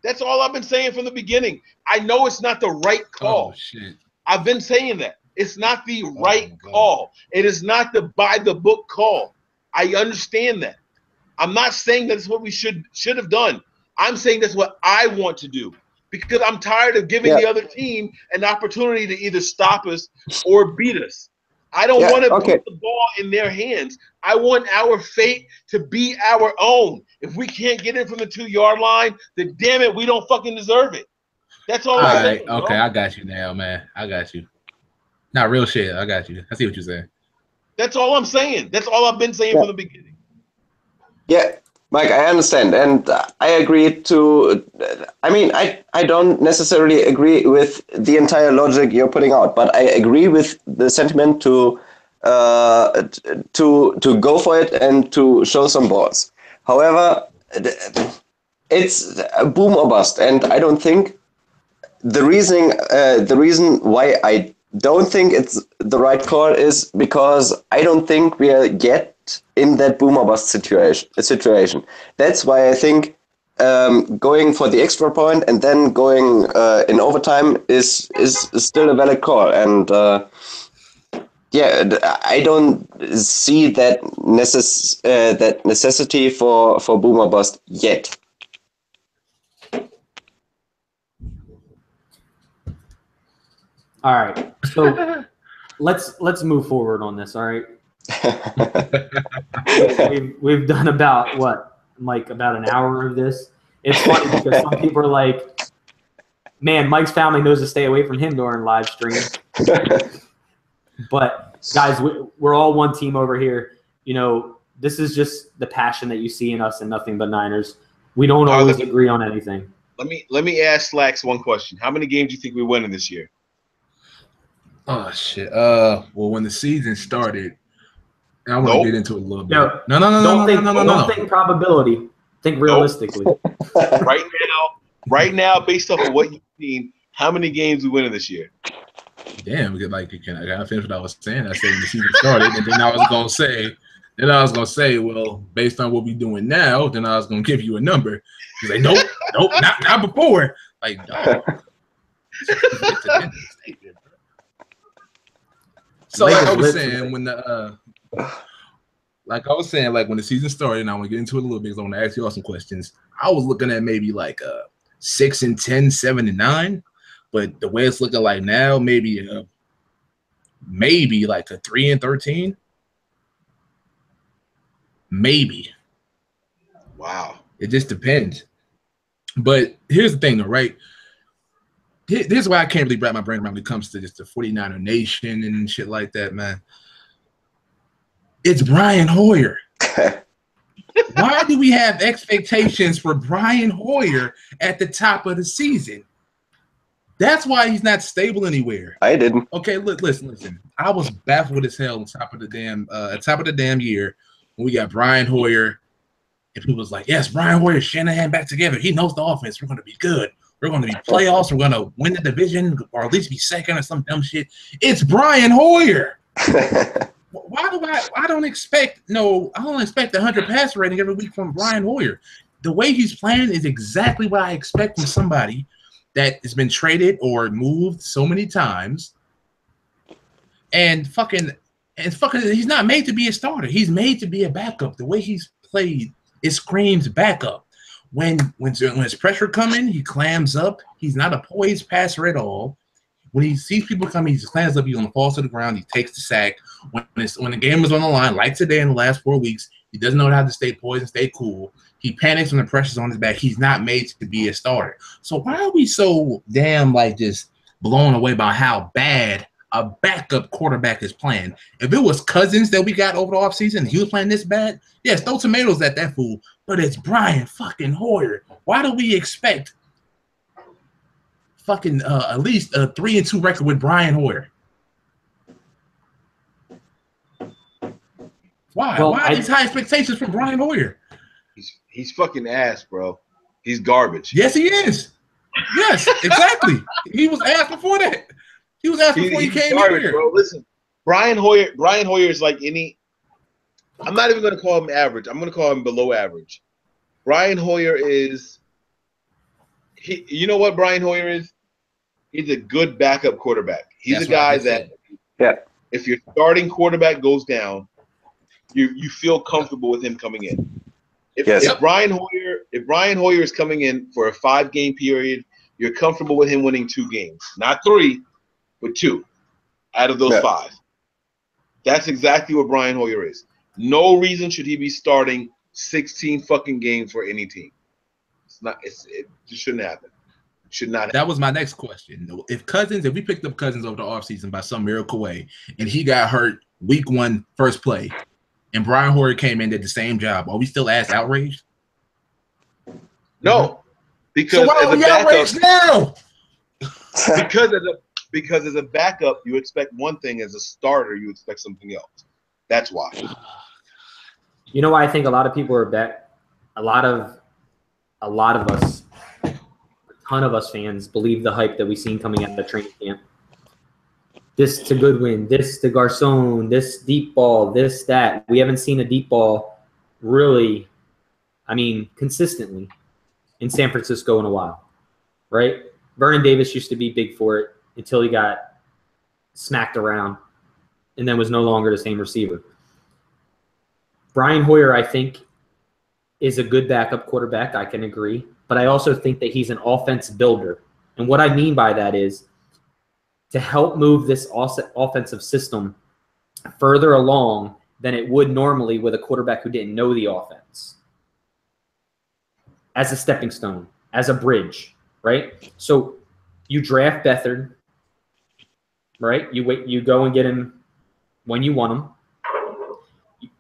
That's all I've been saying from the beginning. I know it's not the right call. Oh, shit. I've been saying that. It's not the right call. It is not the by-the-book call. I understand that. I'm not saying that's what we should have done. I'm saying that's what I want to do because I'm tired of giving the other team an opportunity to either stop us or beat us. I don't want to put the ball in their hands. I want our fate to be our own. If we can't get in from the 2-yard line, then damn it, we don't fucking deserve it. That's all I'm saying. Okay, I got you now, man. I got you. Not real shit. I got you. I see what you're saying. That's all I'm saying. That's all I've been saying from the beginning. Yeah, Mike, I understand. And I agree to – I mean, I don't necessarily agree with the entire logic you're putting out, but I agree with the sentiment to go for it and to show some balls. However, it's a boom or bust, and I don't think the reason why I don't think it's the right call is because I don't think we are yet in that boom or bust situation. That's why I think going for the extra point and then going in overtime is still a valid call. And I don't see that necessity for boom or bust yet. All right, so let's move forward on this. All right, we've done about about an hour of this. It's funny because some people are like, "Man, Mike's family knows to stay away from him during live streams." But guys, we're all one team over here. You know, this is just the passion that you see in us and nothing but Niners. We don't always agree on anything. Let me ask Slacks one question. How many games do you think we win in this year? Oh shit. Well, when the season started, and I want to get into it a little bit. No. Don't think probability. Think realistically. Right now, based off of what you've seen, how many games we win in this year? Damn, I gotta finish what I was saying. I said when the season started, and then I was gonna say, well, based on what we're doing now, then I was gonna give you a number. He's like, nope, not before. Like, no. So like I was saying, when the season started, and I want to get into it a little bit because I want to ask you all some questions. I was looking at maybe like 6-10, 7-9, but the way it's looking like now, maybe like a 3-13. Maybe. Wow. It just depends. But here's the thing, though, right? Here's why I can't really wrap my brain around when it comes to just the 49er Nation and shit like that, man. It's Brian Hoyer. Why do we have expectations for Brian Hoyer at the top of the season? That's why he's not stable anywhere. I didn't. Okay, listen. I was baffled as hell on top of the damn year when we got Brian Hoyer, and people was like, "Yes, Brian Hoyer, Shanahan back together. He knows the offense. We're going to be good. We're going to be playoffs. We're going to win the division, or at least be second or some dumb shit." It's Brian Hoyer. I don't expect 100 passer rating every week from Brian Hoyer. The way he's playing is exactly what I expect from somebody that has been traded or moved so many times. And he's not made to be a starter. He's made to be a backup. The way he's played, it screams backup. When his pressure coming, he clams up. He's not a poised passer at all. When he sees people coming, he just clams up. He's going to fall to the ground. He takes the sack. When the game is on the line, like today in the last 4 weeks, he doesn't know how to stay poised and stay cool. He panics when the pressure's on his back. He's not made to be a starter. So why are we so damn just blown away by how bad a backup quarterback is playing? If it was Cousins that we got over the offseason and he was playing this bad, yes, throw tomatoes at that fool. But it's Brian fucking Hoyer. Why do we expect fucking at least a 3-2 record with Brian Hoyer? Why? Well, Why these high expectations from Brian Hoyer? He's fucking ass, bro. He's garbage. Yes, he is. Yes, exactly. He was ass before that. He was ass before he came garbage, here. Bro. Listen, Brian Hoyer is like any. I'm not even going to call him average. I'm going to call him below average. Brian Hoyer is. You know what Brian Hoyer is? He's a good backup quarterback. He's a guy that, if your starting quarterback goes down, you feel comfortable with him coming in. If Brian Hoyer is coming in for a 5-game period, you're comfortable with him winning 2 games, not 3, but 2 out of those 5. That's exactly what Brian Hoyer is. No reason should he be starting 16 fucking games for any team. It just shouldn't happen. Should not happen. That was my next question. If we picked up Cousins over the offseason by some miracle way, and he got hurt week 1 first play, and Brian Hoyer came in, did the same job, are we still as outraged? No, because so why are we outraged now? because as a backup, you expect one thing. As a starter, you expect something else. That's why. You know why I think a lot of people are bet. A lot of us, a ton of us fans believe the hype that we've seen coming out of the training camp. This to Goodwin, this to Garcon, this deep ball, this, that. We haven't seen a deep ball really, consistently in San Francisco in a while, right? Vernon Davis used to be big for it until he got smacked around and then was no longer the same receiver. Brian Hoyer, I think, is a good backup quarterback. I can agree. But I also think that he's an offense builder. And what I mean by that is to help move this offensive system further along than it would normally with a quarterback who didn't know the offense. As a stepping stone, as a bridge, right? So you draft Beathard, right? You go and get him when you want him.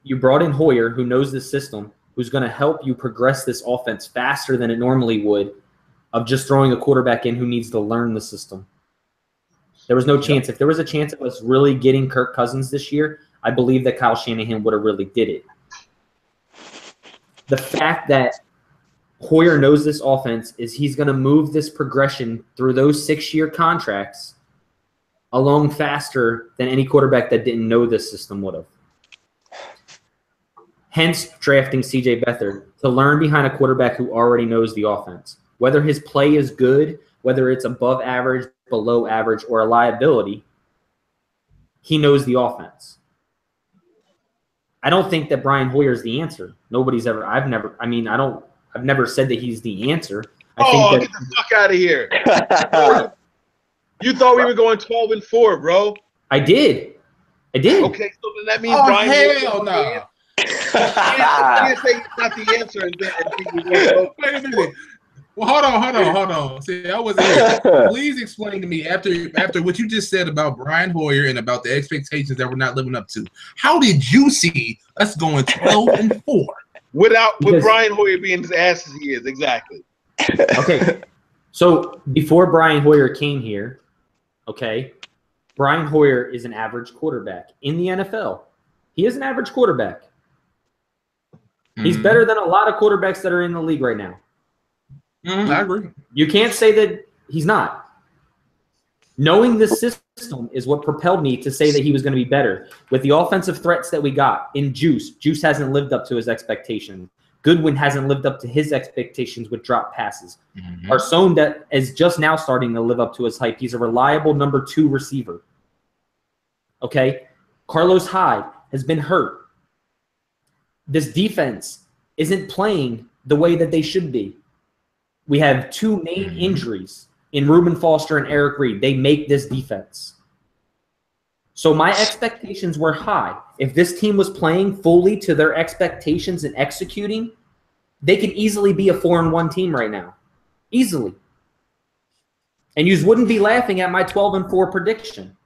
You brought in Hoyer, who knows this system, who's going to help you progress this offense faster than it normally would of just throwing a quarterback in who needs to learn the system. There was no chance. If there was a chance of us really getting Kirk Cousins this year, I believe that Kyle Shanahan would have really did it. The fact that Hoyer knows this offense is he's going to move this progression through those 6-year contracts along faster than any quarterback that didn't know this system would have. Hence, drafting C.J. Beathard to learn behind a quarterback who already knows the offense. Whether his play is good, whether it's above average, below average, or a liability, he knows the offense. I don't think that Brian Hoyer is the answer. I've never said that he's the answer. Get the fuck out of here. You thought we were going 12-4, bro. I did. Okay, so then that means Brian hell no. You can't say he's not the answer and think we're going to Wait a minute. Well, hold on. See, I wasn't here. Please explain to me after what you just said about Brian Hoyer and about the expectations that we're not living up to. How did you see us going 12-4? With Brian Hoyer being as ass as he is, exactly. Okay, so before Brian Hoyer came here, Brian Hoyer is an average quarterback in the NFL. He is an average quarterback. He's better than a lot of quarterbacks that are in the league right now. I agree. You can't say that he's not. Knowing this system is what propelled me to say that he was going to be better. With the offensive threats that we got in Juice hasn't lived up to his expectations. Goodwin hasn't lived up to his expectations with drop passes. Arcone that is just now starting to live up to his hype. He's a reliable number 2 receiver. Okay? Carlos Hyde has been hurt. This defense isn't playing the way that they should be. We have 2 main injuries in Reuben Foster and Eric Reed. They make this defense. So my expectations were high. If this team was playing fully to their expectations and executing, they could easily be a 4-1 team right now. Easily. And you wouldn't be laughing at my 12-4 prediction.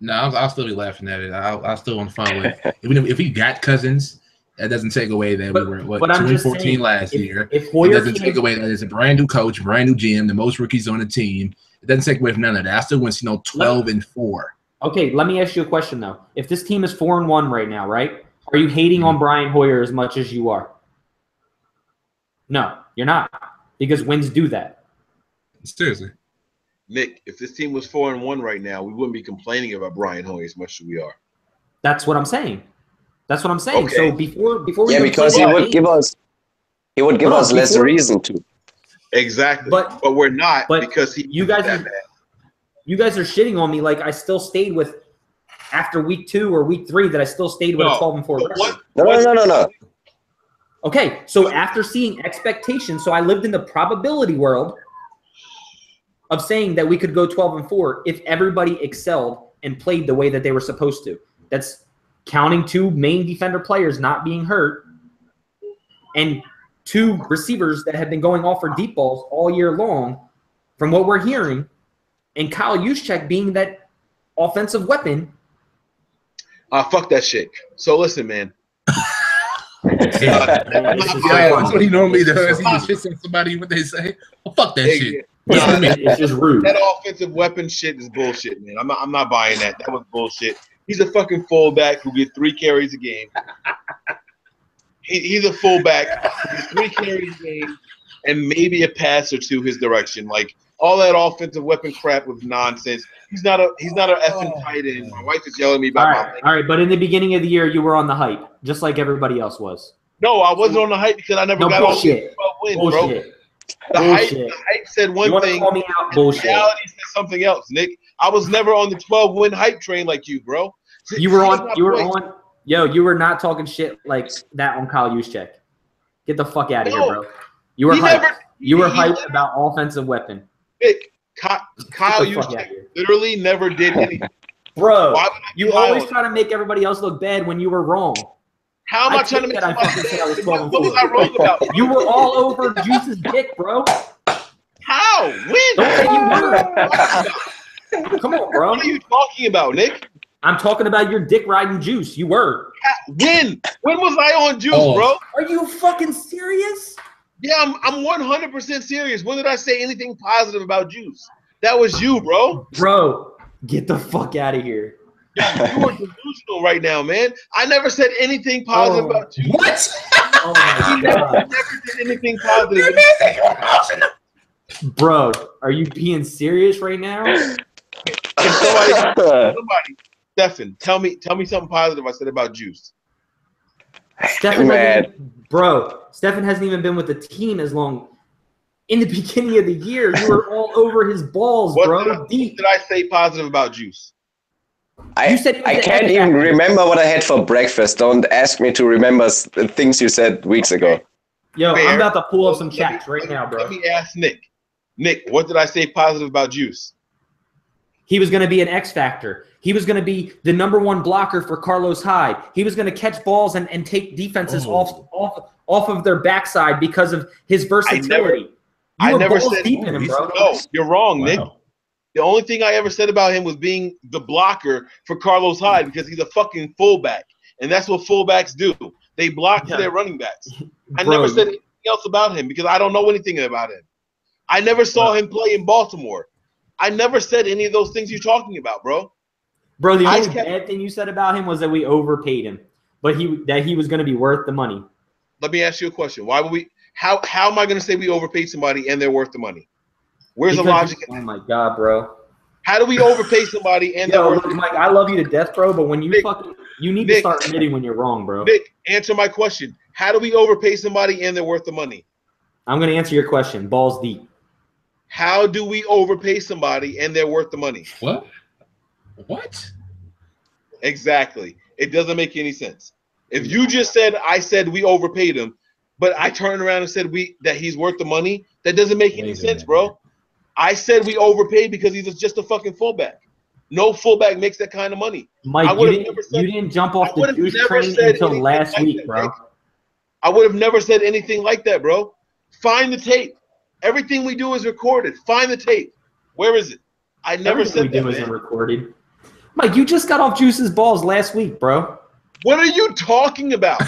No, I'll still be laughing at it. I'll still want to follow it. If we got Cousins, that doesn't take away that we were 2-14 last year. It doesn't take away that it's a brand new coach, brand new GM, the most rookies on the team. It doesn't take away from none of that. I still want to see 12-4. Okay, let me ask you a question though. If this team is 4-1 right now, right? Are you hating on Brian Hoyer as much as you are? No, you're not, because wins do that. Seriously. Nick, if this team was 4-1 right now, we wouldn't be complaining about Brian Hoyer as much as we are. That's what I'm saying. Okay. So before we because he would give us less reason to. Exactly. But we're not because you guys are shitting on me like I still stayed with after week 2 or week 3 that I still stayed with a 12-4 record. No. Okay, so after seeing expectations, so I lived in the probability world of saying that we could go 12-4 if everybody excelled and played the way that they were supposed to. That's counting 2 main defender players not being hurt and 2 receivers that have been going off for deep balls all year long from what we're hearing, and Kyle Juszczyk being that offensive weapon. Fuck that shit. So listen, man. That's what he normally does. He just shits on somebody what they say. Well, fuck that shit. It's just rude. That offensive weapon shit is bullshit, man. I'm not buying that. That was bullshit. He's a fucking fullback who gets 3 carries a game. He's a fullback who gets 3 carries a game and maybe a pass or 2 his direction. Like all that offensive weapon crap was nonsense. He's not an effing tight end. My wife is yelling at me about all right, but in the beginning of the year, you were on the hype, just like everybody else was. No, I wasn't on the hype because I never got on the 12 wins, bullshit. Bro. The hype said one thing. Call me out, bullshit. Reality said something else, Nick. I was never on the 12-win hype train like you, bro. You were not talking shit like that on Kyle Juszczyk. Get the fuck out of here, bro. You were hyped. You were hyped about offensive weapon. Nick, Kyle Juszczyk literally never did anything. Bro, you always try to make everybody else look bad when you were wrong. How am I trying to make that? What was I wrong about? You were all over Juice's dick, bro. How? When? Don't say you were. Come on, bro. What are you talking about, Nick? I'm talking about your dick riding Juice. You were. When? When was I on Juice, Oh. bro? Are you fucking serious? Yeah, I'm 100% serious. When did I say anything positive about Juice? That was you, bro. Bro, get the fuck out of here. You are delusional right now, man. I never said anything positive about Juice. What? Oh my god. Never did anything positive. Bro, are you being serious right now? Somebody, Stefan, tell me something positive I said about Juice. Stefan hasn't even been with the team as long. In the beginning of the year, you were all over his balls, bro. Deep. Did I say positive about Juice? You said I can't even remember what I had for breakfast. Don't ask me to remember the things you said weeks ago. Yo, Fair. I'm about to pull up some chats right now, bro. Let me ask Nick. Nick, what did I say positive about Juice? He was going to be an X factor. He was going to be the #1 blocker for Carlos Hyde. He was going to catch balls and take defenses off of their backside because of his versatility. I never said deep in him, bro. No, you're wrong, Wow. Nick. The only thing I ever said about him was being the blocker for Carlos Hyde because he's a fucking fullback. And that's what fullbacks do. They block for their running backs. I never said anything else about him because I don't know anything about him. I never saw him play in Baltimore. I never said any of those things you're talking about, bro. Bro, the only bad thing you said about him was that we overpaid him, but that he was going to be worth the money. Let me ask you a question. Why would we? How am I going to say we overpaid somebody and they're worth the money? Where's the logic? Oh my god, bro! How do we overpay somebody and they're worth the money? Mike, I love you to death, bro, but when you you need to start admitting when you're wrong, bro. Nick, answer my question. How do we overpay somebody and they're worth the money? I'm going to answer your question. Balls deep. How do we overpay somebody and they're worth the money? What? What? Exactly. It doesn't make any sense. If you just said I said we overpaid him, but I turned around and said that he's worth the money, that doesn't make any sense, bro. I said we overpaid because he's just a fucking fullback. No fullback makes that kind of money. Mike, you didn't jump off the juice train until last week, bro. I would have never said anything like that, bro. Find the tape. Everything we do is recorded. Find the tape. Where is it? I never said that, man. Isn't recorded. Mike, you just got off Juice's balls last week, bro. What are you talking about?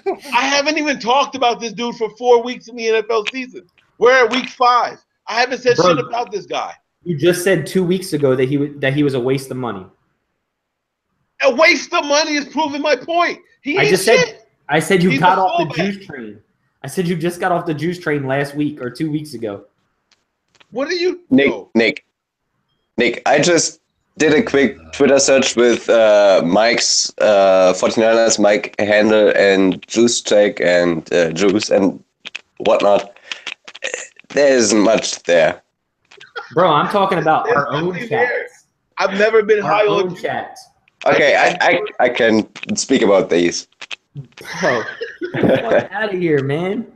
I haven't even talked about this dude for 4 weeks in the NFL season. We're at week 5. I haven't said shit about this guy. You just said 2 weeks ago that he was a waste of money. A waste of money is proving my point. I said you got off the juice train. I said you just got off the juice train last week or 2 weeks ago. What are you? Nick, I just did a quick Twitter search with Mike's 49ers, Mike handle and Juice check and Juice and whatnot. There isn't much there. Bro, I'm talking about our own chats. I've never been high on chats. Okay, I can speak about these. Bro, get the fuck out of here, man.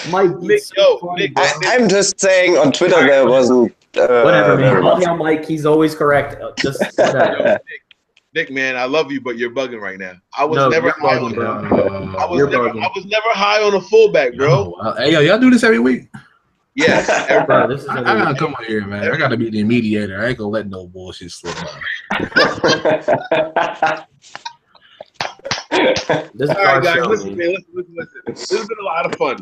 Mike, I'm just saying on Twitter there wasn't. Whatever, man. I'll tell Mike he's always correct. Just whatever. Nick, man, I love you, but you're bugging right now. I was never high on a fullback, bro. Hey, yo, y'all do this every week? Yes. Bro, I gotta come on here, man. I gotta be the mediator. I ain't gonna let no bullshit slip by. All right, guys, listen. This has been a lot of fun.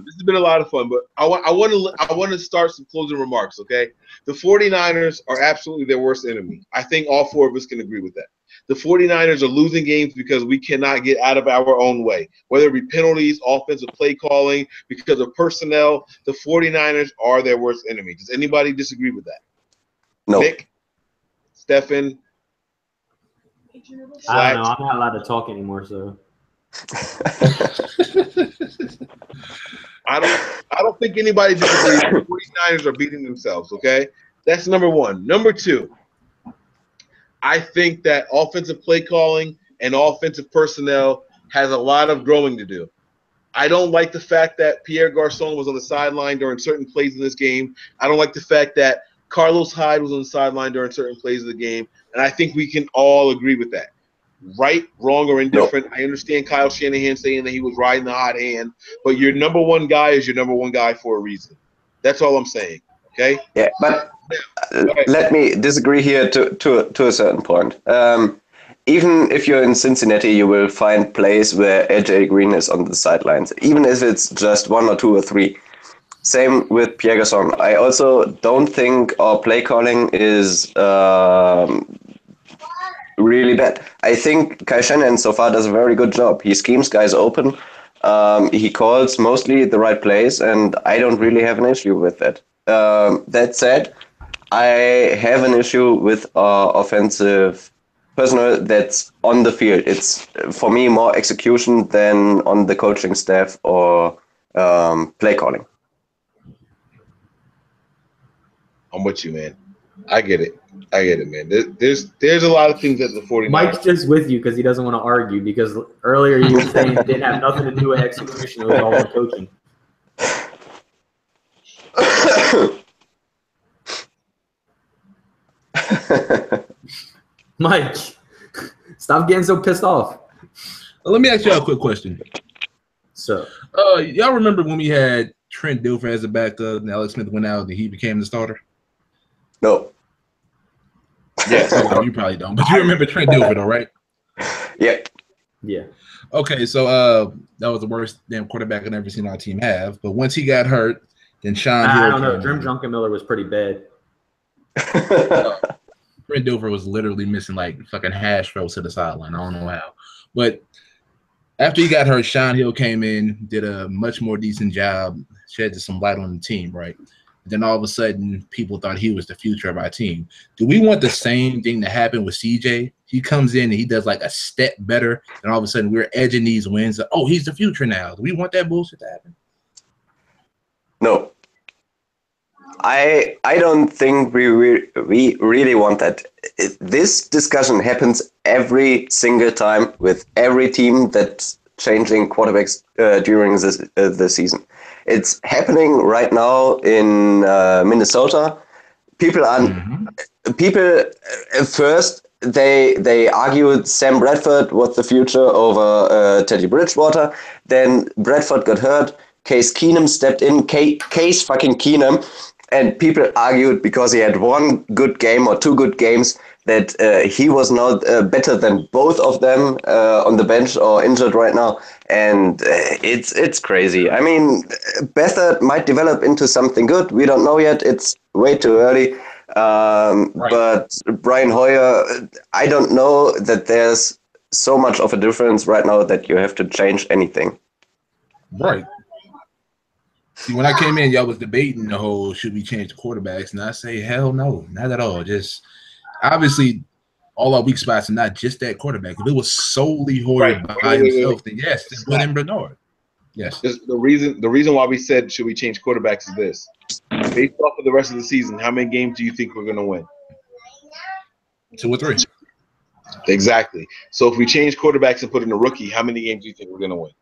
But I want to start some closing remarks, okay? The 49ers are absolutely their worst enemy. I think all 4 of us can agree with that. The 49ers are losing games because we cannot get out of our own way, whether it be penalties, offensive play calling, because of personnel. The 49ers are their worst enemy. Does anybody disagree with that? No. Nick, Stefan. I don't know. I'm not allowed to talk anymore, so. I don't think anybody disagrees. The 49ers are beating themselves, okay? That's number 1. Number 2, I think that offensive play calling and offensive personnel has a lot of growing to do. I don't like the fact that Pierre Garçon was on the sideline during certain plays in this game. I don't like the fact that Carlos Hyde was on the sideline during certain plays of the game. And I think we can all agree with that. Right, wrong, or indifferent. I understand Kyle Shanahan saying that he was riding the hot hand, but your number 1 guy is your number 1 guy for a reason. That's all I'm saying. Okay? Yeah, but let me disagree here to a certain point. even if you're in Cincinnati, you will find plays where AJ Green is on the sidelines, even if it's just 1 or 2 or 3. Same with Pierre Garçon. I also don't think our play calling is really bad. I think Kai Shannon so far does a very good job. He schemes guys open. He calls mostly the right plays, and I don't really have an issue with that. That said, I have an issue with offensive personnel that's on the field. It's, for me, more execution than on the coaching staff or play calling. I'm with you, man. I get it, man. There's a lot of things that the 49ers. Mike's just with you because he doesn't want to argue, because earlier you were saying it didn't have nothing to do with execution. It was all the coaching. Mike, stop getting so pissed off. Let me ask you a quick question. So, y'all remember when we had Trent Dilfer as a backup and Alex Smith went out and he became the starter? No. Yes. Oh, you probably don't, but you remember Trent Dilfer, though, right? Yeah. yeah. Okay, so that was the worst damn quarterback I've ever seen our team have. But once he got hurt, then Sean Hill. I don't know. came Jim in. Junkenmiller was pretty bad. Trent Dilfer was literally missing like fucking hash rows to the sideline. I don't know how. But after he got hurt, Sean Hill came in, did a much more decent job, shed some light on the team, right? Then all of a sudden, people thought he was the future of our team. Do we want the same thing to happen with CJ? He comes in and he does like a step better, and all of a sudden we're edging these wins. Oh, he's the future now. Do we want that bullshit to happen? No. I don't think we really want that. This discussion happens every single time with every team that's changing quarterbacks during the season. It's happening right now in Minnesota. People at first they argued Sam Bradford was the future over Teddy Bridgewater. Then Bradford got hurt. Case Keenum stepped in. Case fucking Keenum. And people argued because he had one good game or two good games that he was not better than both of them on the bench or injured right now. And it's crazy. I mean, Beathard might develop into something good. We don't know yet. It's way too early. Right. But Brian Hoyer, I don't know that there's so much of a difference right now that you have to change anything. Right. See, when I came in, y'all was debating the whole should we change the quarterbacks, and I say hell no, not at all. Just obviously all our weak spots are not just that quarterback. If it was solely Hoyer by himself, then yes, then put in Bernard. Yes. The reason why we said should we change quarterbacks is this. Based off of the rest of the season, how many games do you think we're going to win? 2 or 3. Exactly. So if we change quarterbacks and put in a rookie, how many games do you think we're going to win?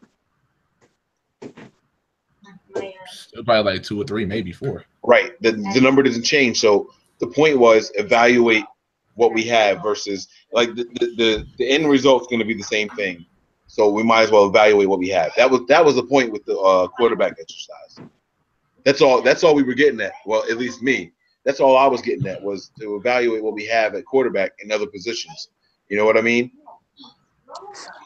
Probably like 2 or 3, maybe 4. Right. The number doesn't change. So the point was evaluate what we have versus like the end result's going to be the same thing. So we might as well evaluate what we have. That was the point with the quarterback exercise. That's all we were getting at. Well, at least me. That's all I was getting at was to evaluate what we have at quarterback and other positions. You know what I mean?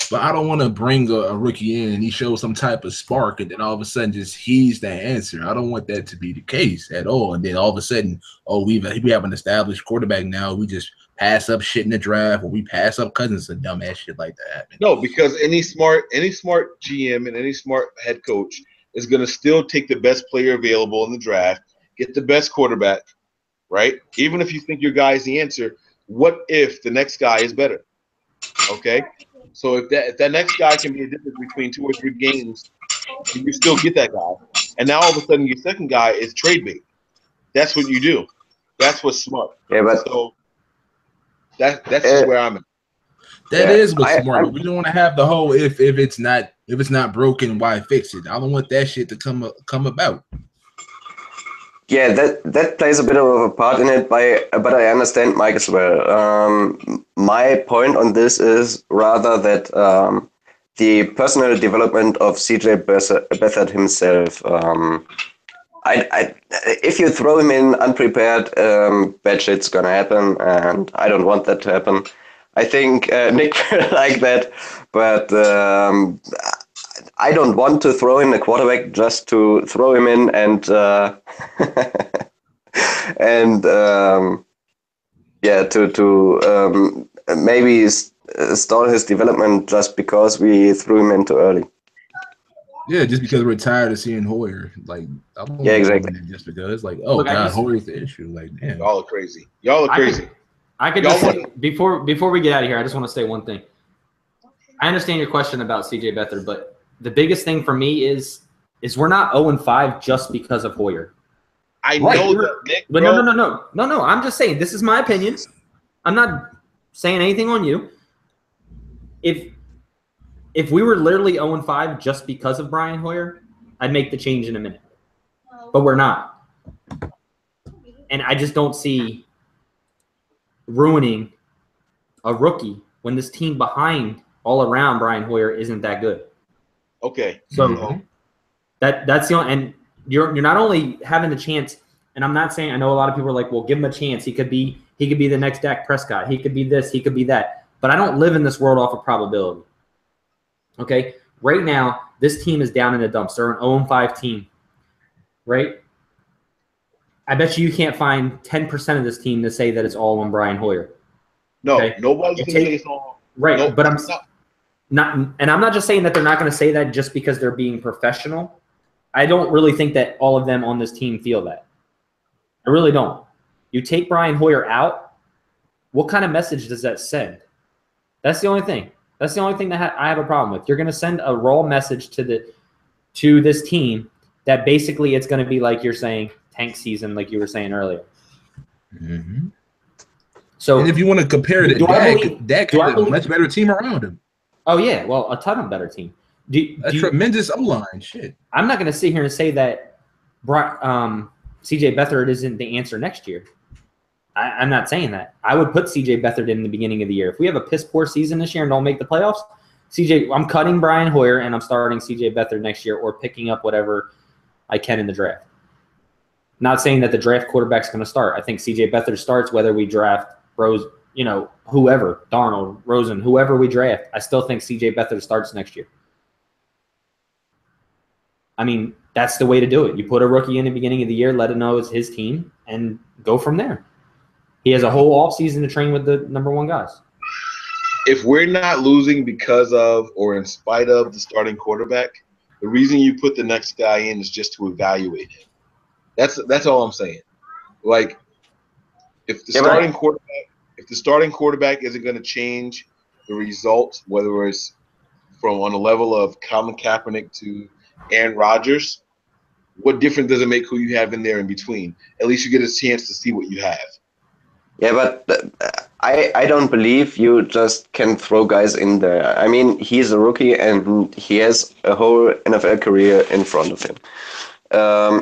But I don't want to bring a rookie in and he shows some type of spark and then all of a sudden just he's the answer. I don't want that to be the case at all. And then all of a sudden, oh, we have an established quarterback now. We just pass up shit in the draft or we pass up Cousins and dumbass shit like that. No, because any smart GM and any smart head coach is going to still take the best player available in the draft, get the best quarterback, right? Even if you think your guy is the answer, what if the next guy is better? Okay? So if that next guy can be a difference between 2 or 3 games, you still get that guy. And now all of a sudden your second guy is trade bait. That's what you do. That's what's smart. Yeah, but so that's just where I'm at. That is what's smart. But we don't want to have the whole if it's not broken, why fix it? I don't want that shit to come about. Yeah, that plays a bit of a part in it, but I understand Mike as well. My point on this is rather that the personal development of CJ Beathard himself. If you throw him in unprepared, bad shit's gonna happen, and I don't want that to happen. I think Nick like that, but I don't want to throw in a quarterback just to throw him in and and to maybe stall his development just because we threw him in too early. Yeah, just because we're tired of seeing Hoyer. Like, I don't Yeah, exactly. Just because, like, oh Look, God, Hoyer's the issue. Like, damn. Y'all are crazy. Y'all are crazy. I could just say, before we get out of here, I just want to say one thing. I understand your question about CJ Beathard, but the biggest thing for me is we're not 0-5 just because of Hoyer. I know that, Nick, but no. I'm just saying, this is my opinion. I'm not saying anything on you. If we were literally 0-5 just because of Brian Hoyer, I'd make the change in a minute. But we're not. And I just don't see ruining a rookie when this team behind all around Brian Hoyer isn't that good. Okay. So that's the only, and you're not only having the chance, and I'm not saying, I know a lot of people are like, well, give him a chance. He could be the next Dak Prescott. He could be this, he could be that. But I don't live in this world off of probability. Okay? Right now, this team is down in the dumps. They're an 0-5 team. Right? I bet you can't find 10% of this team to say that it's all on Brian Hoyer. No, okay? nobody's going to say it's all. Right, no, but I'm not, and I'm not just saying that they're not going to say that just because they're being professional. I don't really think that all of them on this team feel that. I really don't. You take Brian Hoyer out, what kind of message does that send? That's the only thing. That's the only thing that I have a problem with. You're going to send a raw message to this team that basically it's going to be like you're saying tank season, like you were saying earlier. Mm-hmm. So, and if you want to compare it to Dak has a much better team around him. Oh yeah, well, a ton of better team. Tremendous O-line, shit. I'm not going to sit here and say that CJ Beathard isn't the answer next year. I'm not saying that. I would put CJ Beathard in the beginning of the year. If we have a piss poor season this year and don't make the playoffs, I'm cutting Brian Hoyer and I'm starting CJ Beathard next year or picking up whatever I can in the draft. Not saying that the draft quarterback's going to start. I think CJ Beathard starts whether we draft Rose, whoever, Darnold, Rosen, whoever we draft. I still think CJ Beathard starts next year. I mean, that's the way to do it. You put a rookie in the beginning of the year, let him know it's his team, and go from there. He has a whole offseason to train with the number one guys. If we're not losing because of or in spite of the starting quarterback, the reason you put the next guy in is just to evaluate him. That's all I'm saying. Like, if the starting quarterback isn't going to change the result, whether it's from on the level of Colin Kaepernick to Aaron Rodgers, what difference does it make who you have in there in between? At least you get a chance to see what you have. Yeah, but I don't believe you just can throw guys in there. I mean, he's a rookie and he has a whole NFL career in front of him.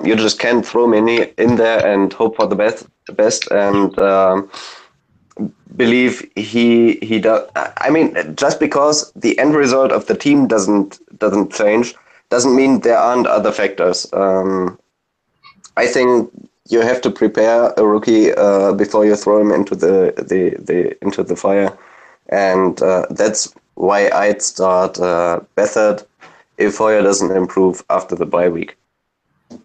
You just can't throw him in there and hope for the best and believe he does. I mean, just because the end result of the team doesn't change doesn't mean there aren't other factors. I think you have to prepare a rookie before you throw him into the fire, and that's why I'd start Beathard if Hoyer doesn't improve after the bye week.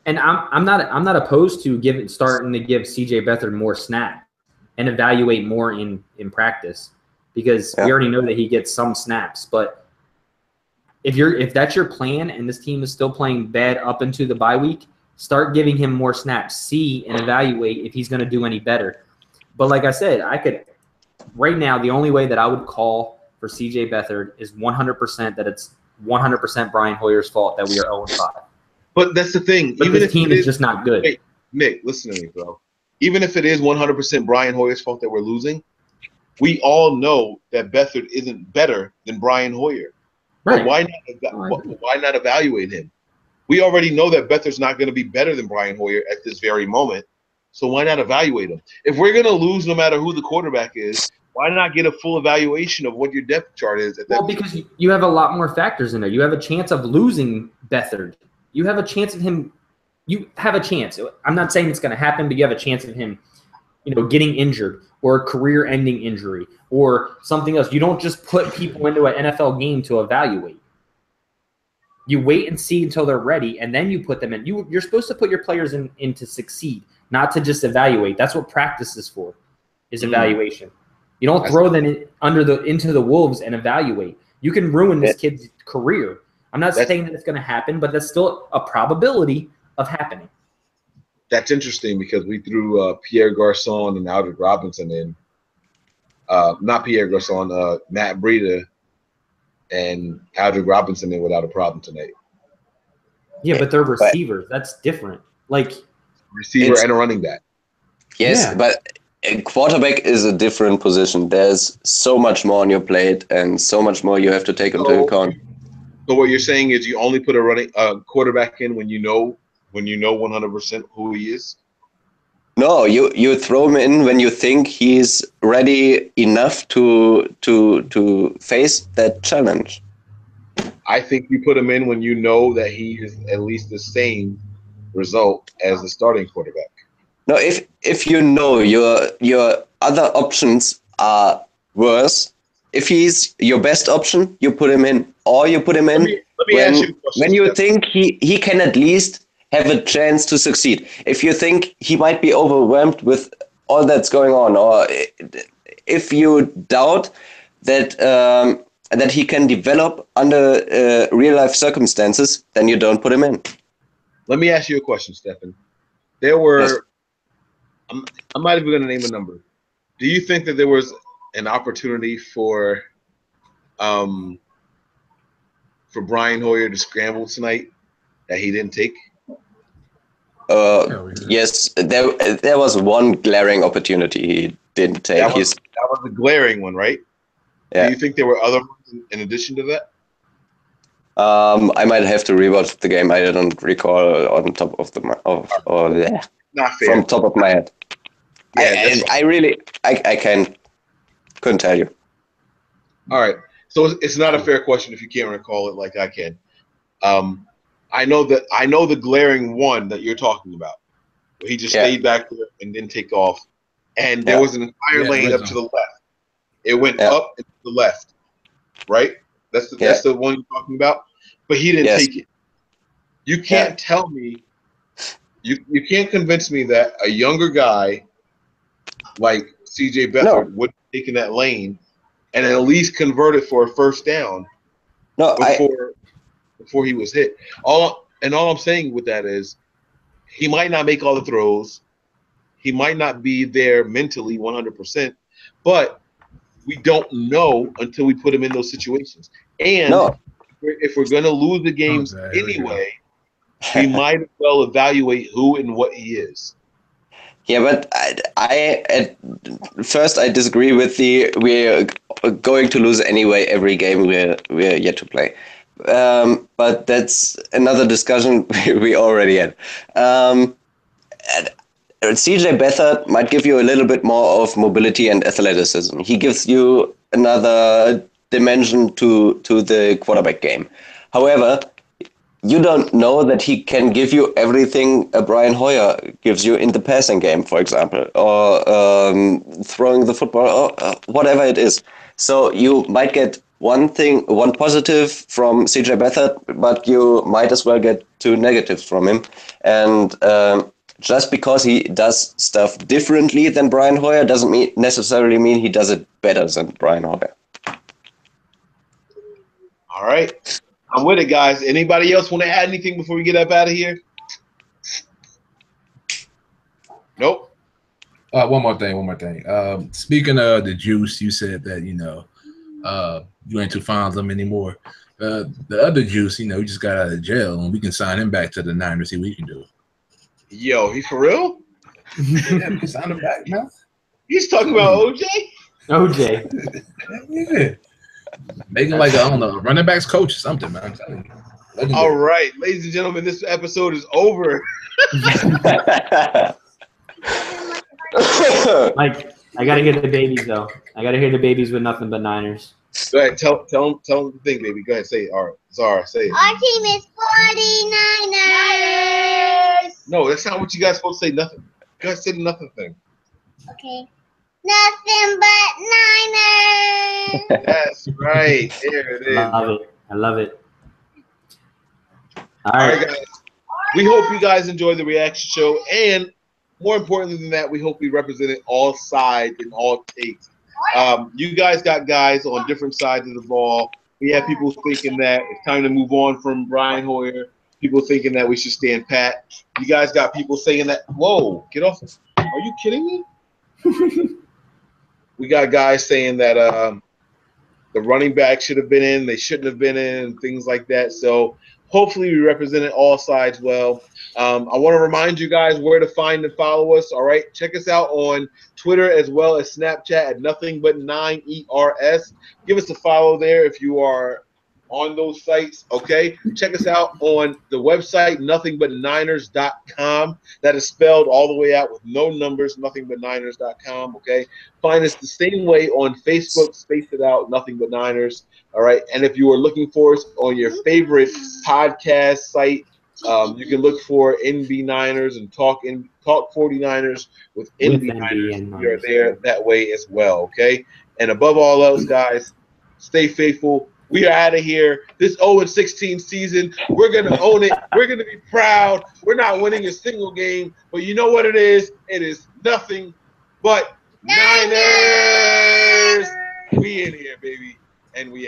And I'm not opposed to starting to give CJ Beathard more snaps and evaluate more in practice because we already know that he gets some snaps. But if that's your plan and this team is still playing bad up into the bye week, start giving him more snaps, see and evaluate if he's going to do any better. But like I said, right now, the only way that I would call for CJ Beathard is 100% that it's 100% Brian Hoyer's fault that we are 0-5. But that's the thing. But this team is just not good. Wait, Nick, listen to me, bro. Even if it is 100% Brian Hoyer's fault that we're losing, we all know that Beathard isn't better than Brian Hoyer. Right. Why not evaluate him? We already know that Beathard's not going to be better than Brian Hoyer at this very moment, so why not evaluate him? If we're going to lose no matter who the quarterback is, why not get a full evaluation of what your depth chart is? Because you have a lot more factors in there. You have a chance of losing Beathard. You have a chance of him – you have a chance. I'm not saying it's going to happen, but you have a chance of him getting injured or a career-ending injury or something else. You don't just put people into an NFL game to evaluate. You wait and see until they're ready, and then you put them in. You're supposed to put your players in to succeed, not to just evaluate. That's what practice is for, is evaluation. You don't throw them into the wolves and evaluate. You can ruin this kid's career. I'm not saying that it's going to happen, but that's still a probability of happening. That's interesting because we threw Pierre Garçon and Aldridge Robinson in. Not Pierre Garçon, Matt Breida and Aldridge Robinson in without a problem tonight. Yeah, but they're receivers. That's different. Like receiver and a running back. Yes, but a quarterback is a different position. There's so much more on your plate and so much more you have to take into account. So what you're saying is you only put a quarterback in when you know 100% who he is? No, you throw him in when you think he's ready enough to face that challenge. I think you put him in when you know that he is at least the same result as the starting quarterback. No, if you know your other options are worse, if he's your best option, you put him in, or you put him in when you think he can at least have a chance to succeed. If you think he might be overwhelmed with all that's going on, or if you doubt that that he can develop under real life circumstances, then you don't put him in. Let me ask you a question, Stefan. There were, I might even going to name a number. Do you think that there was an opportunity for Brian Hoyer to scramble tonight that he didn't take? Yes, there was one glaring opportunity he didn't take. That was a glaring one, right? Yeah. Do you think there were other ones in addition to that? I might have to rewatch the game. I don't recall on top of Not fair. From top of my head. Yeah, I couldn't tell you. All right, so it's not a fair question if you can't recall it like I can. I know the glaring one that you're talking about. Where he just stayed back there and didn't take off, and there was an entire lane up to the left. It went up and to the left, right? That's the one you're talking about. But he didn't take it. You can't tell me. You can't convince me that a younger guy like C.J. Beathard would have taken that lane and at least convert it for a first down before he was hit. All I'm saying with that is he might not make all the throws. He might not be there mentally 100%, but we don't know until we put him in those situations. And if we're going to lose the games anyway, we might as well evaluate who and what he is. Yeah, but I at first I disagree with we're going to lose anyway every game we're yet to play. But that's another discussion we already had. CJ Beathard might give you a little bit more of mobility and athleticism. He gives you another dimension to the quarterback game. However, you don't know that he can give you everything a Brian Hoyer gives you in the passing game, for example, or throwing the football, or whatever it is. So you might get one positive from CJ Beathard, but you might as well get two negatives from him. And just because he does stuff differently than Brian Hoyer doesn't necessarily mean he does it better than Brian Hoyer. All right. I'm with it, guys. Anybody else want to add anything before we get up out of here? Nope. One more thing. Speaking of the juice, you said that, you ain't too fond of them anymore. The other juice, he just got out of jail, and we can sign him back to the Niners, see what he can do. Yo, he for real? Yeah, we can sign him back, man. He's talking about OJ? OJ. Yeah. Make him like a running backs coach or something, man. All right, ladies and gentlemen, this episode is over. Mike, I gotta hear the babies though. I gotta hear the babies with nothing but Niners. Go ahead, tell them the thing, baby. Go ahead, say it. All right, Zara, say it. Our team is 49ers. No, that's not what you guys supposed to say. Nothing. You guys said nothing thing. Okay. Nothing but Niners. That's right. There it I is. love it. I love it. All All right, right. guys. We hope you guys enjoyed the reaction show, and more importantly than that, we hope we represented all sides and all takes. You guys got guys on different sides of the ball. We have people thinking that it's time to move on from Brian Hoyer. People thinking that we should stand pat. You guys got people saying that, whoa, get off. Are you kidding me? We got guys saying that the running back should have been in, they shouldn't have been in, and things like that. So hopefully we represented all sides well. I want to remind you guys where to find and follow us. All right, check us out on Twitter as well as Snapchat at Nothing But 9ERS. Give us a follow there if you are on those sites. Okay, check us out on the website nothingbutniners.com. That is spelled all the way out with no numbers. Nothingbutniners.com. Okay. Find us the same way on Facebook, space it out, Nothing But Niners. All right. And if you are looking for us on your favorite podcast site, you can look for NB Niners and Talk 49ers with With NB Niners. NBN We are Niners. there that way as well. Okay. And above all else, guys, stay faithful. We are out of here. This 0-16 season, we're going to own it. We're going to be proud. We're not winning a single game, but you know what it is? It is nothing but Niners! We in here, baby. And we